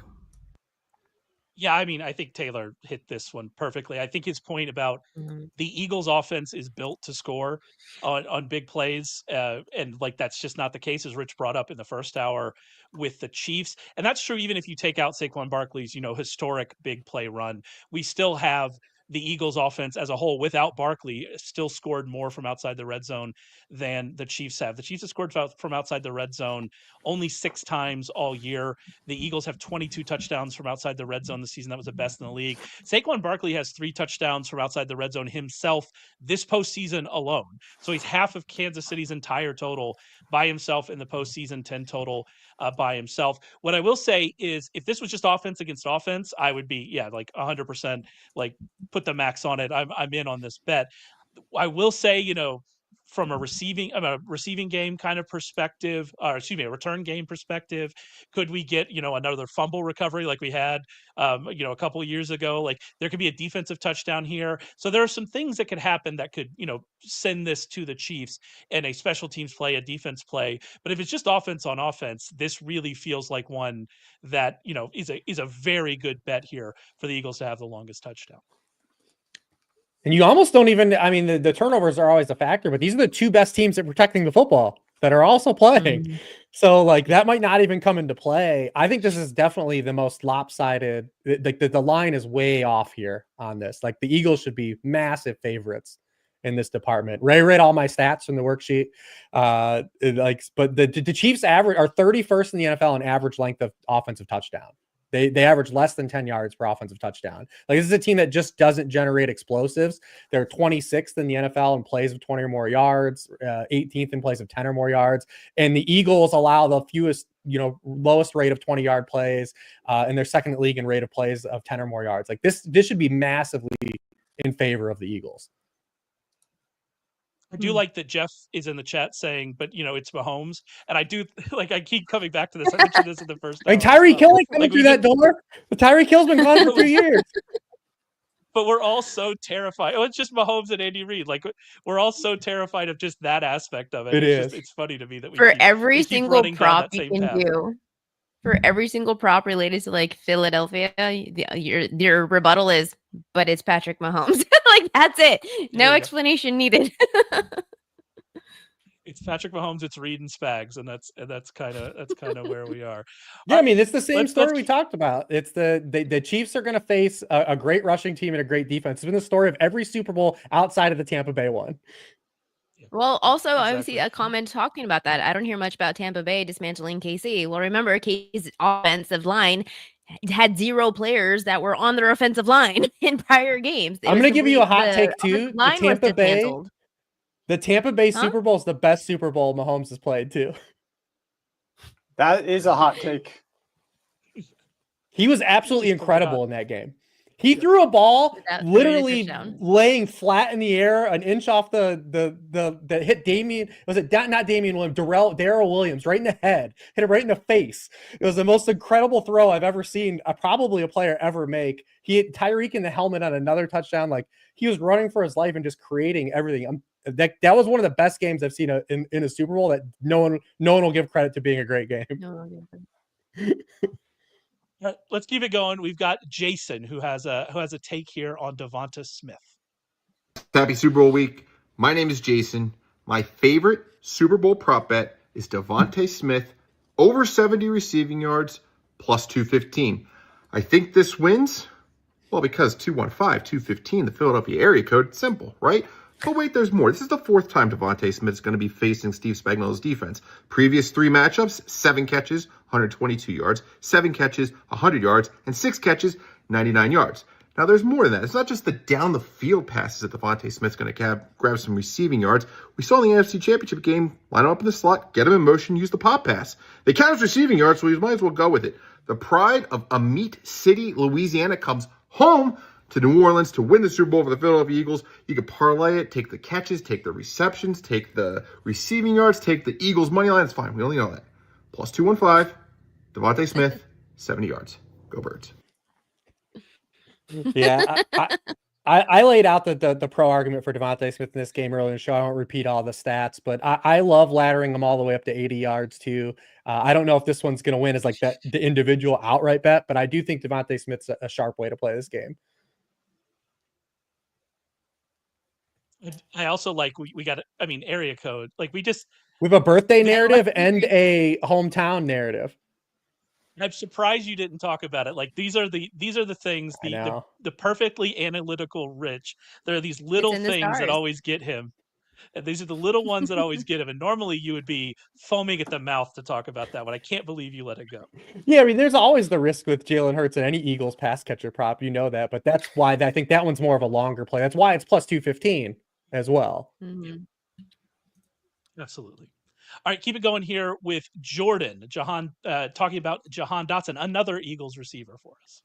Yeah, I mean, I think Taylor hit this one perfectly. I think his point about the Eagles' offense is built to score on big plays, and like that's just not the case, as Rich brought up in the first hour with the Chiefs. And that's true even if you take out Saquon Barkley's, historic big play run. We still have the Eagles' offense as a whole, without Barkley, still scored more from outside the red zone than the Chiefs have. The Chiefs have scored from outside the red zone only 6 times all year. The Eagles have 22 touchdowns from outside the red zone this season. That was the best in the league. Saquon Barkley has 3 touchdowns from outside the red zone himself this postseason alone. So he's half of Kansas City's entire total by himself in the postseason, 10 total by himself. What I will say is if this was just offense against offense, I would be, like 100%, like put the max on it. I'm in on this bet. I will say, from a receiving game kind of perspective, or a return game perspective, could we get, another fumble recovery like we had, a couple of years ago? Like there could be a defensive touchdown here. So there are some things that could happen that could, send this to the Chiefs in a special teams play, a defense play. But if it's just offense on offense, this really feels like one that, is a very good bet here for the Eagles to have the longest touchdown. And you almost don't even, the turnovers are always a factor, but these are the 2 best teams at protecting the football that are also playing. Mm-hmm. So like that might not even come into play. I think this is definitely the most lopsided. The line is way off here on this. Like the Eagles should be massive favorites in this department. Ray read all my stats from the worksheet. But the Chiefs are 31st in the NFL in average length of offensive touchdown. They average less than 10 yards per offensive touchdown. Like this is a team that just doesn't generate explosives. They're 26th in the NFL in plays of 20 or more yards, 18th in plays of 10 or more yards. And the Eagles allow the fewest, lowest rate of 20-yard plays, and they're second in the league in rate of plays of 10 or more yards. Like this should be massively in favor of the Eagles. I do like that Jeff is in the chat saying, but it's Mahomes. And I do I keep coming back to this. I mentioned this in the first. Tyreek Hill coming through that door. Tyreek Hill's been gone for 2 years. But we're all so terrified. Oh, it's just Mahomes and Andy Reid. Like we're all so terrified of just that aspect of it. It's funny to me that for every single prop you can do. For every single prop related to like Philadelphia, your rebuttal is, but it's Patrick Mahomes. Like that's it. No explanation needed. It's Patrick Mahomes, it's Reid and Spags, and that's kind of where we are. Yeah, it's the same story we talked about. It's the Chiefs are going to face a great rushing team and a great defense. It's been the story of every Super Bowl outside of the Tampa Bay one. Well, also, obviously, a comment talking about that. I don't hear much about Tampa Bay dismantling KC. Well, remember, KC's offensive line had 0 players that were on their offensive line in prior games. I'm going to give you a hot take too. The Tampa Bay Super Bowl is the best Super Bowl Mahomes has played too. That is a hot take. He was absolutely incredible in that game. He threw a ball literally laying flat in the air, an inch off that hit Damian. Was it not Damian Williams? Darrell Williams right in the head. Hit it right in the face. It was the most incredible throw I've ever seen. Probably a player ever make. He hit Tyreek in the helmet on another touchdown. Like he was running for his life and just creating everything. That was one of the best games I've seen in a Super Bowl. That no one will give credit to being a great game. Let's keep it going. We've got Jason who has a take here on Devonta Smith. Happy Super Bowl week. My name is Jason. My favorite Super Bowl prop bet is Devonta Smith over 70 receiving yards plus 215. I think this wins. Well, because 215, 215, the Philadelphia area code, simple, right? But wait, there's more. This is the 4th time Devonta Smith is going to be facing Steve Spagnuolo's defense. Previous 3 matchups, 7 catches, 122 yards, 7 catches, 100 yards, and 6 catches, 99 yards. Now, there's more than that. It's not just the down-the-field passes that Devonta Smith's going to grab some receiving yards. We saw in the NFC Championship game, line him up in the slot, get him in motion, use the pop pass. They count as receiving yards, so we might as well go with it. The pride of Amite City, Louisiana comes home to New Orleans to win the Super Bowl for the Philadelphia Eagles. You could parlay it, take the catches, take the receptions, take the receiving yards, take the Eagles money line. It's fine. We only know that. Plus 215, Devonta Smith, 70 yards. Go Birds. Yeah, I laid out the pro argument for Devonta Smith in this game earlier in the show. I won't repeat all the stats, but I love laddering them all the way up to 80 yards too. I don't know if this one's going to win as like the individual outright bet, but I do think Devonta Smith's a sharp way to play this game. I also like we got area code. Like we have a birthday narrative and a hometown narrative. I'm surprised you didn't talk about it. Like these are the things, the perfectly analytical Rich. There are these little things that always get him. And these are the little ones that always get him. And normally you would be foaming at the mouth to talk about that one. I can't believe you let it go. Yeah, I mean, there's always the risk with Jalen Hurts and any Eagles pass catcher prop. You know that, but that's why I think that one's more of a longer play. That's why it's plus 215 as well. Mm-hmm. Absolutely. All right, keep it going here with Jordan. Talking about Jahan Dotson, another Eagles receiver for us.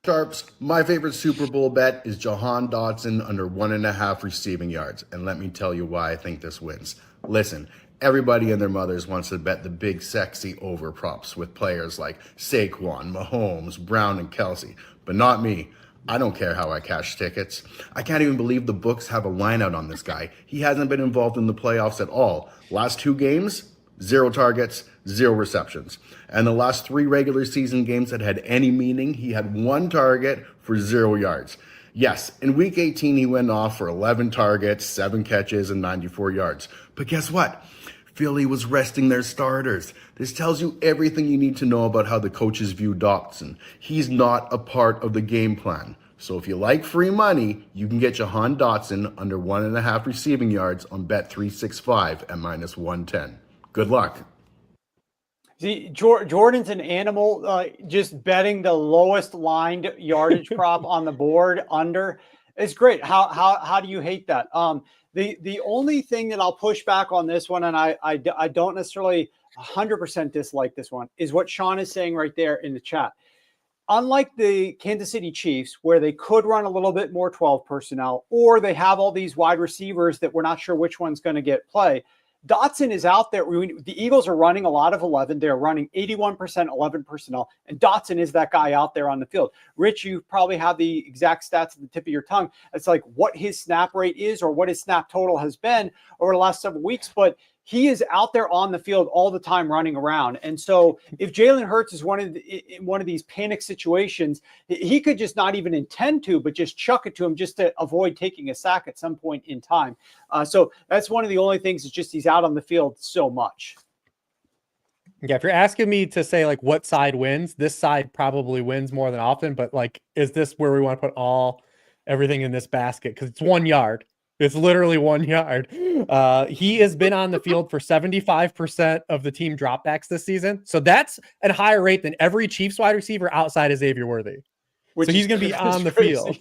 Sharps, my favorite Super Bowl bet is Jahan Dotson under 1.5 receiving yards. And let me tell you why I think this wins. Listen, everybody and their mothers wants to bet the big, sexy over props with players like Saquon, Mahomes, Brown, and Kelsey. But not me. I don't care how I cash tickets. I can't even believe the books have a line out on this guy. He hasn't been involved in the playoffs at all. Last 2 games, 0 targets, 0 receptions. And the last 3 regular season games that had any meaning, he had 1 target for 0 yards. Yes, in week 18, he went off for 11 targets, 7 catches, and 94 yards. But guess what? Philly was resting their starters. This tells you everything you need to know about how the coaches view Dotson. He's not a part of the game plan. So if you like free money, you can get Jahan Dotson under 1.5 receiving yards on Bet365 at minus 110. Good luck. See, Jordan's an animal, just betting the lowest lined yardage prop on the board under. It's great. How do you hate that? The only thing that I'll push back on this one, and I don't necessarily 100% dislike this one, is what Sean is saying right there in the chat. Unlike the Kansas City Chiefs, where they could run a little bit more 12 personnel, or they have all these wide receivers that we're not sure which one's going to get play, Dotson is out there. The Eagles are running a lot of 11. They're running 81% 11 personnel, and Dotson is that guy out there on the field. Rich, you probably have the exact stats at the tip of your tongue. It's like what his snap rate is or what his snap total has been over the last several weeks, but he is out there on the field all the time running around. And so if Jalen Hurts is in one of these panic situations, he could just not even intend to, but just chuck it to him just to avoid taking a sack at some point in time. So that's one of the only things is just he's out on the field so much. Yeah, if you're asking me to say like what side wins, this side probably wins more than often. But like, is this where we want to put everything in this basket? Because it's 1 yard. It's literally 1 yard. He has been on the field for 75% of the team dropbacks this season. So that's at a higher rate than every Chiefs wide receiver outside of Xavier Worthy. So he's going to be on the field.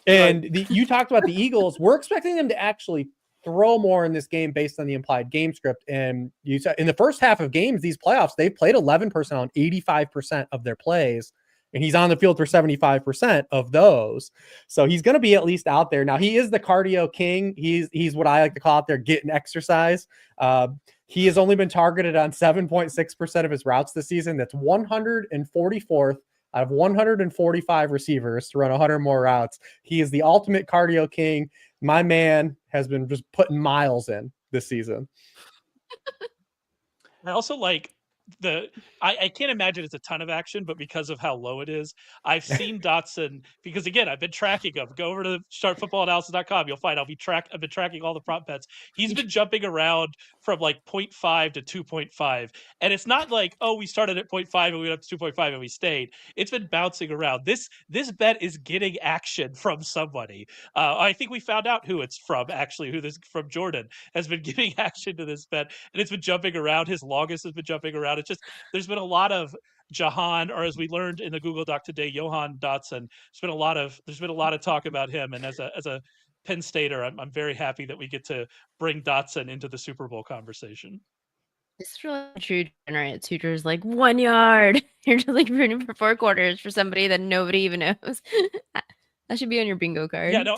And you talked about the Eagles. We're expecting them to actually throw more in this game based on the implied game script. And you said in the first half of games, these playoffs, they played 11 personnel on 85% of their plays. And he's on the field for 75% of those. So he's going to be at least out there. Now, he is the cardio king. He's what I like to call out there getting exercise. He has only been targeted on 7.6% of his routes this season. That's 144th out of 145 receivers to run 100 more routes. He is the ultimate cardio king. My man has been just putting miles in this season. I also like I can't imagine it's a ton of action, but because of how low it is, I've seen Dotson, because again, I've been tracking him. Go over to sharpfootballanalysis.com. You'll find I've been tracking all the prop bets. He's been jumping around from like 0.5 to 2.5. And it's not like, oh, we started at 0.5 and we went up to 2.5 and we stayed. It's been bouncing around. This bet is getting action from somebody. I think we found out who it's from, actually, from Jordan has been giving action to this bet, and it's been jumping around. His longest has been jumping around. It's just, there's been a lot of Jahan, or as we learned in the Google Doc today, Johan Dotson. There's been a lot of talk about him. And as a Penn Stater, I'm very happy that we get to bring Dotson into the Super Bowl conversation. It's really true to generate suitors like 1 yard. You're just like rooting for 4 quarters for somebody that nobody even knows. That should be on your bingo card. Yeah, no,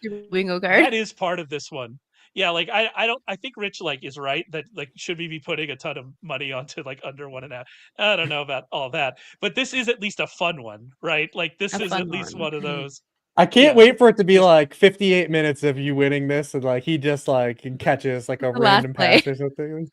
your bingo card. That is part of this one. Yeah, like I think Rich like is right that like should we be putting a ton of money onto like under 1.5? I don't know about all that, but this is at least a fun one, right? Like this is at least one of those. I can't wait for it to be like 58 minutes of you winning this, and like he just like catches like a random pass or something.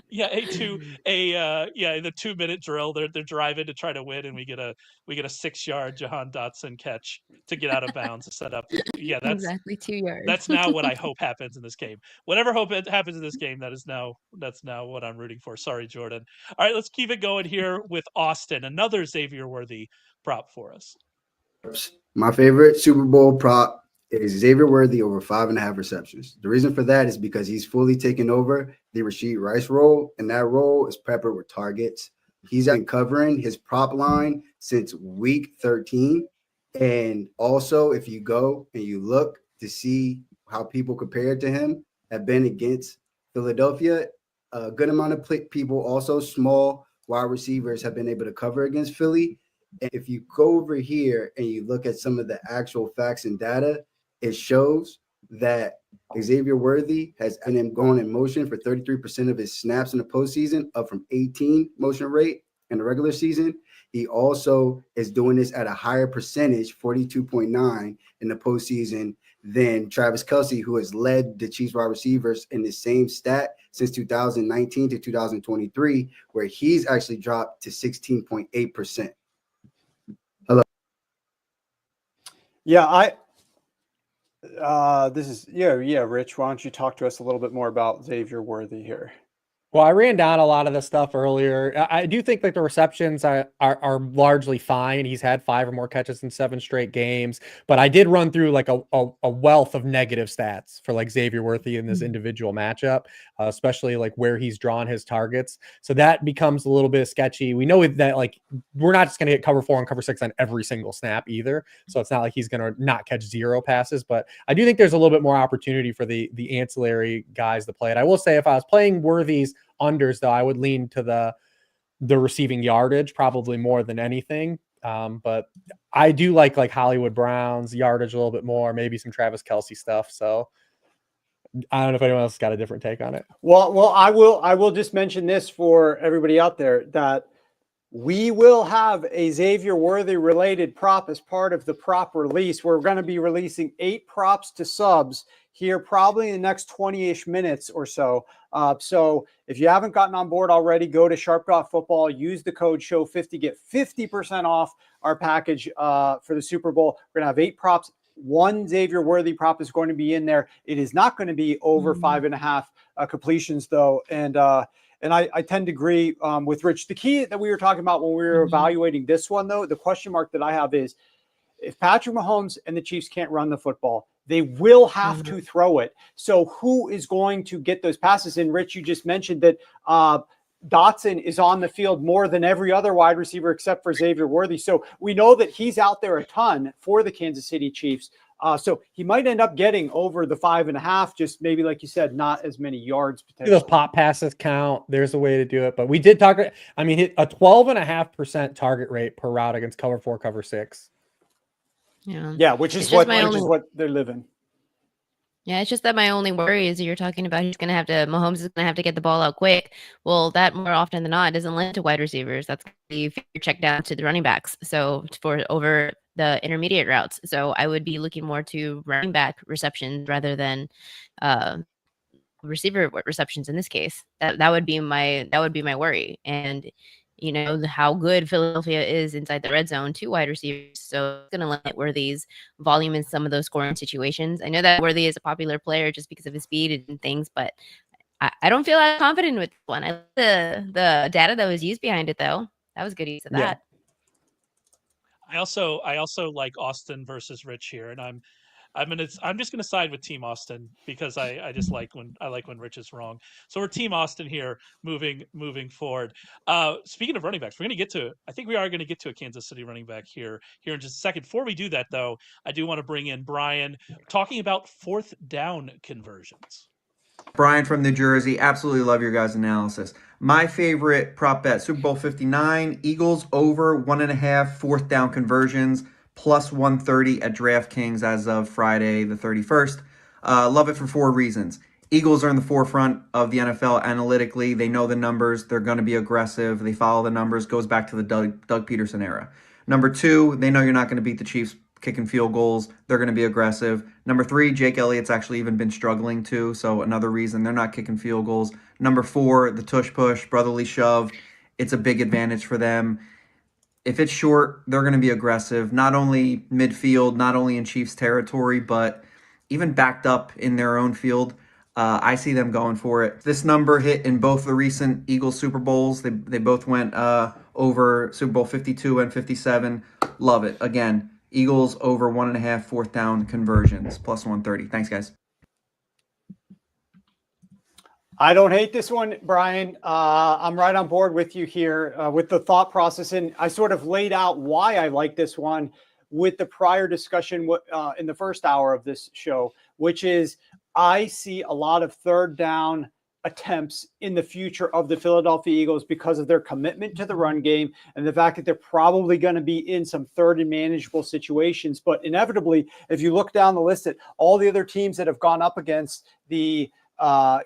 Yeah, in the 2-minute drill, they're driving to try to win, and we get a 6-yard Jahan Dotson catch to get out of bounds to set up. Yeah, that's exactly 2 yards. That's now what I hope happens in this game. Whatever hope happens in this game, that's now what I'm rooting for. Sorry, Jordan. All right, let's keep it going here with Austin, another Xavier Worthy prop for us. My favorite Super Bowl prop is Xavier Worthy over 5.5 receptions. The reason for that is because he's fully taken over the Rashid Rice role, and that role is peppered with targets. He's been covering his prop line since week 13. And also, if you go and you look to see how people compared to him have been against Philadelphia, a good amount of people, also small wide receivers, have been able to cover against Philly. And if you go over here and you look at some of the actual facts and data, it shows that Xavier Worthy has gone in motion for 33% of his snaps in the postseason, up from 18 motion rate in the regular season. He also is doing this at a higher percentage, 42.9 in the postseason, than Travis Kelce, who has led the Chiefs wide receivers in the same stat since 2019 to 2023, where he's actually dropped to 16.8%. Hello. Yeah, Rich, why don't you talk to us a little bit more about Xavier Worthy here? Well, I ran down a lot of the stuff earlier. I do think like the receptions are largely fine. He's had 5 or more catches in 7 straight games, but I did run through like a wealth of negative stats for like Xavier Worthy in this individual matchup, especially like where he's drawn his targets. So that becomes a little bit sketchy. We know that like we're not just going to get cover 4 and cover 6 on every single snap either. So it's not like he's going to not catch 0 passes, but I do think there's a little bit more opportunity for the ancillary guys to play it. I will say if I was playing Worthy's unders, though, I would lean to the receiving yardage probably more than anything. But I do like Hollywood Brown's yardage a little bit more, maybe some Travis Kelce stuff. So I don't know if anyone else has got a different take on it. Well, I will just mention this for everybody out there, that we will have a Xavier Worthy related prop as part of the prop release. We're going to be releasing 8 props to subs here probably in the next 20-ish minutes or so. So if you haven't gotten on board already, go to sharp.football, use the code SHOW50, get 50% off our package for the Super Bowl. We're going to have 8 props. 1 Xavier Worthy prop is going to be in there. It is not going to be over 5.5 completions, though. And I tend to agree with Rich. The key that we were talking about when we were evaluating this one, though, the question mark that I have is, if Patrick Mahomes and the Chiefs can't run the football, they will have to throw it. So who is going to get those passes? And Rich, you just mentioned that Dotson is on the field more than every other wide receiver except for Xavier Worthy. So we know that he's out there a ton for the Kansas City Chiefs. So he might end up getting over the 5.5, just maybe, like you said, not as many yards potentially. Those pop passes count. There's a way to do it. But we did talk, I mean, hit a 12.5% target rate per route against cover 4, cover 6. Yeah, which is what they're living. Yeah, it's just that my only worry is you're talking about Mahomes is gonna have to get the ball out quick. Well, that more often than not doesn't lend to wide receivers. That's gonna be check down to the running backs. So for over the intermediate routes. So I would be looking more to running back receptions rather than receiver receptions in this case. That would be my worry. And you know how good Philadelphia is inside the red zone to wide receivers. So it's going to limit Worthy's volume in some of those scoring situations. I know that Worthy is a popular player just because of his speed and things, but I don't feel as confident with one. I like the data that was used behind it, though. That was good use of that. I also like Austin versus Rich here, and I'm just gonna side with Team Austin because I just like when Rich is wrong. So we're Team Austin here, moving forward. Speaking of running backs, I think we are gonna get to a Kansas City running back here in just a second. Before we do that, though, I do want to bring in Brian talking about 4th down conversions. Brian from New Jersey. Absolutely love your guys' analysis. My favorite prop bet, Super Bowl 59, Eagles over 1.5 4th down conversions, plus 130 at DraftKings as of Friday the 31st. Love it for 4 reasons. Eagles are in the forefront of the NFL analytically. They know the numbers. They're going to be aggressive. They follow the numbers. Goes back to the Doug Peterson era. Number 2, they know you're not going to beat the Chiefs kicking field goals. They're going to be aggressive. Number 3, Jake Elliott's actually even been struggling too, so another reason they're not kicking field goals. Number 4, the tush push, brotherly shove. It's a big advantage for them. If it's short, they're going to be aggressive, not only midfield, not only in Chiefs territory, but even backed up in their own field. I see them going for it. This number hit in both the recent Eagles Super Bowls. They both went over Super Bowl 52 and 57. Love it. Again, Eagles over 1.5 4th down conversions, plus 130. Thanks, guys. I don't hate this one, Brian. I'm right on board with you here with the thought process. And I sort of laid out why I like this one with the prior discussion in the first hour of this show, which is I see a lot of 3rd down attempts in the future of the Philadelphia Eagles because of their commitment to the run game and the fact that they're probably going to be in some 3rd and manageable situations. But inevitably, if you look down the list at all the other teams that have gone up against the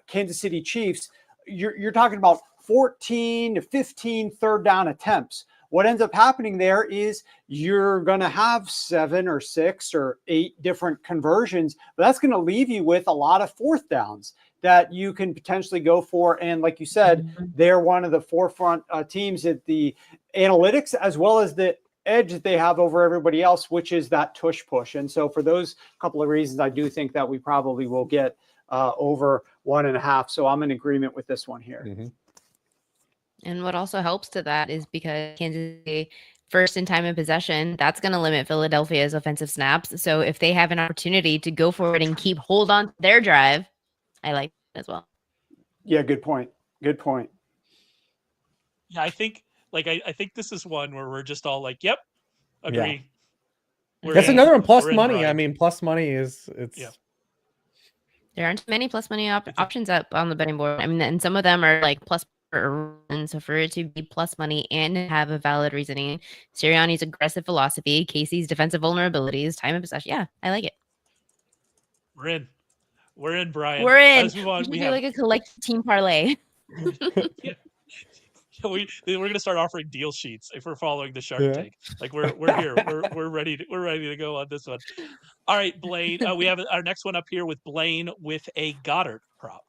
Kansas City Chiefs, you're talking about 14 to 15 3rd down attempts. What ends up happening there is you're going to have 7 or 6 or 8 different conversions, but that's going to leave you with a lot of 4th downs that you can potentially go for. And like you said, they're one of the forefront teams at the analytics, as well as the edge that they have over everybody else, which is that tush push. And so for those couple of reasons, I do think that we probably will get over 1.5. So I'm in agreement with this one here. Mm-hmm. And what also helps to that is because Kansas City first in time of possession, that's going to limit Philadelphia's offensive snaps. So if they have an opportunity to go for it and hold on to their drive, I like it as well. Yeah, good point. Good point. Yeah, I think this is one where we're just all like, yep, agree. Yeah. That's another one, plus money. I mean, plus money it's There aren't many plus money options up on the betting board. I mean, and some of them are like plus, and so for it to be plus money and have a valid reasoning, Sirianni's aggressive philosophy, Casey's defensive vulnerabilities, time of possession. Yeah, I like it. We're in, Brian. We're in. Let's move on. We have like a collective team parlay. Yeah. We're gonna start offering deal sheets if we're following the Shark Tank. Like we're here. We're ready to go on this one. All right, Blaine. We have our next one up here with Blaine with a Goddard prop.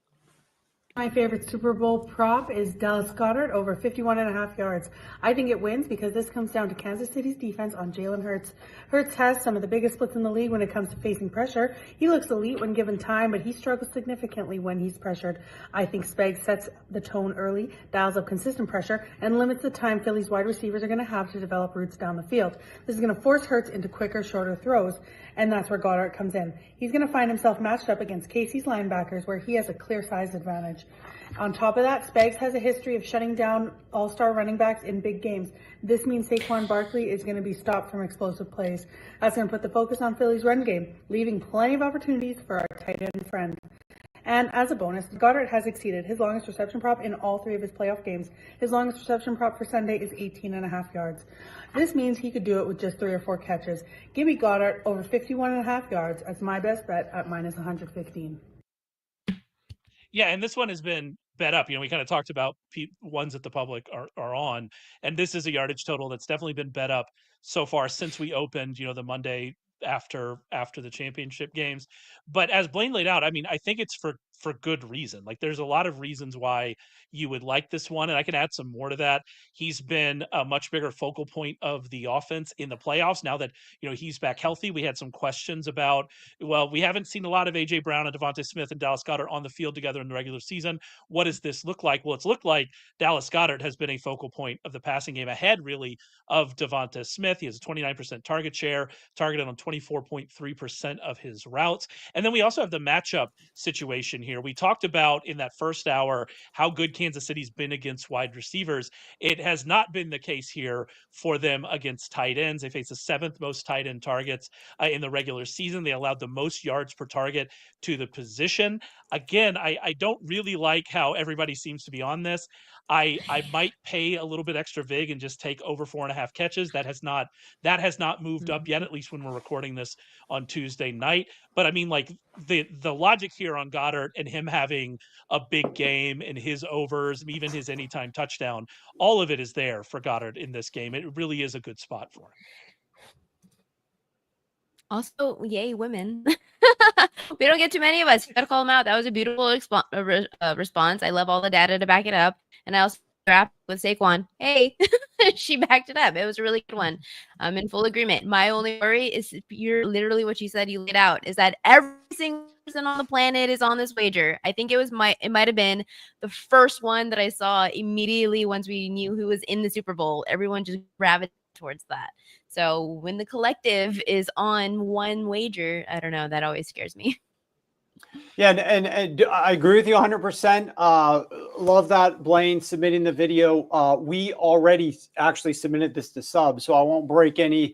My favorite Super Bowl prop is Dallas Goedert over 51.5 yards. I think it wins because this comes down to Kansas City's defense on Jalen Hurts. Hurts has some of the biggest splits in the league when it comes to facing pressure. He looks elite when given time, but he struggles significantly when he's pressured. I think Spags sets the tone early, dials up consistent pressure, and limits the time Philly's wide receivers are going to have to develop routes down the field. This is going to force Hurts into quicker, shorter throws, and that's where Goddard comes in. He's going to find himself matched up against KC's linebackers where he has a clear size advantage. On top of that, Spags has a history of shutting down all-star running backs in big games. This means Saquon Barkley is going to be stopped from explosive plays. That's going to put the focus on Philly's run game, leaving plenty of opportunities for our tight end friend. And as a bonus, Goddard has exceeded his longest reception prop in all 3 of his playoff games. His longest reception prop for Sunday is 18.5 yards. This means he could do it with just 3 or 4 catches. Give me Goddard over 51.5 yards as my best bet at minus 115. Yeah, and this one has been bet up. We kind of talked about ones that the public are on, and this is a yardage total that's definitely been bet up so far since we opened, the Monday after the championship games. But as Blaine laid out, I mean, I think it's for good reason. Like, there's a lot of reasons why you would like this one, and I can add some more to that. He's been a much bigger focal point of the offense in the playoffs now that he's back healthy. We had some questions about, well, we haven't seen a lot of AJ Brown and Devontae Smith and Dallas Goedert on the field together in the regular season. What does this look like? Well, it's looked like Dallas Goedert has been a focal point of the passing game ahead, really, of Devontae Smith. He has a 29% target share, targeted on 24.3% of his routes. And then we also have the matchup situation here. We talked about in that first hour how good Kansas City's been against wide receivers. It has not been the case here for them against tight ends. They face the 7th most tight end targets in the regular season. They allowed the most yards per target to the position. Again, I don't really like how everybody seems to be on this. I might pay a little bit extra vig and just take over 4.5 catches. That has not moved up yet, at least when we're recording this on Tuesday night. But I mean, like, the logic here on Goddard and him having a big game and his overs, even his anytime touchdown, all of it is there for Goddard in this game. It really is a good spot for him. Also, yay, women. We don't get too many of us. You got to call them out. That was a beautiful response. I love all the data to back it up. And I also wrapped with Saquon. Hey, she backed it up. It was a really good one. I'm in full agreement. My only worry is you're literally what you said, you laid out, is that every single person on the planet is on this wager. I think it might have been the first one that I saw immediately once we knew who was in the Super Bowl. Everyone just gravitated towards that. So when the collective is on one wager, I don't know, that always scares me. Yeah, and I agree with you 100%. Love that, Blaine, submitting the video. We already actually submitted this to sub, so I won't break any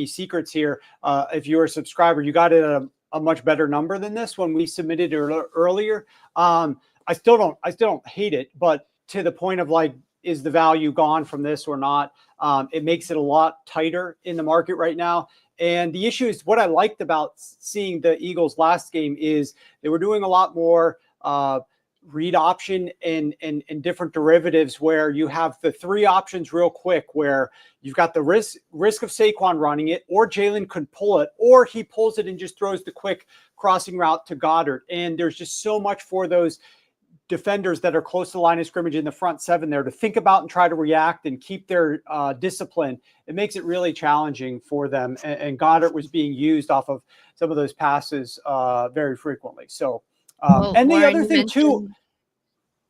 secrets here. If you're a subscriber, you got it at a much better number than this when we submitted it earlier. I still don't hate it, but to the point of, like, is the value gone from this or not? It makes it a lot tighter in the market right now. And the issue is, what I liked about seeing the Eagles last game is they were doing a lot more read option and different derivatives where you have the 3 options real quick, where you've got the risk of Saquon running it, or Jalen could pull it, or he pulls it and just throws the quick crossing route to Goddard. And there's just so much for those defenders that are close to the line of scrimmage in the front 7 there to think about and try to react and keep their discipline. It makes it really challenging for them. And Goddard was being used off of some of those passes very frequently. So, and Warren, the other thing too,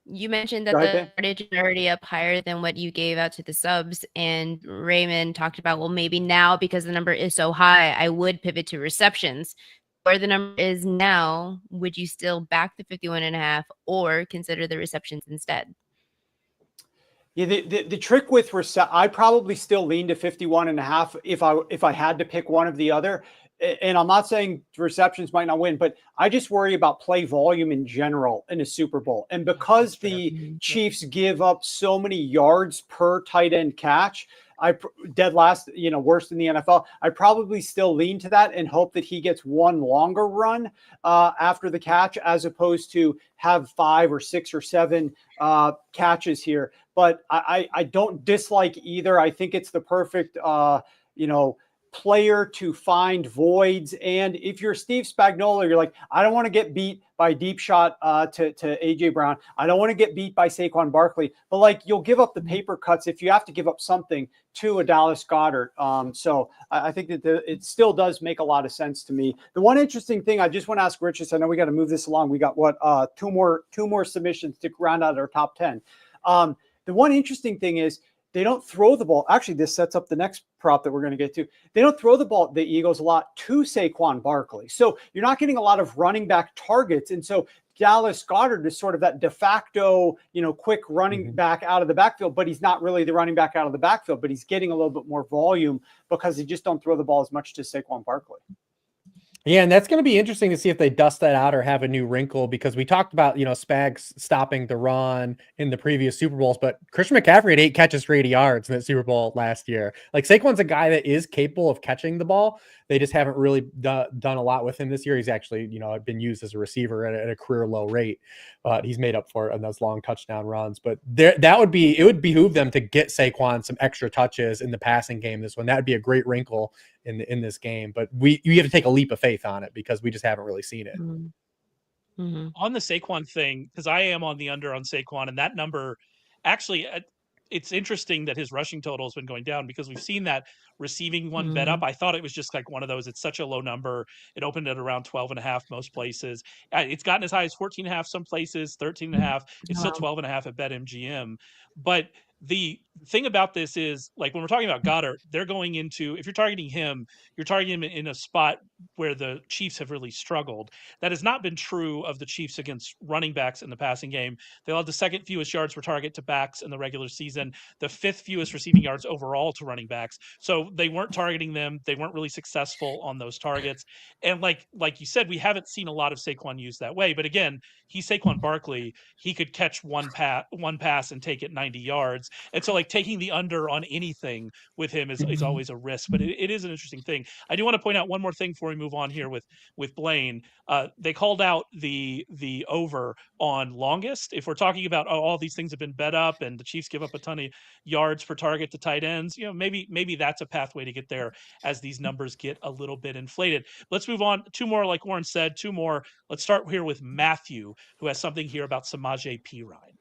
you mentioned that the yardage is already up higher than what you gave out to the subs, and Raymond talked about, well, maybe now because the number is so high, I would pivot to receptions. Where the number is now, would you still back the 51.5 or consider the receptions instead? Yeah, the trick with I probably still lean to 51.5 if I had to pick one of the other. And I'm not saying receptions might not win, but I just worry about play volume in general in a Super Bowl. And because the Chiefs give up so many yards per tight end catch, dead last, worst in the NFL, I probably still lean to that and hope that he gets one longer run after the catch, as opposed to have 5 or 6 or 7 catches here. But I don't dislike either. I think it's the perfect, player to find voids. And if you're Steve Spagnuolo, you're like, I don't want to get beat by a deep shot to AJ Brown. I don't want to get beat by Saquon Barkley, but like you'll give up the paper cuts if you have to give up something to a Dallas Goedert. So I think that it still does make a lot of sense to me. The one interesting thing I just want to ask Richard, I know we got to move this along. We got two more submissions to round out our top 10. The one interesting thing is they don't throw the ball. Actually, this sets up the next prop that we're going to get to. They don't throw the ball, the Eagles, a lot to Saquon Barkley. So you're not getting a lot of running back targets. And so Dallas Goedert is sort of that de facto, quick running back out of the backfield, but he's not really the running back out of the backfield, but he's getting a little bit more volume because they just don't throw the ball as much to Saquon Barkley. Yeah, and that's going to be interesting to see if they dust that out or have a new wrinkle, because we talked about, Spags stopping the run in the previous Super Bowls, but Christian McCaffrey had 8 catches for 80 yards in that Super Bowl last year. Like, Saquon's a guy that is capable of catching the ball. They just haven't really done a lot with him this year. He's actually, been used as a receiver at a career low rate, but he's made up for it on those long touchdown runs. But it would behoove them to get Saquon some extra touches in the passing game this one. That would be a great wrinkle in this game. But you have to take a leap of faith on it because we just haven't really seen it. Mm-hmm. On the Saquon thing, because I am on the under on Saquon, and that number actually, it's interesting that his rushing total has been going down because we've seen that receiving one bet up. I thought it was just like one of those. It's such a low number. It opened at around 12.5 most places. It's gotten as high as 14.5 some places, 13.5. It's still 12.5 at BetMGM. But the thing about this is, like, when we're talking about Goddard, they're going into, if you're targeting him, you're targeting him in a spot where the Chiefs have really struggled. That has not been true of the Chiefs against running backs in the passing game. They allowed the second fewest yards per target to backs in the regular season, the 5th fewest receiving yards overall to running backs. So they weren't targeting them. They weren't really successful on those targets. And like you said, we haven't seen a lot of Saquon used that way. But again, he's Saquon Barkley. He could catch one pass and take it 90 yards. And so, like, taking the under on anything with him is always a risk. But it is an interesting thing. I do want to point out one more thing before we move on here with Blaine. They called out the over on longest. If we're talking about all these things have been bet up and the Chiefs give up a ton of yards per target to tight ends, maybe that's a pathway to get there as these numbers get a little bit inflated. Let's move on. 2 more, like Warren said, 2 more. Let's start here with Matthew, who has something here about Samaje Perine.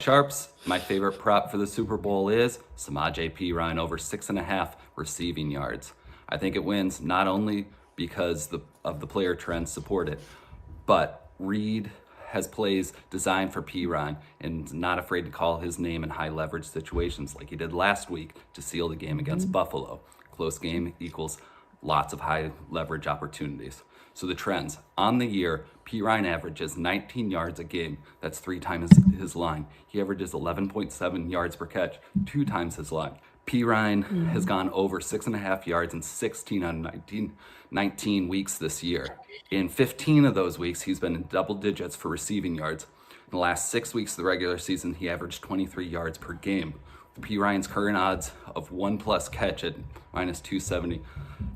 Sharps, my favorite prop for the Super Bowl is Samaje Perine over 6.5 receiving yards. I think it wins not only because of the player trends support it, but Reid has plays designed for Perine and not afraid to call his name in high leverage situations like he did last week to seal the game against Buffalo. Close game equals lots of high leverage opportunities. So the trends on the year, Perine averages 19 yards a game. That's 3 times his line. He averages 11.7 yards per catch, 2 times his line. Perine has gone over 6.5 yards in 16 out of 19 weeks this year. In 15 of those weeks, he's been in double digits for receiving yards. In the last 6 weeks of the regular season, he averaged 23 yards per game. Perine's current odds of 1+ catch at -270.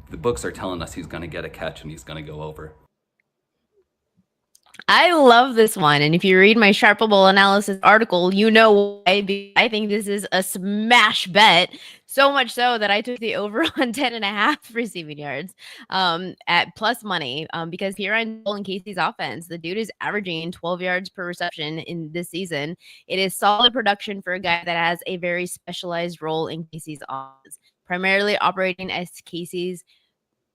The books are telling us he's going to get a catch and he's going to go over. I love this one. And if you read my Sharpable analysis article, you know why. I think this is a smash bet. So much so that I took the over on 10.5 receiving yards at plus money because Perine's in Casey's offense. The dude is averaging 12 yards per reception in this season. It is solid production for a guy that has a very specialized role in Casey's offense, primarily operating as Casey's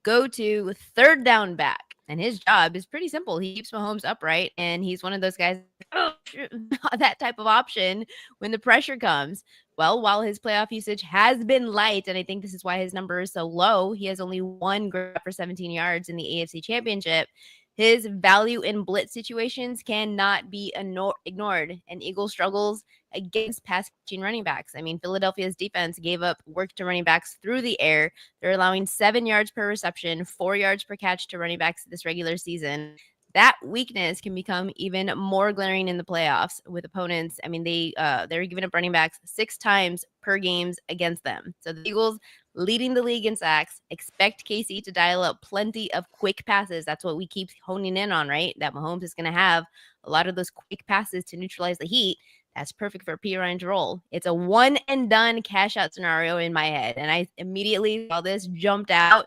go-to 3rd down back. And his job is pretty simple. He keeps Mahomes upright, and he's one of those guys, that type of option when the pressure comes. Well, while his playoff usage has been light, and I think this is why his number is so low, he has only 1 grab for 17 yards in the AFC Championship. His value in blitz situations cannot be ignored, and Eagles struggles against pass-catching running backs. I mean, Philadelphia's defense gave up work to running backs through the air. They're allowing 7 yards per reception, 4 yards per catch to running backs this regular season. That weakness can become even more glaring in the playoffs with opponents. I mean, they're giving up running backs 6 times per games against them. So the Eagles, leading the league in sacks, expect Casey to dial up plenty of quick passes. That's what we keep honing in on, right? That Mahomes is going to have a lot of those quick passes to neutralize the heat. That's perfect for P. Ryan's role. It's a one and done cash out scenario in my head. And I immediately, while this jumped out,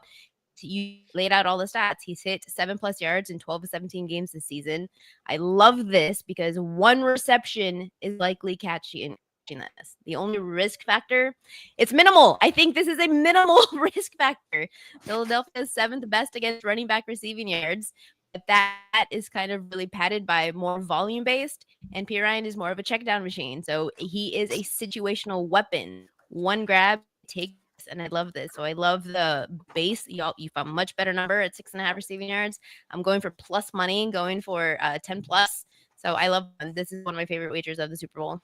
you laid out all the stats. He's hit 7+ yards in 12 of 17 games this season. I love this because one reception is likely catching this. The only risk factor, it's minimal. I think this is a minimal risk factor. Philadelphia is 7th best against running back receiving yards, but that is kind of really padded by more volume based, and P. Ryan is more of a check down machine. So he is a situational weapon. One grab, take, and I love this. So I love the base. You found a much better number at 6.5 receiving yards. I'm going for plus money, going for 10+. So I love this. Is one of my favorite wagers of the Super Bowl.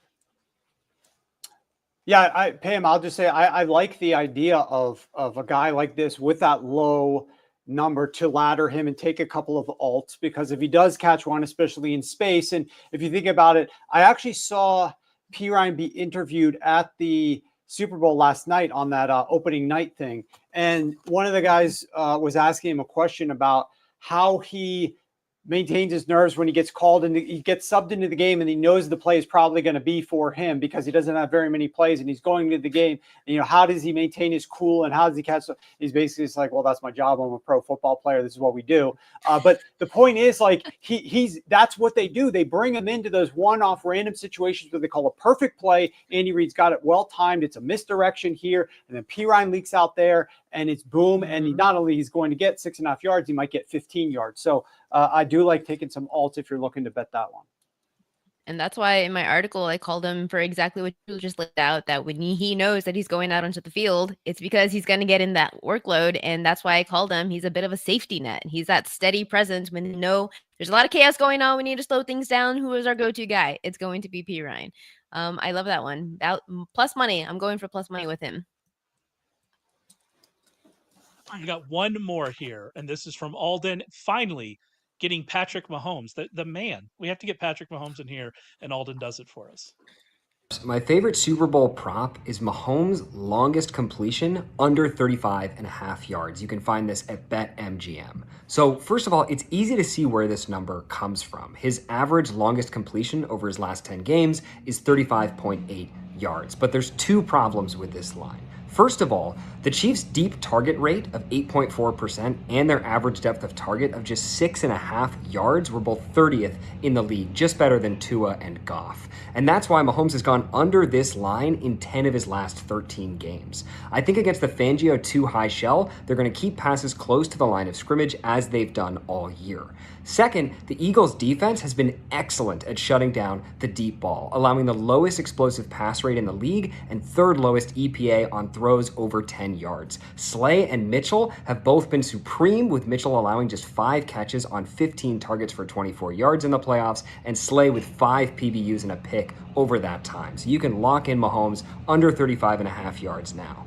Yeah, Pam, I'll just say I like the idea of a guy like this with that low number to ladder him and take a couple of alts, because if he does catch one, especially in space, and if you think about it, I actually saw P. Ryan be interviewed at the Super Bowl last night on that opening night thing, and one of the guys was asking him a question about how he maintains his nerves when he gets called and he gets subbed into the game and he knows the play is probably going to be for him because he doesn't have very many plays and he's going to the game. And, how does he maintain his cool and how does he catch? He's basically just like, well, that's my job. I'm a pro football player. This is what we do. But the point is, like, that's what they do. They bring him into those one-off random situations where they call a perfect play. Andy Reid's got it well timed. It's a misdirection here. And then P. Ryan leaks out there and it's boom. And he not only he's going to get 6.5 yards, he might get 15 yards. So I do like taking some alts if you're looking to bet that one. And that's why in my article, I called him for exactly what you just laid out, that when he knows that he's going out onto the field, it's because he's going to get in that workload. And that's why I called him. He's a bit of a safety net. He's that steady presence when you know there's a lot of chaos going on. We need to slow things down. Who is our go-to guy? It's going to be P. Ryan. I love that one. Plus money. I'm going for plus money with him. I've got one more here, and this is from Alden. Finally, getting Patrick Mahomes, the man. We have to get Patrick Mahomes in here, and Alden does it for us. My favorite Super Bowl prop is Mahomes' longest completion under 35.5 yards. You can find this at BetMGM. So first of all, it's easy to see where this number comes from. His average longest completion over his last 10 games is 35.8 yards. But there's two problems with this line. First of all, the Chiefs' deep target rate of 8.4% and their average depth of target of just 6.5 yards were both 30th in the league, just better than Tua and Goff. And that's why Mahomes has gone under this line in 10 of his last 13 games. I think against the Fangio 2 high shell, they're going to keep passes close to the line of scrimmage as they've done all year. Second, the Eagles' defense has been excellent at shutting down the deep ball, allowing the lowest explosive pass rate in the league and third lowest EPA on throws over 10 yards. Slay and Mitchell have both been supreme, with Mitchell allowing just 5 catches on 15 targets for 24 yards in the playoffs, and Slay with 5 PBUs and a pick over that time. So you can lock in Mahomes under 35.5 yards now.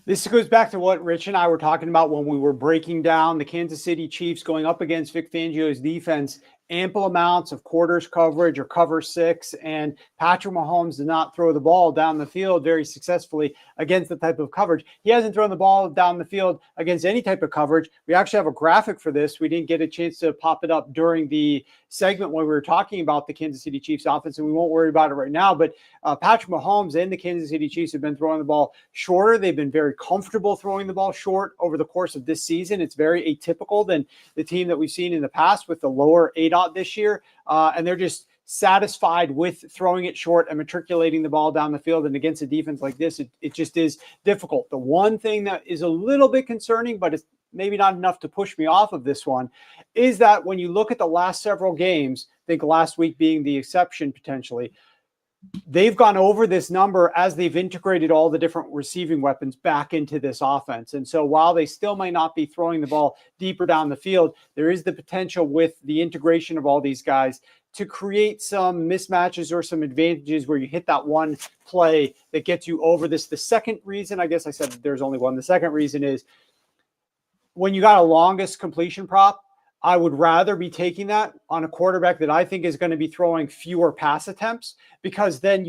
This goes back to what Rich and I were talking about when we were breaking down the Kansas City Chiefs going up against Vic Fangio's defense. Ample amounts of quarters coverage or cover 6, and Patrick Mahomes did not throw the ball down the field very successfully against the type of coverage. He hasn't thrown the ball down the field against any type of coverage. We actually have a graphic for this. We didn't get a chance to pop it up during the segment when we were talking about the Kansas City Chiefs offense, and we won't worry about it right now, but Patrick Mahomes and the Kansas City Chiefs have been throwing the ball shorter. They've been very comfortable throwing the ball short over the course of this season. It's very atypical than the team that we've seen in the past with the lower ADOT this year, and they're just satisfied with throwing it short and matriculating the ball down the field. And against a defense like this, it just is difficult. The one thing that is a little bit concerning, but it's maybe not enough to push me off of this one, is that when you look at the last several games, I think last week being the exception potentially, they've gone over this number as they've integrated all the different receiving weapons back into this offense. And so while they still might not be throwing the ball deeper down the field, there is the potential with the integration of all these guys to create some mismatches or some advantages where you hit that one play that gets you over this. The second reason, I guess I said there's only one. The second reason is when you got a longest completion prop, I would rather be taking that on a quarterback that I think is going to be throwing fewer pass attempts, because then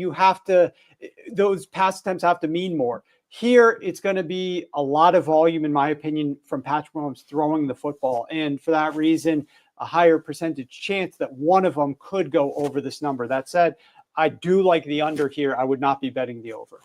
those pass attempts have to mean more. Here, it's going to be a lot of volume, in my opinion, from Patrick Mahomes throwing the football. And for that reason, a higher percentage chance that one of them could go over this number. That said, I do like the under here. I would not be betting the over.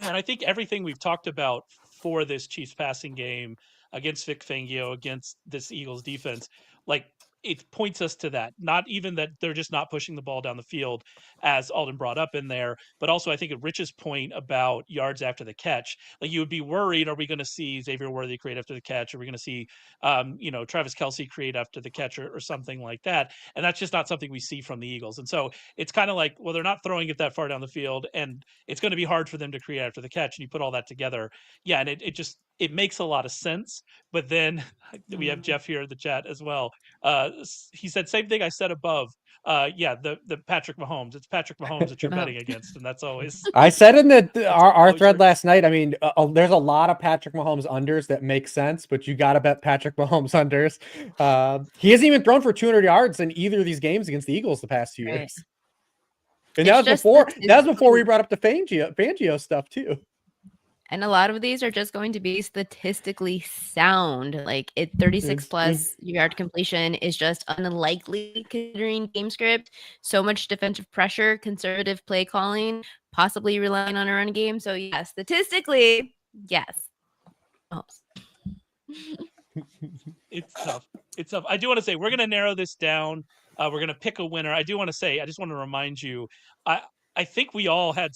And I think everything we've talked about for this Chiefs passing game against Vic Fangio, against this Eagles defense, like it points us to that. Not even that they're just not pushing the ball down the field, as Alden brought up in there, but also I think at Rich's point about yards after the catch, like you would be worried, are we going to see Xavier Worthy create after the catch? Are we going to see, Travis Kelce create after the catch or something like that? And that's just not something we see from the Eagles. And so it's kind of like, well, they're not throwing it that far down the field, and it's going to be hard for them to create after the catch. And you put all that together. Yeah. And it makes a lot of sense. But then we have Jeff here in the chat as well. He said, same thing I said above. The Patrick Mahomes. It's Patrick Mahomes that you're betting against, and that's always. I said in our thread last night. I mean, there's a lot of Patrick Mahomes unders that make sense, but you got to bet Patrick Mahomes unders. He hasn't even thrown for 200 yards in either of these games against the Eagles the past few years. And that was before we brought up the Fangio stuff too. And a lot of these are just going to be statistically sound. Like 36 plus yard completion is just unlikely considering game script. So much defensive pressure, conservative play calling, possibly relying on a run game. So yeah, statistically, yes. It's tough. It's tough. I do want to say we're going to narrow this down. We're going to pick a winner. I just want to remind you, I think we all had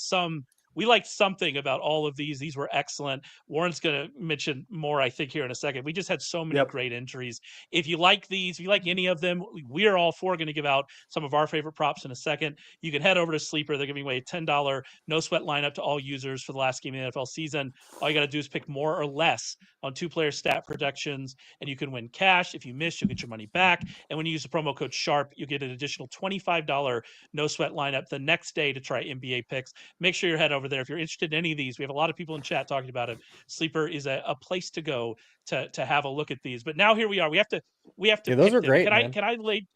we liked something about all of these. These were excellent. Warren's going to mention more, I think, here in a second. We just had so many great entries. If you like these, if you like any of them, we are all going to give out some of our favorite props in a second. You can head over to Sleeper. They're giving away a $10 no sweat lineup to all users for the last game of the NFL season. All you got to do is pick more or less on 2-player stat projections, and you can win cash. If you miss, you'll get your money back. And when you use the promo code SHARP, you get an additional $25 no sweat lineup the next day to try NBA picks. Make sure you head over there if you're interested in any of these. We have a lot of people in chat talking about it. Sleeper is a place to go to have a look at these. But now here we are. We have to. Yeah, those are great. Can I lay?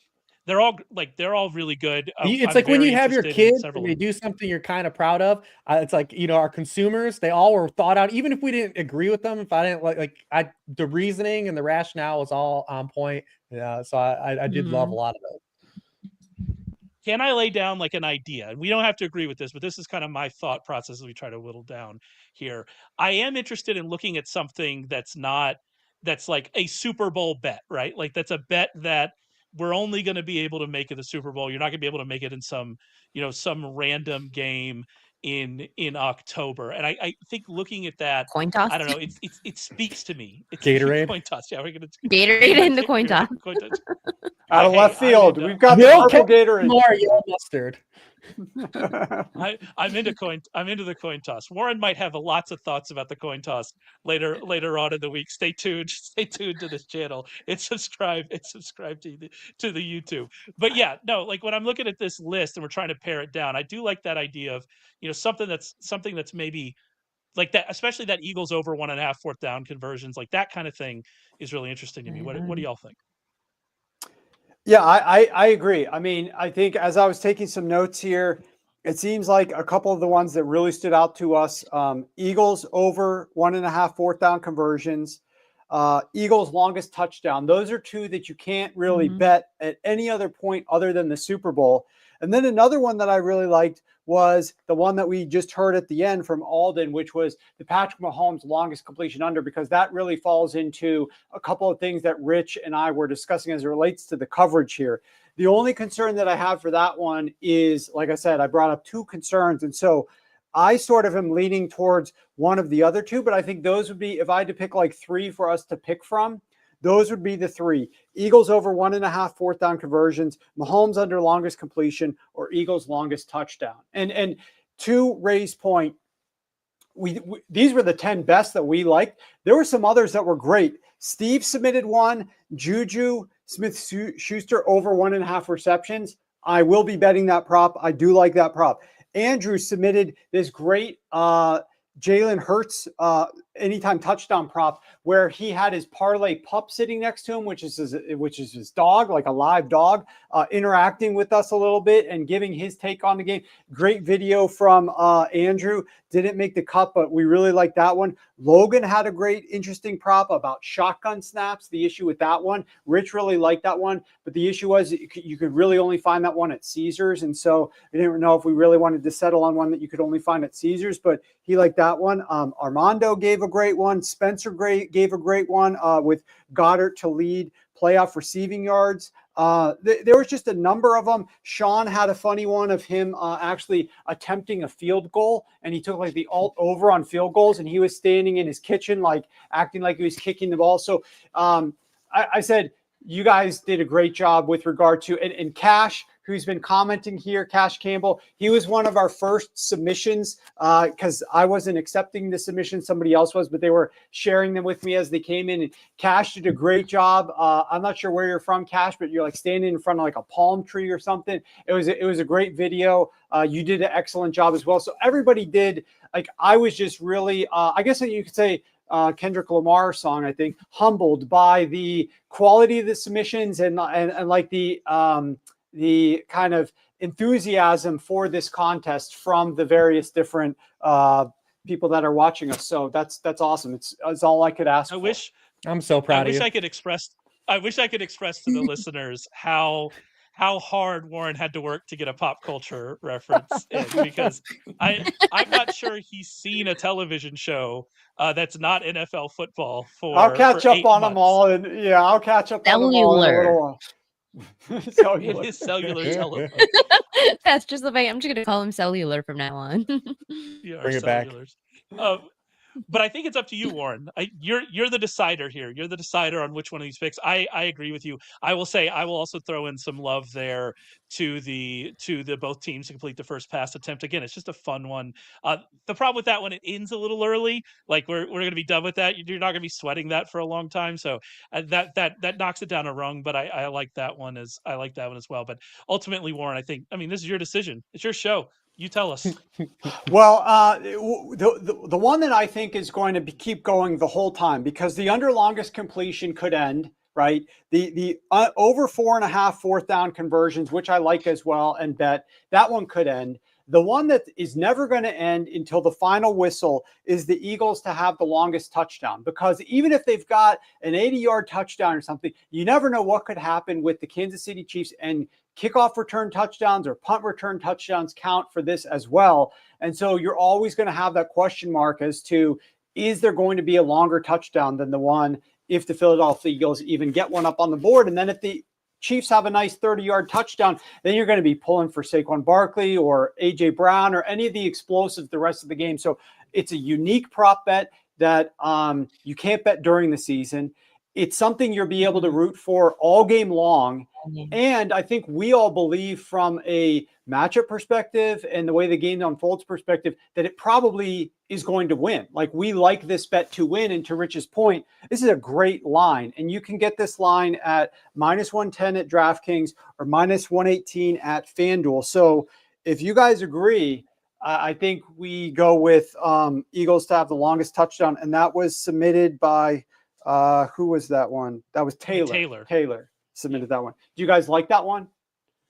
They're all really good. It's like when you have your kids and they do something you're kind of proud of. It's like, our consumers, they all were thought out. Even if we didn't agree with them, if I didn't the reasoning and the rationale was all on point. Yeah, so I did love a lot of it. Can I lay down like an idea? And we don't have to agree with this, but this is kind of my thought process as we try to whittle down here. I am interested in looking at something that's like a Super Bowl bet, right? Like that's a bet that we're only going to be able to make it the Super Bowl. You're not going to be able to make it in some random game in October. And I think looking at that, coin toss. I don't know. It speaks to me. It's Gatorade coin toss. Yeah, we're gonna Gatorade in the coin toss. Out of left field, we've got the purple Gatorade. More yellow mustard. I'm into the coin toss. Warren might have lots of thoughts about the coin toss later on in the week. Stay tuned to this channel. Subscribe to the YouTube. But yeah, no, like when I'm looking at this list and we're trying to pare it down, I do like that idea of something that's maybe like that, especially that Eagles over 1.5 fourth down conversions, like that kind of thing is really interesting to me. What do y'all think? Yeah, I agree. I mean, I think as I was taking some notes here, it seems like a couple of the ones that really stood out to us, Eagles over 1.5 fourth down conversions, Eagles longest touchdown. Those are two that you can't really bet at any other point other than the Super Bowl. And then another one that I really liked was the one that we just heard at the end from Alden, which was the Patrick Mahomes longest completion under, because that really falls into a couple of things that Rich and I were discussing as it relates to the coverage here. The only concern that I have for that one is, like I said, I brought up two concerns. And so I sort of am leaning towards one of the other two, but I think those would be, if I had to pick like three for us to pick from, those would be the three: Eagles over 1.5 fourth down conversions, Mahomes under longest completion, or Eagles longest touchdown. And to Ray's point, these were the 10 best that we liked. There were some others that were great. Steve submitted one, Juju Smith-Schuster over 1.5 receptions. I will be betting that prop. I do like that prop. Andrew submitted this great Jalen Hurts anytime touchdown prop where he had his parlay pup sitting next to him, which is his dog, like a live dog, interacting with us a little bit and giving his take on the game. Great video from Andrew. Didn't make the cut, but we really like that one. Logan had a great, interesting prop about shotgun snaps. The issue with that one, Rich really liked that one, but the issue was you could really only find that one at Caesars, and so I didn't know if we really wanted to settle on one that you could only find at Caesars, but he liked that one. Armando gave a great one. Spencer gave a great one with Goddard to lead playoff receiving yards. There was just a number of them. Sean had a funny one of him actually attempting a field goal, and he took like the alt over on field goals, and he was standing in his kitchen, like acting like he was kicking the ball. So I said, you guys did a great job with regard to, and Cash, who's been commenting here, Cash Campbell, he was one of our first submissions because I wasn't accepting the submission, somebody else was, but they were sharing them with me as they came in. And Cash did a great job. I'm not sure where you're from, Cash, but you're like standing in front of like a palm tree or something. It was a great video. You did an excellent job as well. So everybody did. Like, I was just really, I guess you could say, Kendrick Lamar song, I think, humbled by the quality of the submissions and like the kind of enthusiasm for this contest from the various different people that are watching us. So that's awesome. It's all I could ask for. I'm so proud of you. I wish I could express to the listeners how hard Warren had to work to get a pop culture reference in, because I'm not sure he's seen a television show that's not NFL football for I'll catch up on months. them all, and I'll catch up on them all in a little while. It is cellular telephone. That's just the way I'm just gonna call him cellular from now on. Bring it back. But I think it's up to you, Warren. You're the decider here. You're the decider on which one of these picks. I agree with you. I will say I will also throw in some love there to the both teams to complete the first pass attempt. Again, it's just a fun one. The problem with that one, it ends a little early. Like we're going to be done with that. You're not going to be sweating that for a long time. So that knocks it down a rung. But I like that one as well. But ultimately, Warren, I mean, this is your decision. It's your show. You tell us. Well, the one that I think is going to keep going the whole time, because the under longest completion could end, right? The over 4.5 fourth down conversions, which I like as well, and bet that one could end. The one that is never going to end until the final whistle is the Eagles to have the longest touchdown, because even if they've got an 80-yard touchdown or something, you never know what could happen with the Kansas City Chiefs, and kickoff return touchdowns or punt return touchdowns count for this as well. And so you're always going to have that question mark as to, is there going to be a longer touchdown than the one if the Philadelphia Eagles even get one up on the board? And then if the Chiefs have a nice 30-yard touchdown, then you're going to be pulling for Saquon Barkley or A.J. Brown or any of the explosives the rest of the game. So it's a unique prop bet that you can't bet during the season. It's something you'll be able to root for all game long. And I think we all believe from a matchup perspective and the way the game unfolds perspective that it probably is going to win. Like, we like this bet to win. And to Rich's point, this is a great line. And you can get this line at -110 at DraftKings or -118 at FanDuel. So if you guys agree, I think we go with Eagles to have the longest touchdown. And that was submitted by who was that one? That was Taylor. Taylor submitted that one. Do you guys like that one?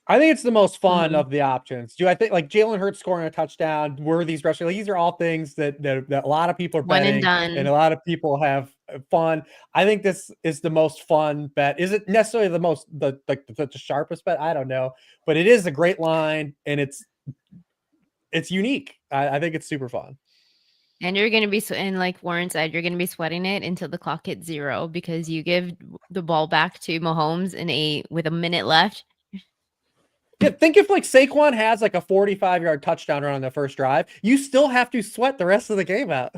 I think it's the most fun of the options. I think like Jalen Hurts scoring a touchdown, Worthy's rushing? Like, these are all things that a lot of people are betting, and a lot of people have fun. I think this is the most fun bet. Is it necessarily the most the sharpest bet? I don't know, but it is a great line, and it's unique. I think it's super fun. And you're going to be, and like Warren said, you're going to be sweating it until the clock hits 0, because you give the ball back to Mahomes with a minute left. Yeah, think if like Saquon has like a 45-yard touchdown run on the first drive, you still have to sweat the rest of the game out.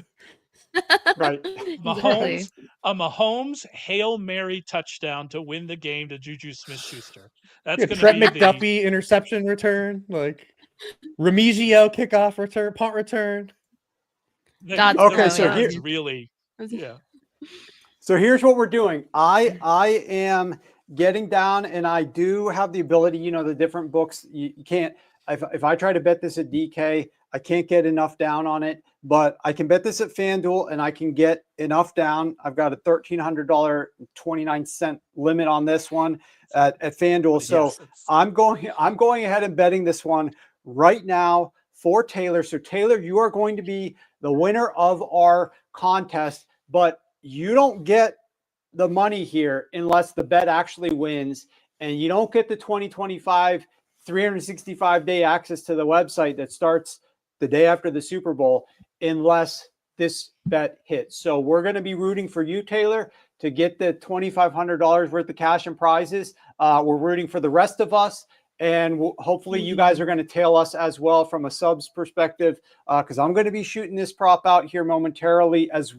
Right. Mahomes Hail Mary touchdown to win the game to Juju Smith-Schuster. That's going to be Trent McDuffie interception return, like Remigio kickoff return, punt return. Okay, so here's really, So here's what we're doing. I am getting down, and I do have the ability. The different books you can't. If I try to bet this at DK, I can't get enough down on it, but I can bet this at FanDuel and I can get enough down. I've got a $1,300.29 limit on this one at FanDuel. So I'm going ahead and betting this one right now for Taylor. So Taylor, you are going to be the winner of our contest, but you don't get the money here unless the bet actually wins, and you don't get the 2025 365-day access to the website that starts the day after the Super Bowl unless this bet hits. So we're going to be rooting for you, Taylor, to get the $2,500 worth of cash and prizes. We're rooting for the rest of us, and hopefully you guys are going to tail us as well from a subs perspective, because I'm going to be shooting this prop out here momentarily, as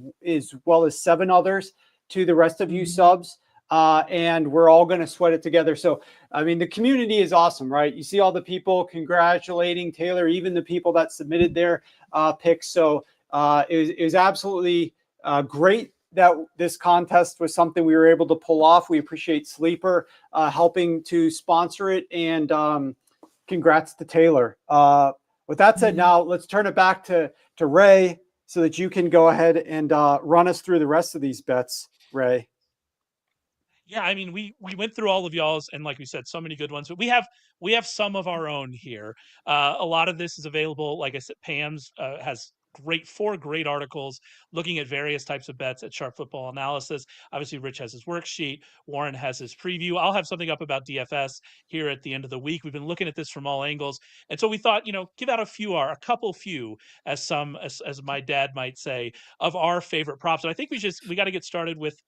well as 7 others to the rest of you subs. And we're all going to sweat it together. So, I mean, the community is awesome, right? You see all the people congratulating Taylor, even the people that submitted their picks. So it was absolutely great that this contest was something we were able to pull off. We appreciate Sleeper helping to sponsor it, and congrats to Taylor. With that said, now let's turn it back to Ray so that you can go ahead and run us through the rest of these bets, Ray. Yeah, I mean, we went through all of y'all's, and like we said, so many good ones. But we have some of our own here. A lot of this is available. Like I said, Pam's has 4 great articles looking at various types of bets at Sharp Football Analysis. Obviously, Rich has his worksheet. Warren has his preview. I'll have something up about DFS here at the end of the week. We've been looking at this from all angles, and so we thought, give out a couple few, as my dad might say, of our favorite props. And I think we got to get started with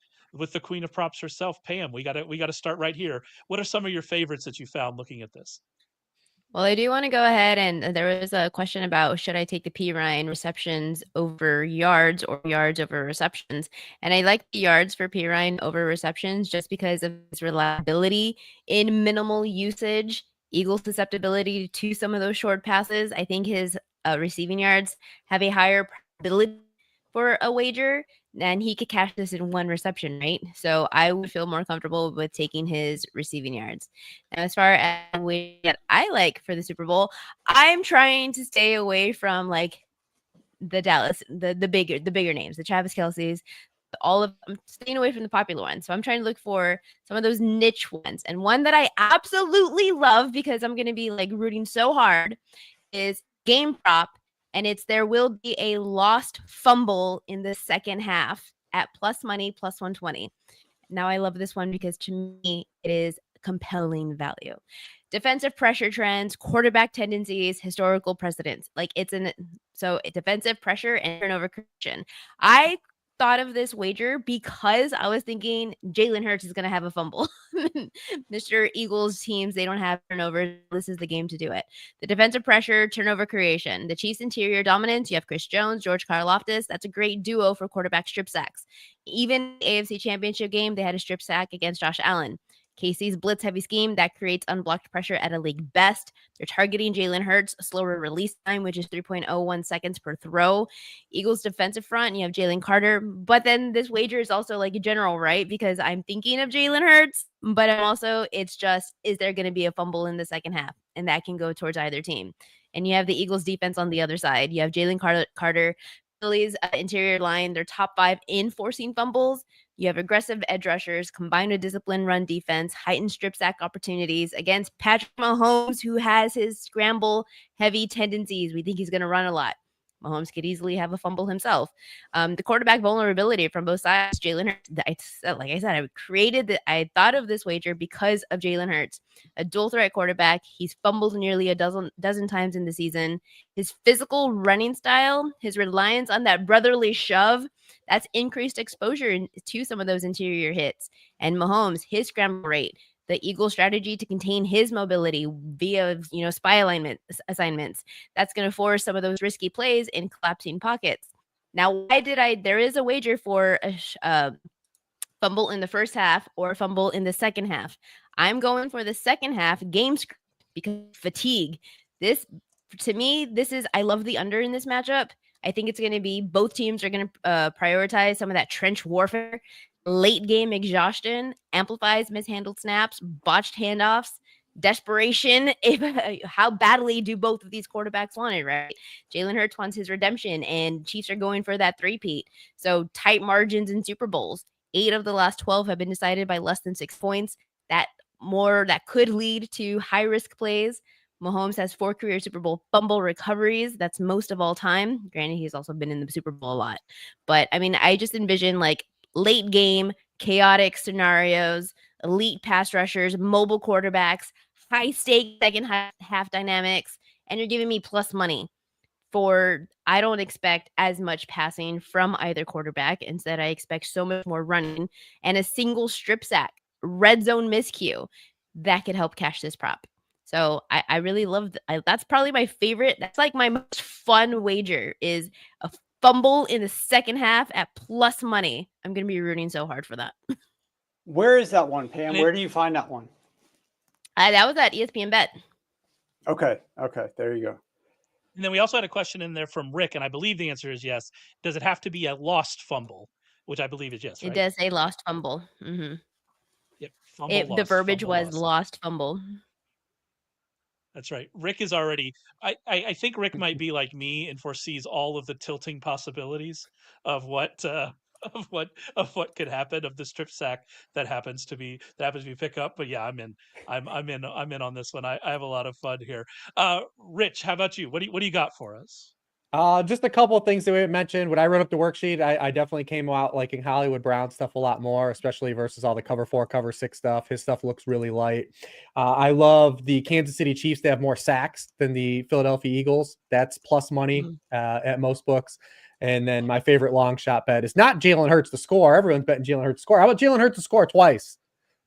the queen of props herself, Pam. We got to start right here. What are some of your favorites that you found looking at this? Well, I do want to go ahead, and there was a question about should I take the P. Ryan receptions over yards or yards over receptions. And I like the yards for P. Ryan over receptions just because of his reliability in minimal usage, Eagles' susceptibility to some of those short passes. I think his receiving yards have a higher probability for a wager, and he could cash this in 1 reception, right? So I would feel more comfortable with taking his receiving yards. Now, as far as that I like for the Super Bowl, I'm trying to stay away from like the Dallas, the bigger names, the Travis Kelce's, I'm staying away from the popular ones. So I'm trying to look for some of those niche ones. And one that I absolutely love, because I'm going to be like rooting so hard, is game prop. And it's there will be a lost fumble in the second half at plus money, plus 120. Now I love this one because to me it is compelling value. Defensive pressure trends, quarterback tendencies, historical precedents. Like defensive pressure and turnover correction. I thought of this wager because I was thinking Jalen Hurts is going to have a fumble. Mr. Eagles teams, they don't have turnovers. This is the game to do it. The defensive pressure, turnover creation. The Chiefs' interior dominance. You have Chris Jones, George Karlaftis. That's a great duo for quarterback strip sacks. Even the AFC Championship game, they had a strip sack against Josh Allen. KC's blitz heavy scheme that creates unblocked pressure at a league best. They're targeting Jalen Hurts, slower release time, which is 3.01 seconds per throw. Eagles defensive front, you have Jalen Carter. But then this wager is also like a general, right? Because I'm thinking of Jalen Hurts, but I'm also, it's just, is there going to be a fumble in the second half? And that can go towards either team. And you have the Eagles defense on the other side. You have Jalen Carter, Philly's interior line, they're top 5 in forcing fumbles. You have aggressive edge rushers combined with disciplined run defense, heightened strip sack opportunities against Patrick Mahomes, who has his scramble heavy tendencies. We think he's going to run a lot. Mahomes could easily have a fumble himself. The quarterback vulnerability from both sides. Jalen Hurts, like I said, I thought of this wager because of Jalen Hurts, a dual threat quarterback. He's fumbled nearly a dozen times in the season. His physical running style, his reliance on that brotherly shove, that's increased exposure to some of those interior hits. And Mahomes, his scramble rate, the Eagle strategy to contain his mobility via, spy assignments. That's going to force some of those risky plays in collapsing pockets. Now, there is a wager for a fumble in the first half or a fumble in the second half. I'm going for the second half game script because fatigue. I love the under in this matchup. I think it's going to be both teams are going to prioritize some of that trench warfare. Late game exhaustion amplifies mishandled snaps, botched handoffs. desperation. If how badly do both of these quarterbacks want it, right? Jalen Hurts wants his redemption, and Chiefs are going for that three-peat. So tight margins in Super Bowls. 8 of the last 12 have been decided by less than 6 points. That could lead to high-risk plays. Mahomes has 4 career Super Bowl fumble recoveries. That's most of all time. Granted, he's also been in the Super Bowl a lot. But, I mean, I just envision, like, late game, chaotic scenarios, elite pass rushers, mobile quarterbacks, high-stake second half dynamics, and you're giving me plus money for I don't expect as much passing from either quarterback. Instead, I expect so much more running and a single strip sack, red zone miscue that could help cash this prop. So I really love that's probably my favorite. That's like my most fun wager is a fumble in the second half at plus money. I'm going to be rooting so hard for that. Where is that one, Pam? Where do you find that one? That was at ESPN Bet. Okay. There you go. And then we also had a question in there from Rick, and I believe the answer is yes. Does it have to be a lost fumble? Which I believe is yes, right? It does say lost fumble. Mm-hmm. Yep. Fumble, the verbiage fumble, was lost fumble. That's right. Rick is already. I think Rick might be like me and foresees all of the tilting possibilities of what of what could happen of the strip sack that happens to be pick up. But yeah, I'm in on this one. I have a lot of fun here. Rich, how about you? What do you got for us? Just a couple of things that we mentioned. When I wrote up the worksheet, I definitely came out liking Hollywood Brown stuff a lot more, especially versus all the cover 4, cover 6 stuff. His stuff looks really light. I love the Kansas City Chiefs. They have more sacks than the Philadelphia Eagles. That's plus money at most books. And then my favorite long shot bet is not Jalen Hurts to score. Everyone's betting Jalen Hurts to score. How about Jalen Hurts to score twice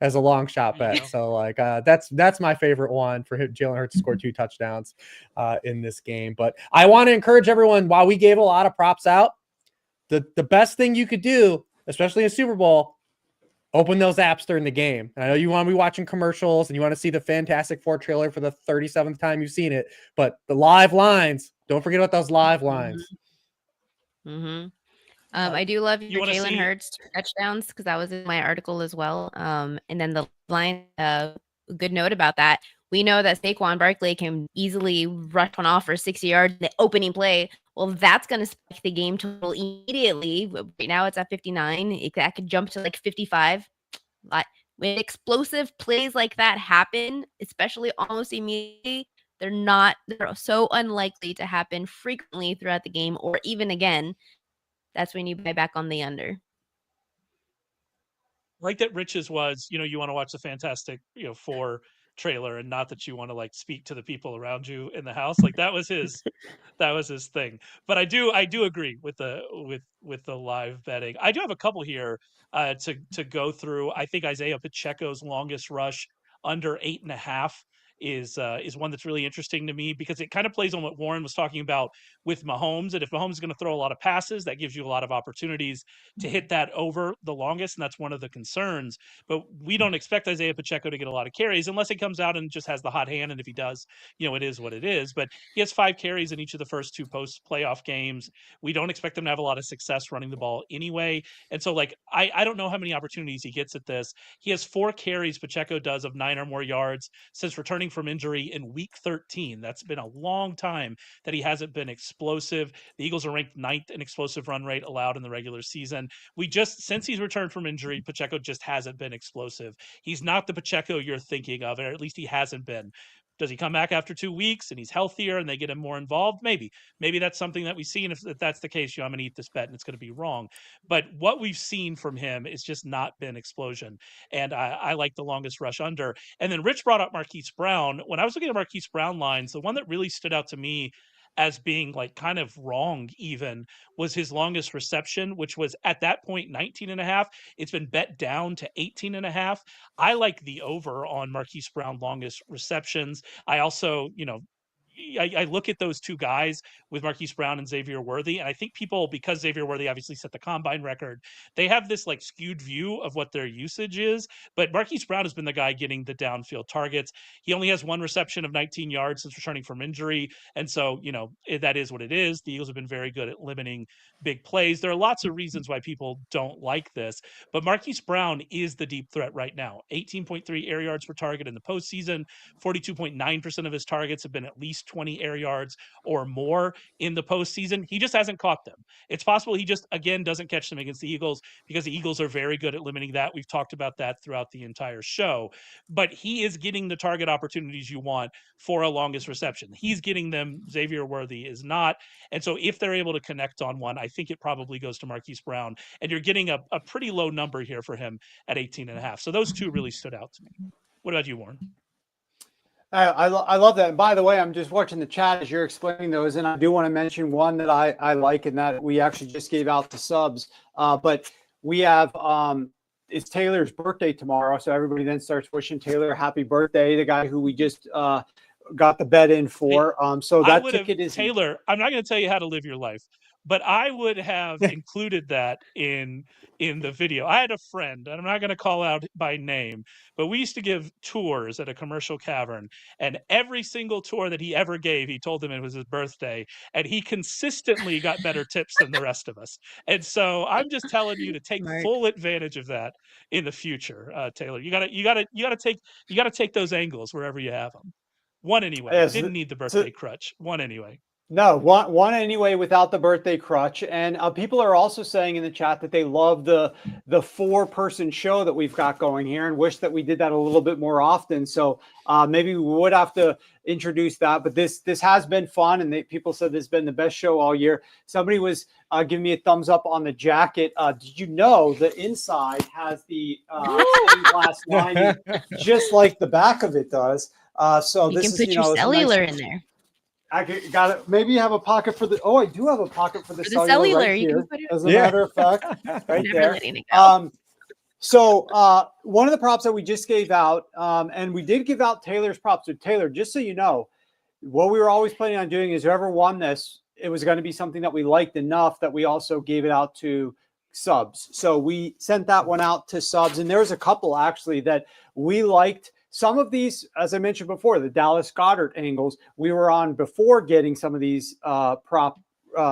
as a long shot bet? So like that's my favorite one for Jalen Hurts to score 2 touchdowns in this game. But I want to encourage everyone, while we gave a lot of props out, the best thing you could do, especially in Super Bowl, open those apps during the game. And I know you want to be watching commercials and you want to see the Fantastic Four trailer for the 37th time you've seen it, but the live lines, don't forget about those live lines. Mm-hmm. I do love your Jalen Hurts touchdowns because that was in my article as well. And then the line, good note about that. We know that Saquon Barkley can easily rush one off for 60 yards in the opening play. Well, that's going to spike the game total immediately. Right now it's at 59. That could jump to like 55. When explosive plays like that happen, especially almost immediately, they're so unlikely to happen frequently throughout the game or even again. That's when you buy back on the under. Like that Rich's was, you want to watch the Fantastic, Four trailer and not that you want to like speak to the people around you in the house. Like that was his thing. But I do agree with the live betting. I do have a couple here to go through. I think Isaiah Pacheco's longest rush under 8.5 is one that's really interesting to me because it kind of plays on what Warren was talking about with Mahomes. And if Mahomes is going to throw a lot of passes, that gives you a lot of opportunities to hit that over the longest. And that's one of the concerns. But we don't expect Isaiah Pacheco to get a lot of carries unless he comes out and just has the hot hand. And if he does, it is what it is. But he has 5 carries in each of the first 2 post-playoff games. We don't expect him to have a lot of success running the ball anyway. And so, like, I don't know how many opportunities he gets at this. He has 4 carries, Pacheco does, of 9 or more yards since returning from injury in week 13. That's been a long time that he hasn't been explosive. The Eagles are ranked 9th in explosive run rate allowed in the regular season. Since he's returned from injury, Pacheco just hasn't been explosive. He's not the Pacheco you're thinking of, or at least he hasn't been. Does he come back after 2 weeks and he's healthier and they get him more involved? Maybe that's something that we see. And if that's the case, I'm going to eat this bet and it's going to be wrong. But what we've seen from him is just not been explosion. And I like the longest rush under. And then Rich brought up Marquise Brown. When I was looking at Marquise Brown lines, the one that really stood out to me as being like kind of wrong even was his longest reception, which was at that point 19.5. It's been bet down to 18.5. I like the over on Marquise Brown longest receptions. I also, I look at those two guys with Marquise Brown and Xavier Worthy, and I think people, because Xavier Worthy obviously set the combine record, they have this like skewed view of what their usage is. But Marquise Brown has been the guy getting the downfield targets. He only has one reception of 19 yards since returning from injury. And so, that is what it is. The Eagles have been very good at limiting big plays. There are lots of reasons why people don't like this, but Marquise Brown is the deep threat right now. 18.3 air yards per target in the postseason. 42.9% of his targets have been at least 20 air yards or more in the postseason. He just hasn't caught them. It's possible he just, again, doesn't catch them against the Eagles because the Eagles are very good at limiting that. We've talked about that throughout the entire show, but he is getting the target opportunities you want for a longest reception. He's getting them. Xavier Worthy is not. And so if they're able to connect on one, I think it probably goes to Marquise Brown, and you're getting a pretty low number here for him at 18.5. So those two really stood out to me. What about you, Warren? I love that. And by the way, I'm just watching the chat as you're explaining those, and I do want to mention one that I like, and that we actually just gave out to subs. But we have it's Taylor's birthday tomorrow, so everybody then starts wishing Taylor a happy birthday. The guy who we just got the bet in for. So that ticket is Taylor. I'm not going to tell you how to live your life, but I would have included that in the video. I had a friend, and I'm not going to call out by name, but we used to give tours at a commercial cavern, and every single tour that he ever gave, he told them it was his birthday, and he consistently got better tips than the rest of us. And so I'm just telling you to take full advantage of that in the future, Taylor. You gotta take those angles wherever you have them. One anyway. Yes, Didn't need the birthday crutch. One anyway. No, one anyway without the birthday crutch. And people are also saying in the chat that they love the 4-person show that we've got going here and wish that we did that a little bit more often. So maybe we would have to introduce that. But this has been fun, and people said this has been the best show all year. Somebody was giving me a thumbs up on the jacket. Did you know the inside has the stained glass lining just like the back of it does? So You this can is put your cellular nice, in there. I got it. Maybe you have a pocket for the. Oh, I do have a pocket for the cellular right you here. can put it. As a matter of fact, right Never there. letting it go. So one of the props that we just gave out, and we did give out Taylor's props. So Taylor, just so you know, what we were always planning on doing is whoever won this, it was going to be something that we liked enough that we also gave it out to subs. So we sent that one out to subs, and there was a couple actually that we liked. Some of these, as I mentioned before, the Dallas Goedert angles, we were on before getting some of these prop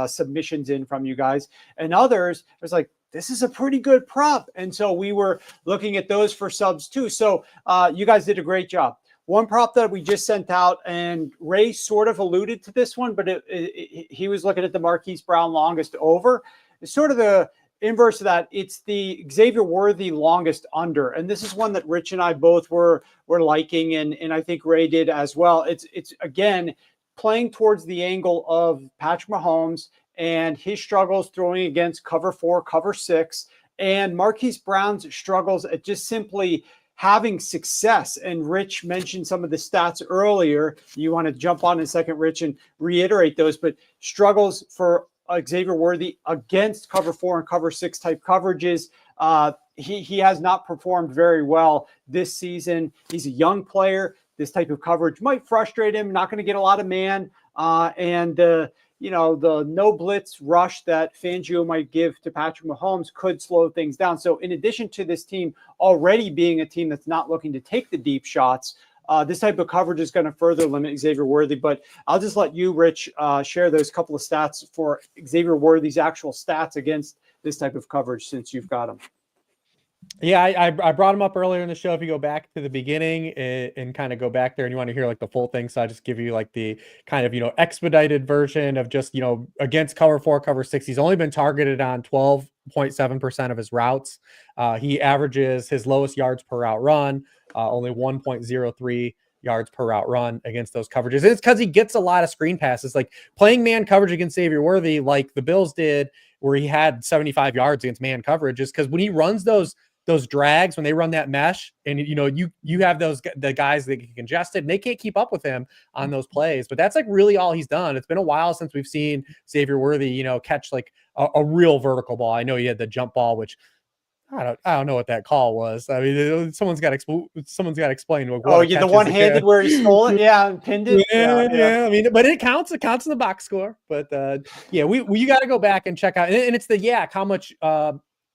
submissions in from you guys. And others, it was like, this is a pretty good prop. And so we were looking at those for subs too. So you guys did a great job. One prop that we just sent out, and Ray sort of alluded to this one, but he was looking at the Marquise Brown longest over. It's sort of the inverse of that. It's the Xavier Worthy longest under, and this is one that Rich and I both were liking, and I think Ray did as well. It's again playing towards the angle of Patrick Mahomes and his struggles throwing against cover 4, cover 6, and Marquise Brown's struggles at just simply having success. And Rich mentioned some of the stats earlier. You want to jump on in a second, Rich, and reiterate those, but struggles for Xavier Worthy against cover 4 and cover 6 type coverages. He has not performed very well this season. He's a young player. This type of coverage might frustrate him. Not going to get a lot of man. And the no blitz rush that Fangio might give to Patrick Mahomes could slow things down. So in addition to this team already being a team that's not looking to take the deep shots, this type of coverage is going to further limit Xavier Worthy. But I'll just let you, Rich, share those couple of stats for Xavier Worthy's actual stats against this type of coverage since you've got them. Yeah, I brought him up earlier in the show. If you go back to the beginning and kind of go back there and you want to hear like the full thing, so I just give you like the kind of, expedited version of just, against cover 4, cover 6. He's only been targeted on 12.7% of his routes. He averages his lowest yards per route run, only 1.03 yards per route run against those coverages. And it's because he gets a lot of screen passes, like playing man coverage against Xavier Worthy, like the Bills did, where he had 75 yards against man coverage, is because when he runs those drags, when they run that mesh, and you have the guys that get congested and they can't keep up with him on those plays. But that's like really all he's done. It's been a while since we've seen Xavier Worthy, catch like a real vertical ball. I know he had the jump ball, which I don't know what that call was. I mean, someone's got to explain what. Oh, you the one-handed where he stole it, yeah, and pinned it. Yeah. I mean, but it counts. It counts in the box score. But you got to go back and check out, and it's the yak. How much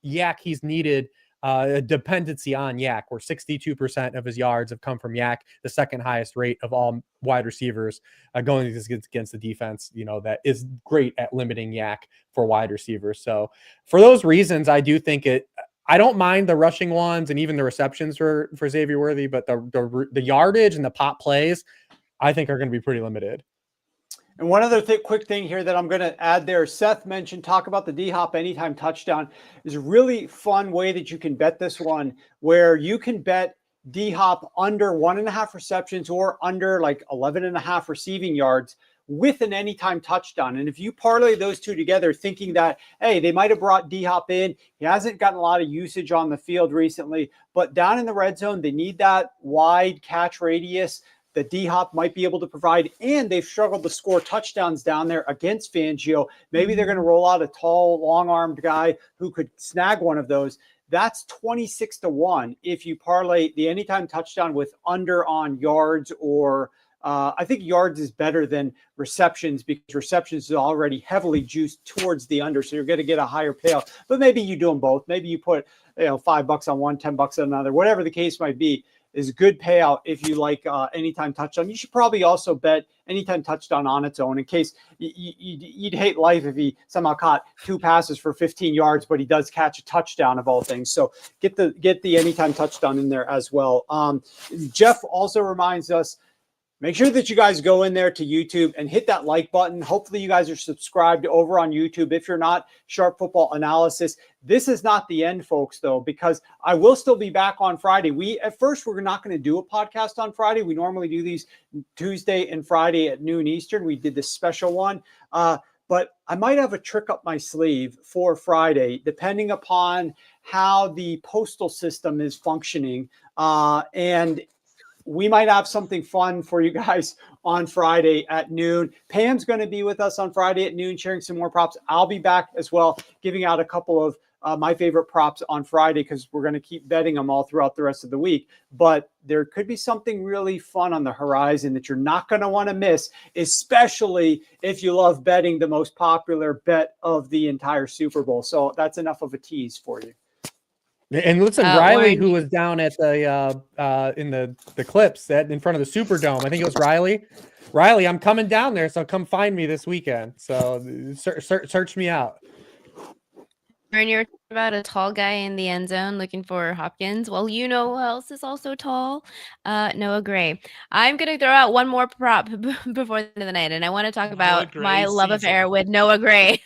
yak he's needed. A dependency on yak, where 62% of his yards have come from yak, the second highest rate of all wide receivers going against the defense, that is great at limiting yak for wide receivers. So for those reasons, I do think I don't mind the rushing ones and even the receptions for Xavier Worthy, but the yardage and the pop plays, I think are going to be pretty limited. And one other quick thing here that I'm going to add there, Seth mentioned, talk about the D-Hop anytime touchdown is a really fun way that you can bet this one, where you can bet D-Hop under 1.5 receptions or under like 11.5 receiving yards with an anytime touchdown. And if you parlay those two together, thinking that, hey, they might have brought D-Hop in, he hasn't gotten a lot of usage on the field recently, but down in the red zone, they need that wide catch radius that D-Hop might be able to provide, and they've struggled to score touchdowns down there against Fangio. Maybe they're going to roll out a tall, long-armed guy who could snag one of those. That's 26-1 if you parlay the anytime touchdown with under on yards, or I think yards is better than receptions, because receptions is already heavily juiced towards the under, so you're going to get a higher payout. But maybe you do them both. Maybe you put $5 on one, $10 on another, whatever the case might be. Is a good payout if you like anytime touchdown. You should probably also bet anytime touchdown on its own, in case you'd hate life if he somehow caught 2 passes for 15 yards, but he does catch a touchdown of all things. So get the anytime touchdown in there as well. Jeff also reminds us, make sure that you guys go in there to YouTube and hit that like button. Hopefully you guys are subscribed over on YouTube. If you're not, Sharp Football Analysis. This is not the end, folks, though, because I will still be back on Friday. At first, we're not going to do a podcast on Friday. We normally do these Tuesday and Friday at noon Eastern. We did this special one. But I might have a trick up my sleeve for Friday, depending upon how the postal system is functioning. And we might have something fun for you guys on Friday at noon. Pam's going to be with us on Friday at noon, sharing some more props. I'll be back as well, giving out a couple of my favorite props on Friday, because we're going to keep betting them all throughout the rest of the week. But there could be something really fun on the horizon that you're not going to want to miss, especially if you love betting the most popular bet of the entire Super Bowl. So that's enough of a tease for you. And listen, Riley, who was down at the in the clips in front of the Superdome, I think it was Riley. Riley, I'm coming down there, so come find me this weekend. So search me out. And you're talking about a tall guy in the end zone looking for Hopkins. Well, you know who else is also tall? Noah Gray. I'm going to throw out one more prop before the end of the night, and I want to talk about my love affair with Noah Gray.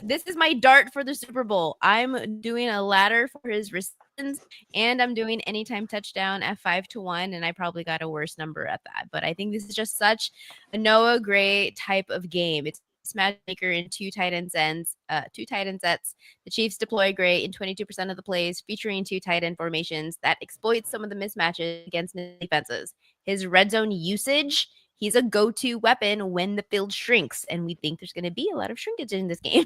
This is my dart for the Super Bowl. I'm doing a ladder for his receptions, and I'm doing anytime touchdown at 5-1, and I probably got a worse number at that. But I think this is just such a Noah Gray type of game. It's matchmaker in two tight end sets. The Chiefs deploy Gray in 22% of the plays, featuring 2 tight end formations that exploits some of the mismatches against defenses. His red zone usage, he's a go-to weapon when the field shrinks, and we think there's going to be a lot of shrinkage in this game.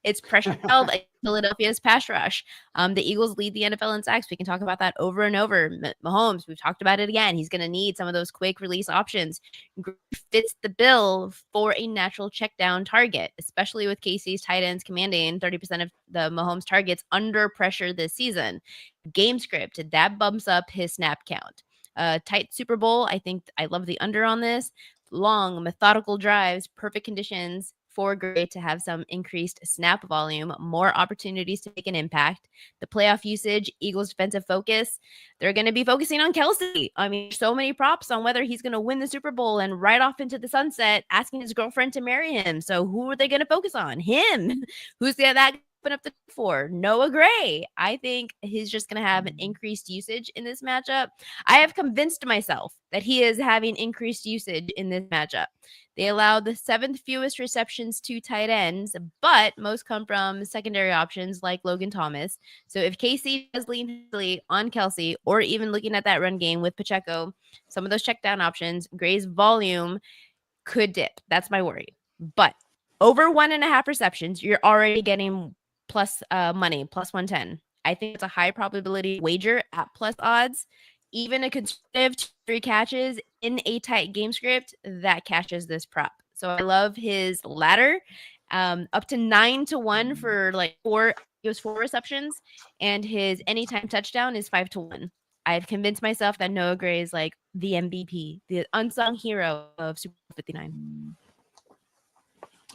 It's pressure held at Philadelphia's pass rush. The Eagles lead the NFL in sacks. We can talk about that over and over. Mahomes, we've talked about it again. He's going to need some of those quick release options. Fits the bill for a natural check down target, especially with KC's tight ends commanding 30% of the Mahomes targets under pressure this season. Game script, that bumps up his snap count. Tight Super Bowl. I think I love the under on this. Long, methodical drives, perfect conditions for Gray to have some increased snap volume, more opportunities to make an impact. The playoff usage, Eagles defensive focus, they're going to be focusing on Kelsey. I mean, so many props on whether he's going to win the Super Bowl and ride off into the sunset, asking his girlfriend to marry him. So who are they going to focus on? Him. Who's that up the for Noah Gray? I think he's just going to have an increased usage in this matchup. I have convinced myself that he is having increased usage in this matchup. They allow the 7th fewest receptions to tight ends, but most come from secondary options like Logan Thomas. So if KC does lean heavily on Kelsey, or even looking at that run game with Pacheco, some of those check down options, Gray's volume could dip. That's my worry. But over 1.5 receptions, you're already getting plus money, plus 110. I think it's a high probability wager at plus odds. Even a conservative 3 catches in a tight game script that cashes this prop. So I love his ladder, up to 9-1 for like 4 receptions, and his anytime touchdown is 5-1. I've convinced myself that Noah Gray is like the MVP, the unsung hero of Super Bowl 59.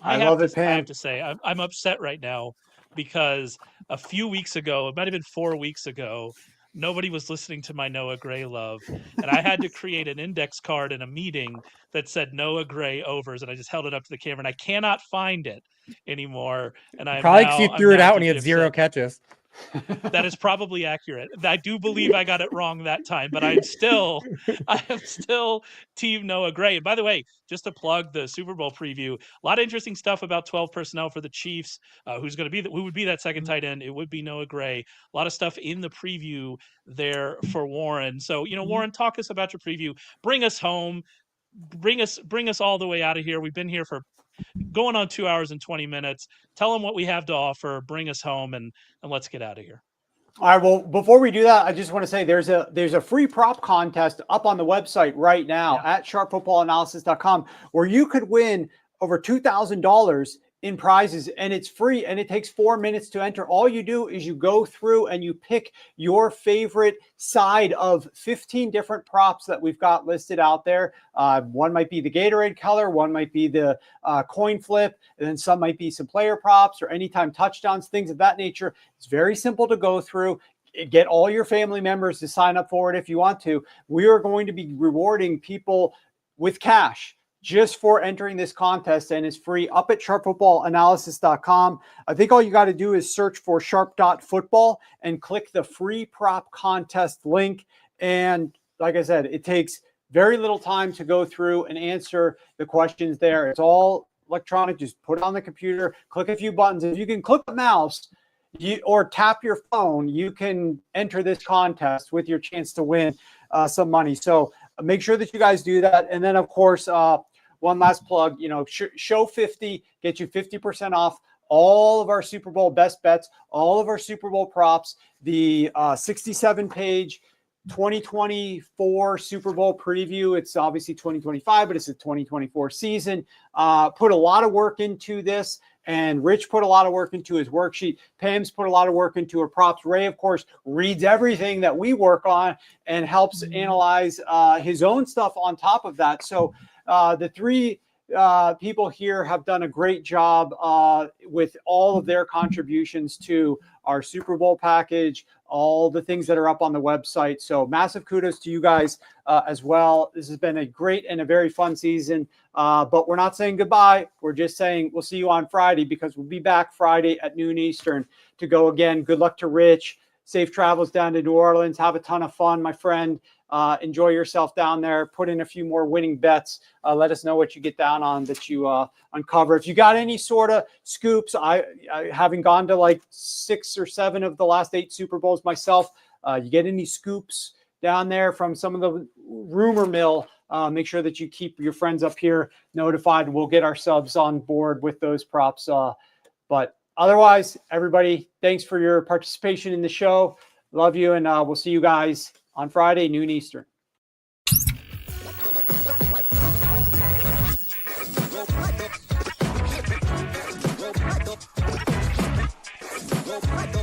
I love it, Pam. I have to say, I'm upset right now because a few weeks ago, it might have been 4 weeks ago, nobody was listening to my Noah Gray love, and I had to create an index card in a meeting that said Noah Gray overs, and I just held it up to the camera, and I cannot find it anymore. And I'm probably now, because you threw it out when he had 0 catches. That is probably accurate. I do believe I got it wrong that time, but I am still team Noah Gray. And by the way, just to plug the Super Bowl preview, a lot of interesting stuff about 12 personnel for the Chiefs. Who would be that second tight end? It would be Noah Gray. A lot of stuff in the preview there for Warren. So, Warren, talk us about your preview. Bring us home. Bring us all the way out of here. We've been here for going on 2 hours and 20 minutes. Tell them what we have to offer. Bring us home, and let's get out of here. All right. Well, before we do that, I just want to say there's a free prop contest up on the website right now at sharpfootballanalysis.com where you could win over $2,000 in prizes, and it's free, and it takes 4 minutes to enter. All you do is you go through and you pick your favorite side of 15 different props that we've got listed out there. One might be the Gatorade color, one might be the coin flip, and then some might be some player props or anytime touchdowns, things of that nature. It's very simple to go through. Get all your family members to sign up for it if you want to. We are going to be rewarding people with cash just for entering this contest, and it's free up at sharpfootballanalysis.com. I think all you got to do is search for sharp.football and click the free prop contest link. And like I said, it takes very little time to go through and answer the questions there. It's all electronic. Just put it on the computer, click a few buttons. If you can click the mouse or tap your phone, you can enter this contest with your chance to win some money. So make sure that you guys do that. And then, of course, one last plug, show 50, get you 50% off all of our Super Bowl best bets, all of our Super Bowl props, the 67-page 2024 Super Bowl preview. It's obviously 2025, but it's a 2024 season. Put a lot of work into this. And Rich put a lot of work into his worksheet. Pam's put a lot of work into her props. Ray, of course, reads everything that we work on and helps analyze his own stuff on top of that. So the three people here have done a great job with all of their contributions to our Super Bowl package, all the things that are up on the website. So massive kudos to you guys as well. This has been a great and a very fun season, but we're not saying goodbye. We're just saying we'll see you on Friday, because we'll be back Friday at noon Eastern to go again. Good luck to Rich. Safe travels down to New Orleans. Have a ton of fun, my friend. Enjoy yourself down there. Put in a few more winning bets. Let us know what you get down on that you uncover. If you got any sort of scoops, I having gone to like 6 or 7 of the last 8 Super Bowls myself, you get any scoops down there from some of the rumor mill, make sure that you keep your friends up here notified. We'll get our subs on board with those props. But otherwise, everybody, thanks for your participation in the show. Love you, and we'll see you guys on Friday, noon Eastern. Go